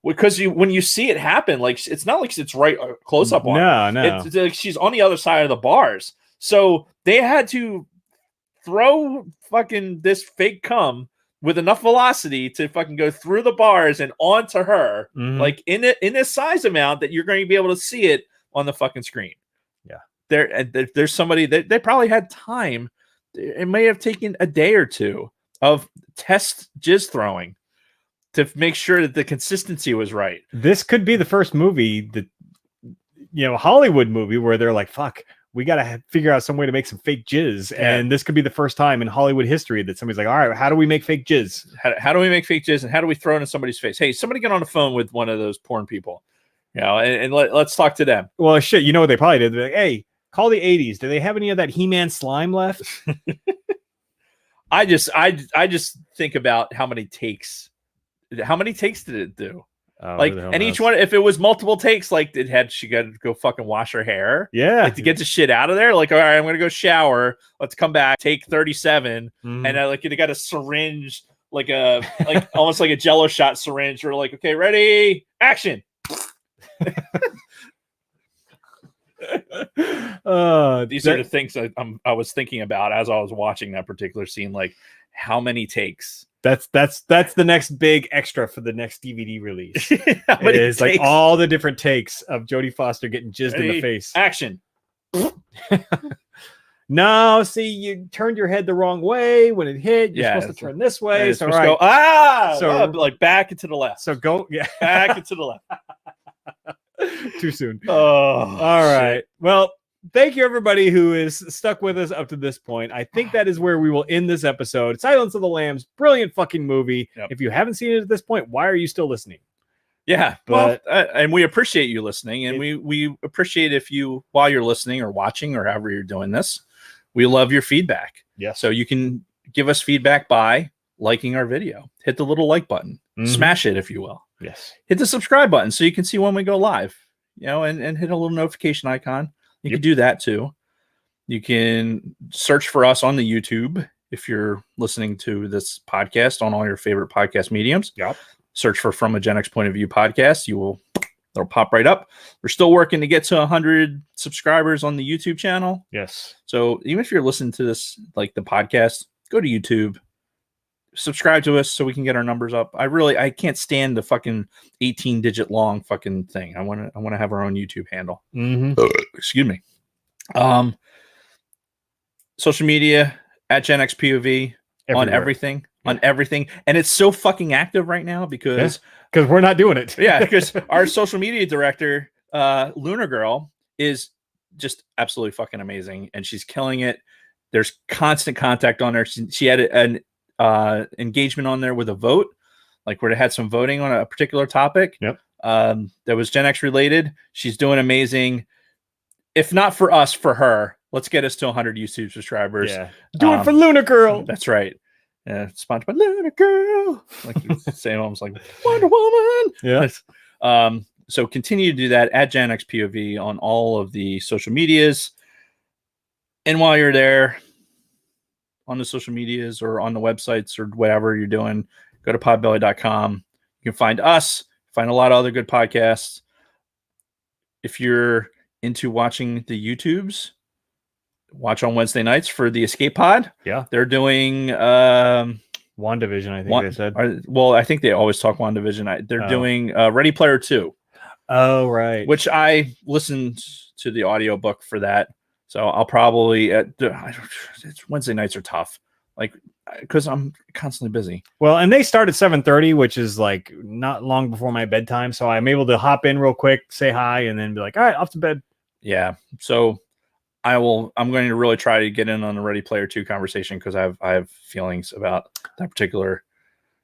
because when you see it happen, like it's not like it's right close up on no. It's like she's on the other side of the bars, so they had to throw fucking this fake cum with enough velocity to fucking go through the bars and onto her, like in a size amount that you're going to be able to see it on the fucking screen. There's somebody that they probably had time. It may have taken a day or two of test jizz throwing to make sure that the consistency was right. This could be the first movie Hollywood movie where they're like, fuck, we got to figure out some way to make some fake jizz. Yeah. And this could be the first time in Hollywood history that somebody's like, all right, how do we make fake jizz? How do we make fake jizz? And how do we throw it in somebody's face? Hey, somebody get on the phone with one of those porn people, and let's talk to them. Well, shit, you know what they probably did? They're like, hey, call the 80s. Do they have any of that He-Man slime left? I just think about how many takes did it do? And each one, if it was multiple takes, like she got to go fucking wash her hair, to get the shit out of there. Like, all right, I'm gonna go shower. Let's come back. Take 37, and you got a syringe, like almost like a Jello shot syringe. Or like, okay, ready, action. These are the things I was thinking about as I was watching that particular scene. Like, how many takes? That's the next big extra for the next DVD release. It is takes? Like all the different takes of Jodie Foster getting jizzed in the face. Action. No, see, you turned your head the wrong way when it hit. You're supposed to turn this way. So right. Like back and to the left. So go, back and to the left. Too soon. Oh, all right. Well, thank you, everybody who is stuck with us up to this point. I think that is where we will end this episode. Silence of the Lambs, brilliant fucking movie. Yep. If you haven't seen it at this point, why are you still listening? Yeah, but and we appreciate you listening, and we appreciate if you, while you're listening or watching or however you're doing this, we love your feedback. Yeah. So you can give us feedback by liking our video. Hit the little like button. Smash it, if you will. Yes. Hit the subscribe button so you can see when we go live, and hit a little notification icon. You can do that too. You can search for us on the YouTube if you're listening to this podcast on all your favorite podcast mediums. Yep. Search for From a Gen X Point of View podcast. It'll pop right up. We're still working to get to 100 subscribers on the YouTube channel. Yes. So even if you're listening to this, like the podcast, go to YouTube, subscribe to us so we can get our numbers up. I can't stand the fucking 18-digit long fucking thing. I want to have our own YouTube handle. Excuse me. Social media at Gen X POV on everything. On everything, and it's so fucking active right now because we're not doing it. because our social media director, Lunar Girl, is just absolutely fucking amazing, and she's killing it. There's constant contact on her. She had an engagement on there with a vote, like where they had some voting on a particular topic. Yep. That was Gen X related. She's doing amazing. If not for us, for her. Let's get us to 100 YouTube subscribers. Yeah. Do it for Lunar Girl. That's right. Sponsored by Lunar Girl. Like saying almost like Wonder Woman. Yeah. So continue to do that at Gen X POV on all of the social medias. And while you're there on the social medias or on the websites or whatever you're doing, go to podbelly.com. You can find us, find a lot of other good podcasts. If you're into watching the YouTubes, watch on Wednesday nights for the Escape Pod. Yeah. They're doing WandaVision, I think they said. I think they always talk WandaVision. They're doing Ready Player 2. Oh, right. Which I listened to the audiobook for that. So I'll probably Wednesday nights are tough. Like because I'm constantly busy. Well, and they start at 7:30, which is like not long before my bedtime. So I'm able to hop in real quick, say hi, and then be like, all right, off to bed. Yeah. So I'm going to really try to get in on the Ready Player 2 conversation because I have feelings about that particular.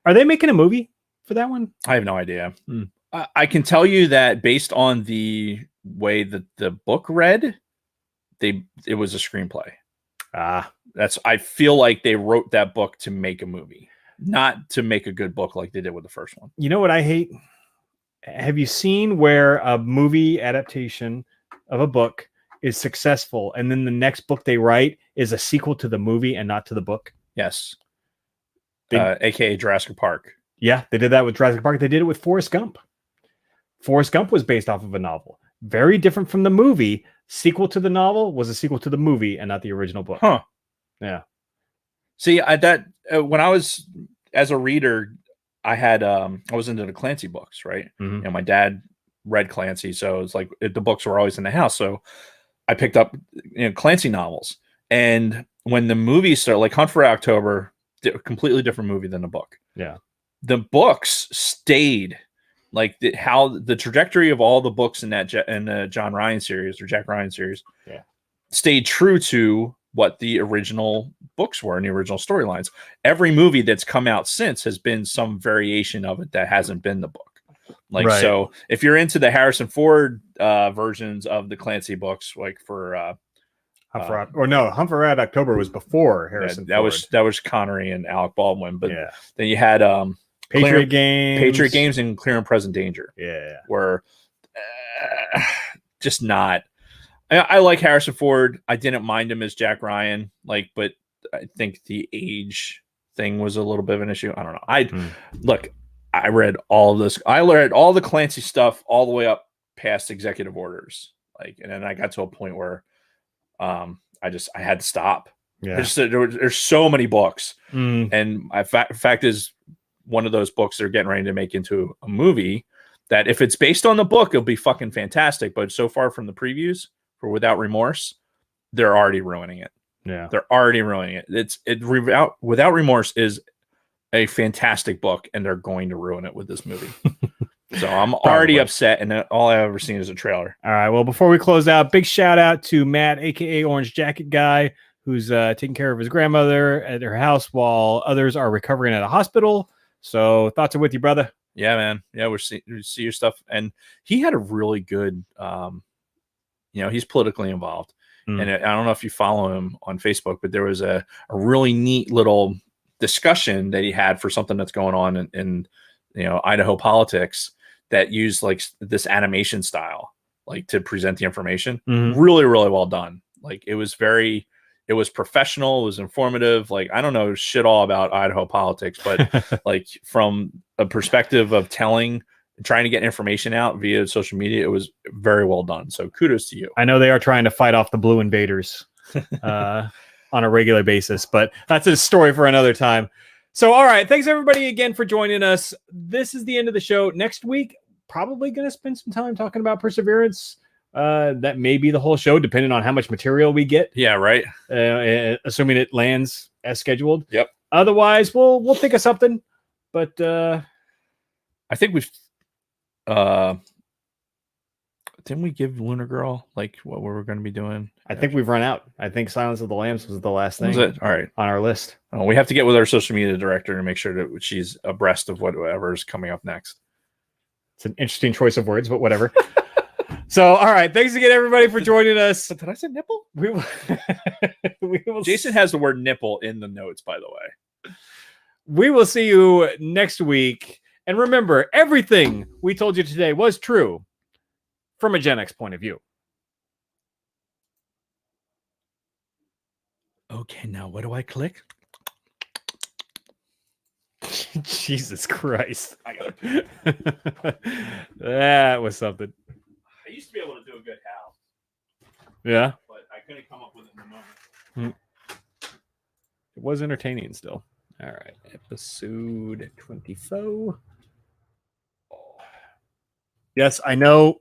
Are they making a movie for that one? I have no idea. I can tell you that based on the way that the book read, it was a screenplay. I feel like they wrote that book to make a movie, not to make a good book like they did with the first one. You know what I hate? Have you seen where a movie adaptation of a book is successful and then the next book they write is a sequel to the movie and not to the book? Yes. AKA Jurassic Park. Yeah, they did that with Jurassic Park. They did it with Forrest Gump. Forrest Gump was based off of a novel. Very different from the movie. Sequel to the novel was a sequel to the movie and not the original book. Huh. Yeah. See, when I was as a reader, I was into the Clancy books, right? Mm-hmm. You know, my dad read Clancy, so it's like the books were always in the house. So I picked up Clancy novels, and when the movies started, like Hunt for Red October, completely different movie than the book. Yeah, the books stayed like how the trajectory of all the books in the John Ryan series or Jack Ryan series, stayed true to what the original books were and the original storylines. Every movie that's come out since has been some variation of it that hasn't been the book. Like, so if you're into the Harrison Ford versions of the Clancy books, like for Hunt for Red October was before Harrison Ford. That was Connery and Alec Baldwin, but then you had Patriot Games and Clear and Present Danger. Yeah, were just not. I like Harrison Ford. I didn't mind him as Jack Ryan, but I think the age thing was a little bit of an issue. I don't know. I read all of this. I read all the Clancy stuff all the way up past Executive Orders. And then I got to a point where I had to stop. Yeah. There's so many books. And fact is, one of those books they're getting ready to make into a movie that if it's based on the book, it'll be fucking fantastic. But so far from the previews for Without Remorse, they're already ruining it. Yeah. They're already ruining it. Without Remorse is a fantastic book, and they're going to ruin it with this movie. So I'm already upset, and all I've ever seen is a trailer. All right. Well, before we close out, big shout out to Matt, aka Orange Jacket Guy, who's taking care of his grandmother at her house while others are recovering at a hospital. So thoughts are with you, brother. Yeah, man. Yeah, we see your stuff, and he had a really good. He's politically involved, and I don't know if you follow him on Facebook, but there was a really neat little discussion that he had for something that's going on in Idaho politics that used like this animation style, like to present the information. Really, really well done. Like it was professional, it was informative. Like I don't know shit all about Idaho politics, but like from a perspective of trying to get information out via social media, it was very well done. So kudos to you. I know they are trying to fight off the blue invaders on a regular basis, but that's a story for another time. So, all right. Thanks everybody again for joining us. This is the end of the show. Next week, probably going to spend some time talking about Perseverance. That may be the whole show, depending on how much material we get. Yeah, right. Assuming it lands as scheduled. Yep. Otherwise, we'll think of something. But I think we've didn't we give Lunar Girl like what we were going to be doing? I think we've run out. I think Silence of the Lambs was the last thing Was it? All right. on our list. Oh, we have to get with our social media director and make sure that she's abreast of whatever's coming up next. It's an interesting choice of words, but whatever. So, all right. Thanks again, everybody, for joining us. Did I say nipple? We will Jason has the word nipple in the notes, by the way. We will see you next week. And remember, everything we told you today was true from a Gen X point of view. Okay, now what do I click? Jesus Christ. I got it. That was something. I used to be able to do a good Hal, Yeah. but I couldn't come up with it in the moment. It was entertaining still. All right. Episode 24. Yes, I know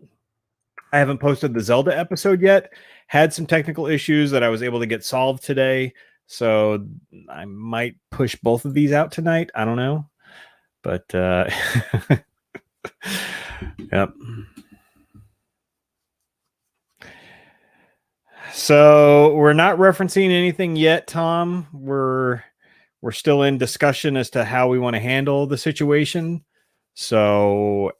I haven't posted the Zelda episode yet. Had some technical issues that I was able to get solved today. So I might push both of these out tonight. I don't know. But yep. So we're not referencing anything yet, Tom. We're still in discussion as to how we want to handle the situation. So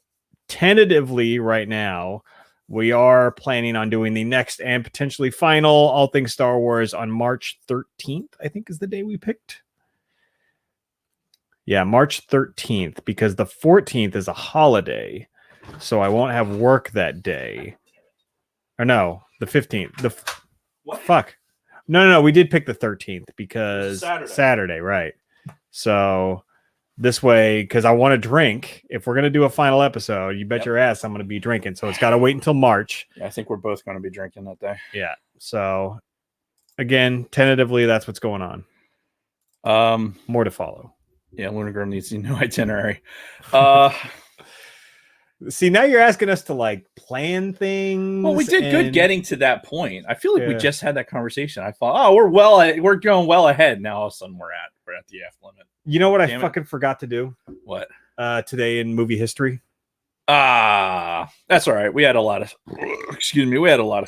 tentatively right now, we are planning on doing the next and potentially final All Things Star Wars on March 13th, I think is the day we picked. Yeah, March 13th, because the 14th is a holiday. So I won't have work that day. Or no, the 15th. What? Fuck. No. We did pick the 13th because Saturday, right? So this way, because I want to drink. If we're gonna do a final episode, you bet your ass I'm gonna be drinking. So it's got to wait until March. Yeah, I think we're both going to be drinking that day. Yeah. So again, tentatively, that's what's going on. More to follow. Yeah, Lunar Girl needs a new itinerary. See, now you're asking us to like plan things. Well, we did good getting to that point. I feel like we Yeah. just had that conversation. I thought, oh, we're going well ahead. Now all of a sudden we're at the F limit. You know what Damn I it. fucking forgot to do What? today in movie history? That's all right. We had a lot of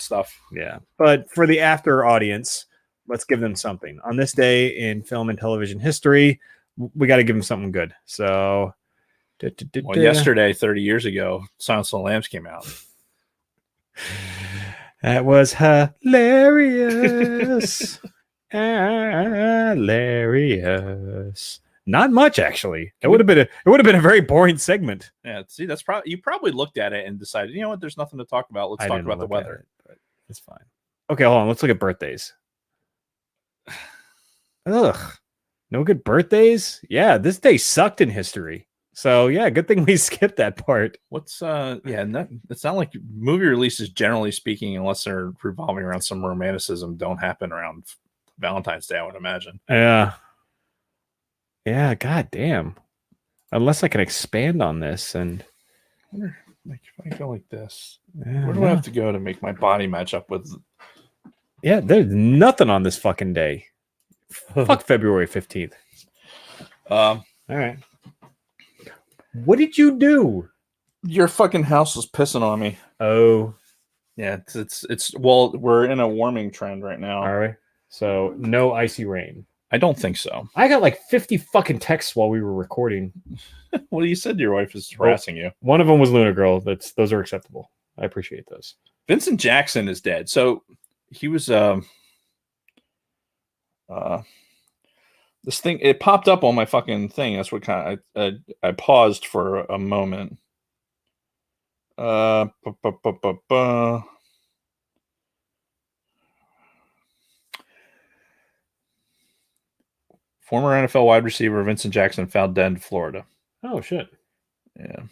stuff. Yeah. But for the after audience, let's give them something. On this day in film and television history, we got to give them something good. So Well, yesterday, 30 years ago, Silence of the Lambs came out. That was hilarious. Hilarious. Not much, actually. It would have been a very boring segment. Yeah, see, you probably looked at it and decided, you know what, there's nothing to talk about. Let's talk about the weather. But it's fine. Okay, hold on. Let's look at birthdays. Ugh. No good birthdays? Yeah, this day sucked in history. So yeah, good thing we skipped that part. What's it's not like movie releases, generally speaking, unless they're revolving around some romanticism, don't happen around Valentine's Day, I would imagine. Yeah. God damn. Unless I can expand on this and I wonder, like, if I go like this, where do I have to go to make my body match up with? Yeah, there's nothing on this fucking day. Fuck February 15th. All right. What did you do? Your fucking house was pissing on me. Oh, Yeah, it's well, we're in a warming trend right now. all right. So no icy rain. I don't think so. I got like 50 fucking texts while we were recording. Well, you said your wife is harassing you. One of them was Lunar Girl. Those are acceptable. I appreciate those. Vincent Jackson is dead. So he was this thing, it popped up on my fucking thing. That's what kind of I paused for a moment. Former NFL wide receiver Vincent Jackson found dead in Florida. Oh shit. Yeah.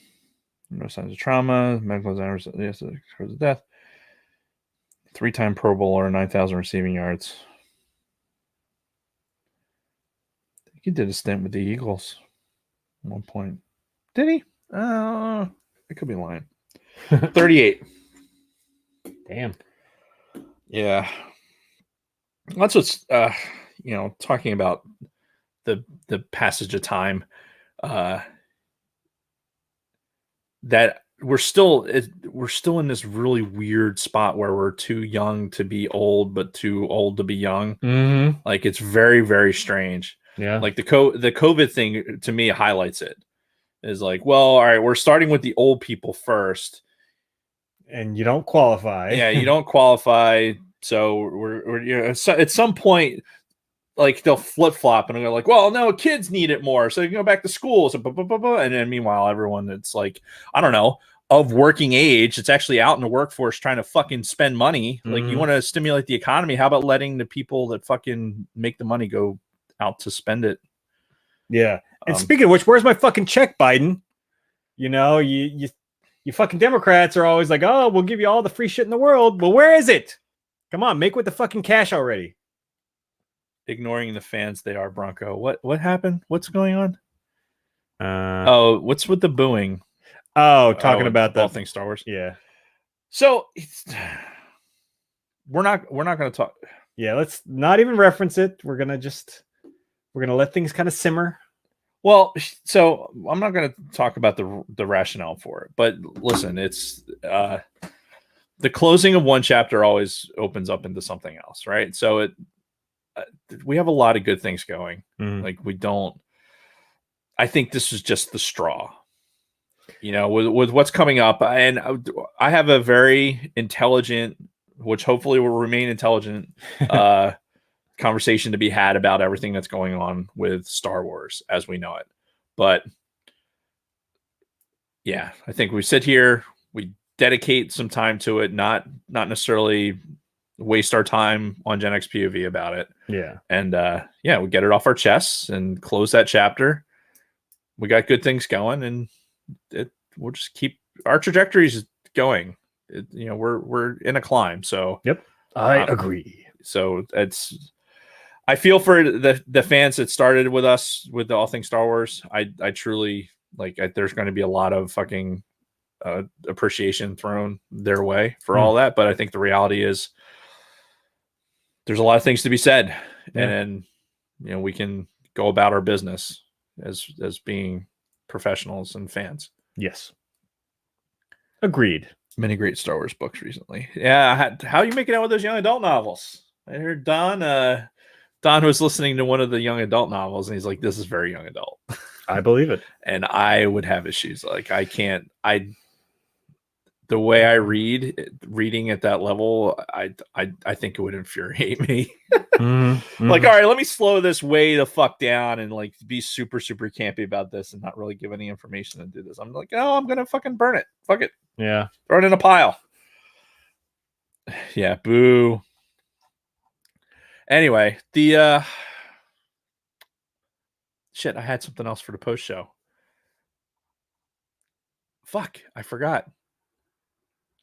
No signs of trauma. Medical examiners, yes, cause of death. 3-time Pro Bowler, 9,000 receiving yards. He did a stint with the Eagles at one point. Did he? I could be lying. 38. Damn. Yeah. That's what's talking about the passage of time. That we're still in this really weird spot where we're too young to be old, but too old to be young. Mm-hmm. Like it's very, very strange. Yeah. Like the COVID thing to me highlights it. Is like, well, all right, we're starting with the old people first, and you don't qualify. Yeah, you don't qualify. So we're so at some point, like they'll flip flop and they're like, well, no, kids need it more, so you can go back to school. So and then meanwhile, everyone that's like, I don't know, of working age, it's actually out in the workforce trying to fucking spend money. Like you want to stimulate the economy. How about letting the people that fucking make the money go out to spend it? Yeah. And speaking of which, where's my fucking check, Biden? You know, you fucking Democrats are always like, oh, we'll give you all the free shit in the world. Well, where is it? Come on, make with the fucking cash already. Ignoring the fans, they are Bronco. What happened? What's going on? What's with the booing? Oh, talking about the whole thing Star Wars. Yeah. So we're not going to talk. Yeah, let's not even reference it. We're gonna let things kind of simmer. Well, so I'm not going to talk about the rationale for it, but listen, it's the closing of one chapter always opens up into something else, right? So we have a lot of good things going. Like we don't. I think this is just the straw, with what's coming up, and I have a very intelligent, which hopefully will remain intelligent, conversation to be had about everything that's going on with Star Wars as we know it. But yeah, I think we sit here, we dedicate some time to it, not necessarily waste our time on Gen X POV about it. Yeah. And we get it off our chests and close that chapter. We got good things going, and we'll just keep our trajectories going. We're in a climb. So yep, I agree. So I feel for the fans that started with us with the All Things Star Wars. I truly there's going to be a lot of fucking appreciation thrown their way for all that. But I think the reality is there's a lot of things to be said, and we can go about our business as being professionals and fans. Yes. Agreed. Many great Star Wars books recently. Yeah. How are you making out with those young adult novels? I heard Don was listening to one of the young adult novels and he's like, this is very young adult. I believe it. And I would have issues. Like the way I reading at that level, I think it would infuriate me. Like, all right, let me slow this way the fuck down and like be super, super campy about this and not really give any information and do this. I'm like, oh, I'm going to fucking burn it. Fuck it. Yeah. Throw it in a pile. Yeah. Boo. Anyway, the shit, I had something else for the post show. Fuck, I forgot.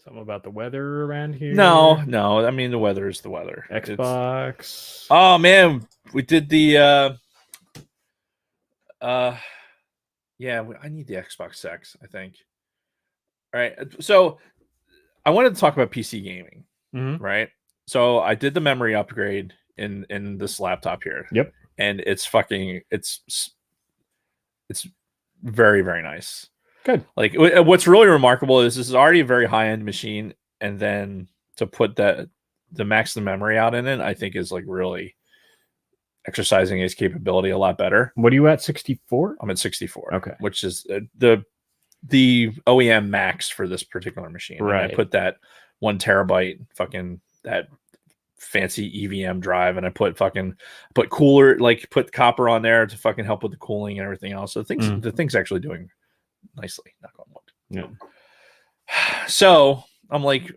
Something about the weather around here. No. I mean, the weather is the weather. Xbox. Oh man, we did the I need the Xbox X, I think. All right. So I wanted to talk about PC gaming. Right. So I did the memory upgrade in this laptop here. Yep. And it's very, very nice. Good. Like what's really remarkable is this is already a very high-end machine, and then to put the max the memory out in it, I think is like really exercising its capability a lot better. What are you at? 64? I'm at 64. Okay. Which is the OEM max for this particular machine. Right. And I put that 1 terabyte fucking that fancy EVM drive, and I put cooler, like put copper on there to fucking help with the cooling and everything else. So the thing's actually doing nicely. Knock on wood. Yeah. So I'm like,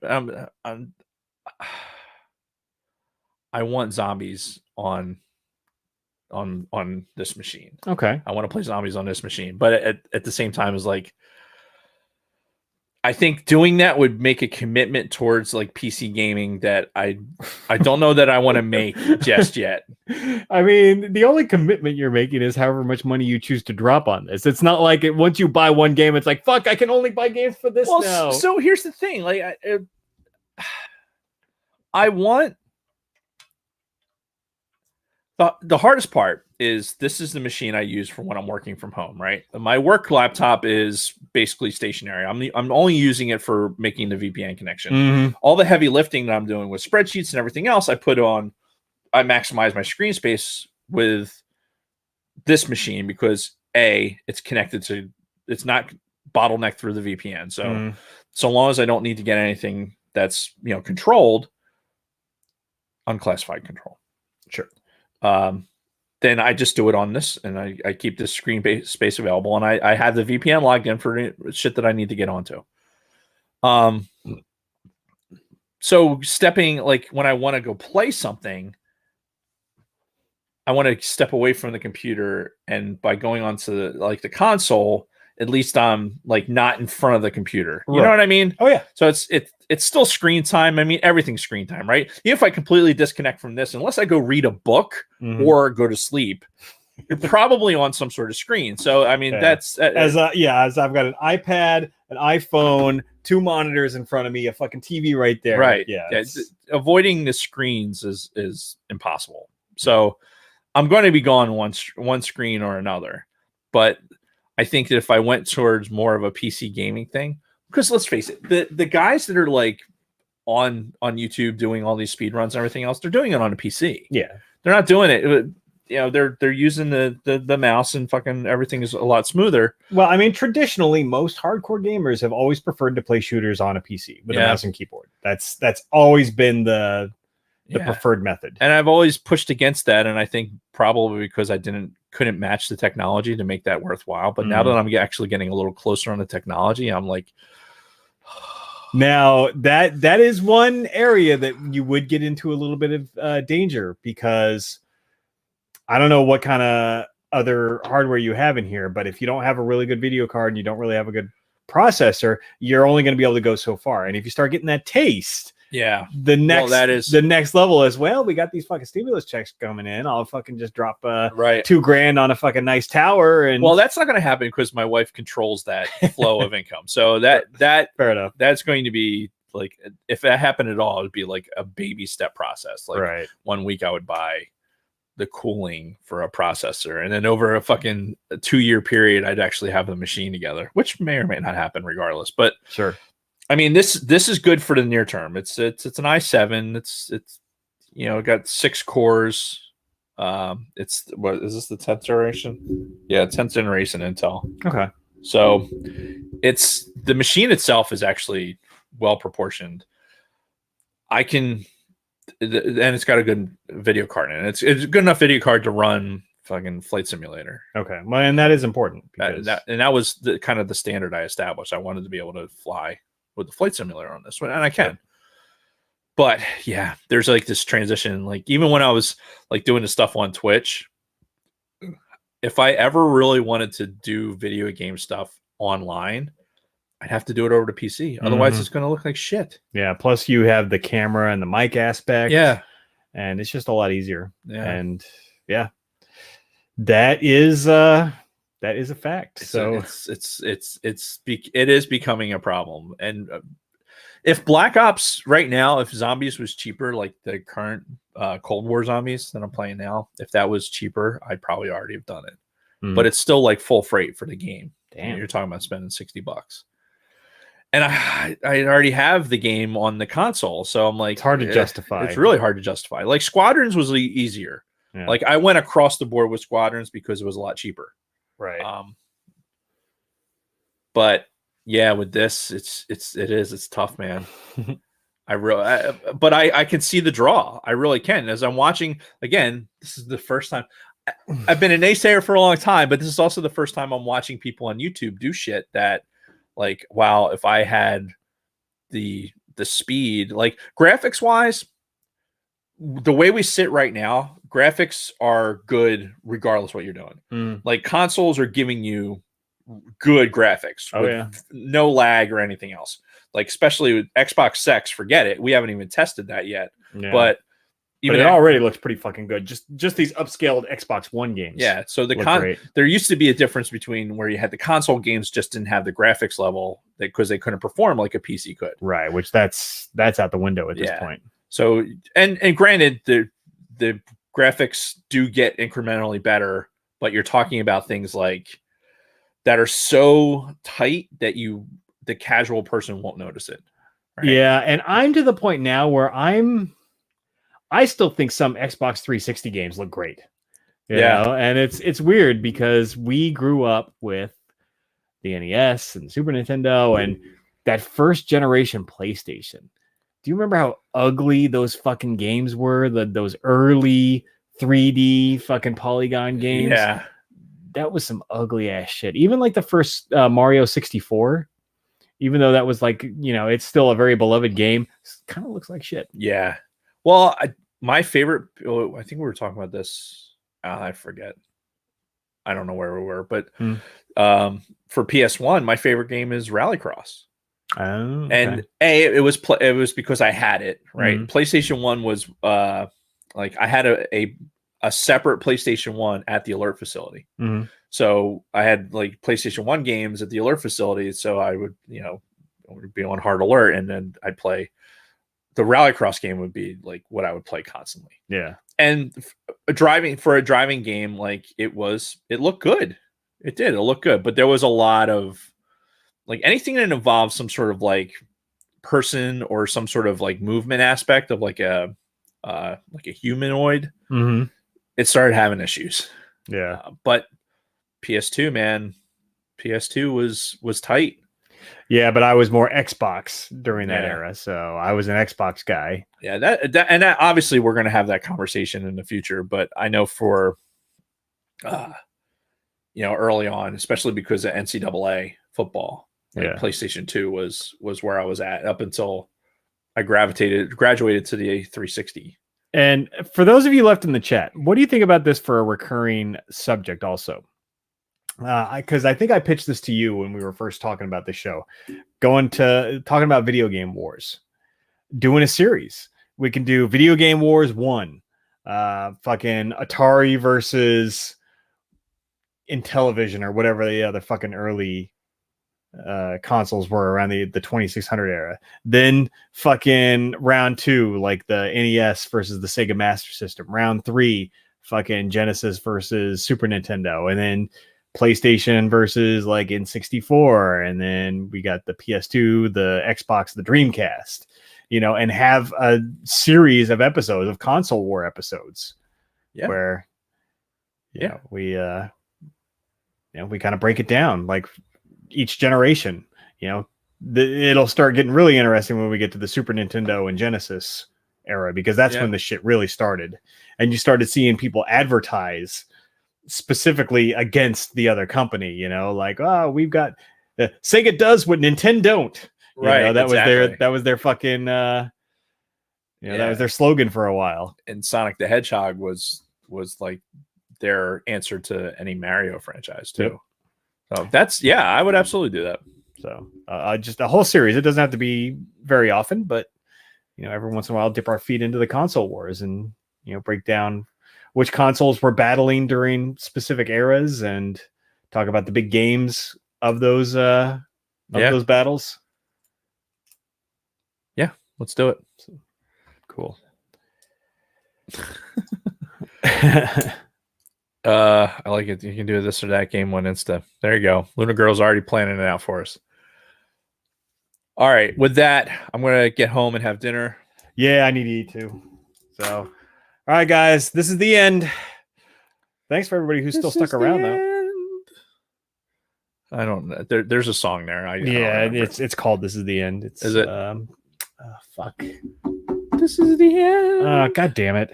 I want zombies on on this machine. Okay. I want to play zombies on this machine, but at the same time, is like, I think doing that would make a commitment towards like PC gaming that I don't know that I want to make just yet. I mean, the only commitment you're making is however much money you choose to drop on this. It's not like once you buy one game, it's like, fuck, I can only buy games for this now. So here's the thing. Like, I want the hardest part is this is the machine I use for when I'm working from home, right? My work laptop is basically stationary. I'm only using it for making the VPN connection. Mhm. All the heavy lifting that I'm doing with spreadsheets and everything else, I maximize my screen space with this machine because it's connected to, it's not bottlenecked through the VPN. So so long as I don't need to get anything that's controlled, unclassified control. Sure. Then I just do it on this, and I keep this screen space available, and I have the VPN logged in for shit that I need to get onto. So stepping, like when I want to go play something, I want to step away from the computer, and by going onto the console, at least I'm like not in front of the computer. You know what I mean? Oh yeah. So it's still screen time. I mean, everything's screen time, right? Even if I completely disconnect from this, unless I go read a book or go to sleep, you're probably on some sort of screen. So I mean, that's as I've got an iPad, an iPhone, 2 monitors in front of me, a fucking TV right there. Right. Yeah. Avoiding the screens is impossible. So I'm going to be gone one screen or another, but I think that if I went towards more of a PC gaming thing, because let's face it, the guys that are like on YouTube doing all these speed runs and everything else, they're doing it on a PC. Yeah, they're not doing it. They're using the mouse, and fucking everything is a lot smoother. Well, I mean, traditionally, most hardcore gamers have always preferred to play shooters on a PC with a mouse and keyboard. That's always been the preferred method. And I've always pushed against that, and I think probably because I couldn't match the technology to make that worthwhile. But now that I'm actually getting a little closer on the technology, I'm like, now that is one area that you would get into a little bit of danger, because I don't know what kind of other hardware you have in here, but if you don't have a really good video card and you don't really have a good processor, you're only going to be able to go so far. And if you start getting that taste, the next level is, well, we got these fucking stimulus checks coming in, I'll fucking just drop $2,000 on a fucking nice tower. And well, that's not going to happen because my wife controls that flow of income. So that fair enough. That's going to be like, if that happened at all, it would be like a baby step process. Like 1 week I would buy the cooling for a processor, and then over a fucking 2-year period I'd actually have the machine together, which may or may not happen regardless. But sure, I mean, this is good for the near term. It's an i7. It's got 6 cores. It's, what is this, the 10th generation? Yeah, 10th generation Intel. Okay. So it's, the machine itself is actually well proportioned. And it's got a good video card in it. It's a good enough video card to run fucking Flight Simulator. Okay. Well, and that is important. And that was the kind of the standard I established. I wanted to be able to fly with the Flight Simulator on this one, and I can. But yeah, there's like this transition. Like even when I was like doing the stuff on Twitch, if I ever really wanted to do video game stuff online, I'd have to do it over to PC. Otherwise, it's going to look like shit. Yeah. Plus, you have the camera and the mic aspect. Yeah, and it's just a lot easier. Yeah, and yeah, that is a fact. It is becoming a problem. And if Black Ops right now, if Zombies was cheaper, like the current Cold War Zombies that I'm playing now, if that was cheaper, I'd probably already have done it. But it's still like full freight for the game. Damn, you're talking about spending $60. And I already have the game on the console, so I'm like, it's hard to justify. It's really hard to justify. Like Squadrons was easier. Yeah. Like I went across the board with Squadrons because it was a lot cheaper. Right. But yeah, with this, it's tough, man. But I can see the draw. I really can. As I'm watching again, this is the first time. I've been a naysayer for a long time, but this is also the first time I'm watching people on YouTube do shit that, like, wow, if I had the speed, like graphics wise, the way we sit right now, graphics are good regardless what you're doing. Like consoles are giving you good graphics with no lag or anything else. Like especially with Xbox Sex, forget it. We haven't even tested that yet. But even it already looks pretty fucking good. Just these upscaled Xbox One games. Yeah. So there used to be a difference between where you had the console games just didn't have the graphics level because they couldn't perform like a PC could. Right. Which that's out the window at this point. So and granted the graphics do get incrementally better, but you're talking about things like that are so tight that the casual person won't notice it. Right? Yeah, and I'm to the point now where I still think some Xbox 360 games look great. You know? And it's weird because we grew up with the NES and Super Nintendo and that first generation PlayStation. Do you remember how ugly those fucking games were? Those early 3D fucking polygon games? Yeah. That was some ugly ass shit. Even like the first Mario 64, even though that was like, it's still a very beloved game, kind of looks like shit. Yeah. Well, my favorite, I think we were talking about this. I forget. I don't know where we were, but for PS1, my favorite game is Rallycross. Oh, okay. And it was because I had it, right? PlayStation 1 was like I had a separate PlayStation 1 at the alert facility. So I had like PlayStation 1 games at the alert facility. So I would, be on hard alert and then I'd play the Rallycross game would be like what I would play constantly. Yeah. And a driving game, like it looked good. It did. It looked good. But there was a lot of like anything that involves some sort of like person or some sort of like movement aspect of like a humanoid, it started having issues. Yeah. But PS2, man, PS2 was tight. Yeah, but I was more Xbox during that era, so I was an Xbox guy. Yeah, that obviously we're going to have that conversation in the future, but I know for early on, especially because of NCAA football, PlayStation 2 was where I was at up until I graduated to the 360. And for those of you left in the chat, what do you think about this for a recurring subject also? Because I think I pitched this to you when we were first talking about the show, talking about video game wars, doing a series. We can do Video Game Wars 1, fucking Atari versus Intellivision or whatever the other fucking early consoles were around the 2600 era. Then fucking round 2, like the NES versus the Sega Master System. Round 3, fucking Genesis versus Super Nintendo. And then PlayStation versus like N64, and then we got the PS2, the Xbox, the Dreamcast, and have a series of episodes of console war episodes where we kind of break it down like each generation. It'll start getting really interesting when we get to the Super Nintendo and Genesis era, because that's when the shit really started, and you started seeing people advertise specifically against the other company, like, we've got Sega does what Nintendo don't. That was their fucking that was their slogan for a while. And Sonic the Hedgehog was like their answer to any Mario franchise too. So that's I would absolutely do that. So just a whole series. It doesn't have to be very often, but every once in a while dip our feet into the console wars and break down which consoles were battling during specific eras and talk about the big games of those those battles. Yeah, let's do it. Cool. I like it. You can do this or that game one Insta. There you go. Luna Girl's already planning it out for us. All right. With that, I'm going to get home and have dinner. Yeah, I need to eat too. So, all right, guys, this is the end. Thanks for everybody who's still stuck around, though. I don't know. There's a song there. It's called "This Is the End." Is it? Fuck. This is the end. God damn it.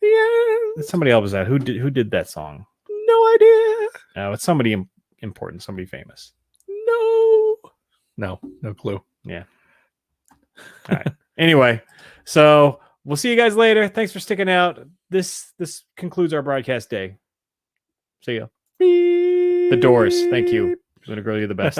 The end. Somebody else was that. Who did that song? No idea. No, it's somebody important, somebody famous. No clue. Yeah. All right. Anyway, so We'll see you guys later. Thanks for sticking out. This concludes our broadcast day. See ya. The Doors. Thank you. I'm gonna grow you the best.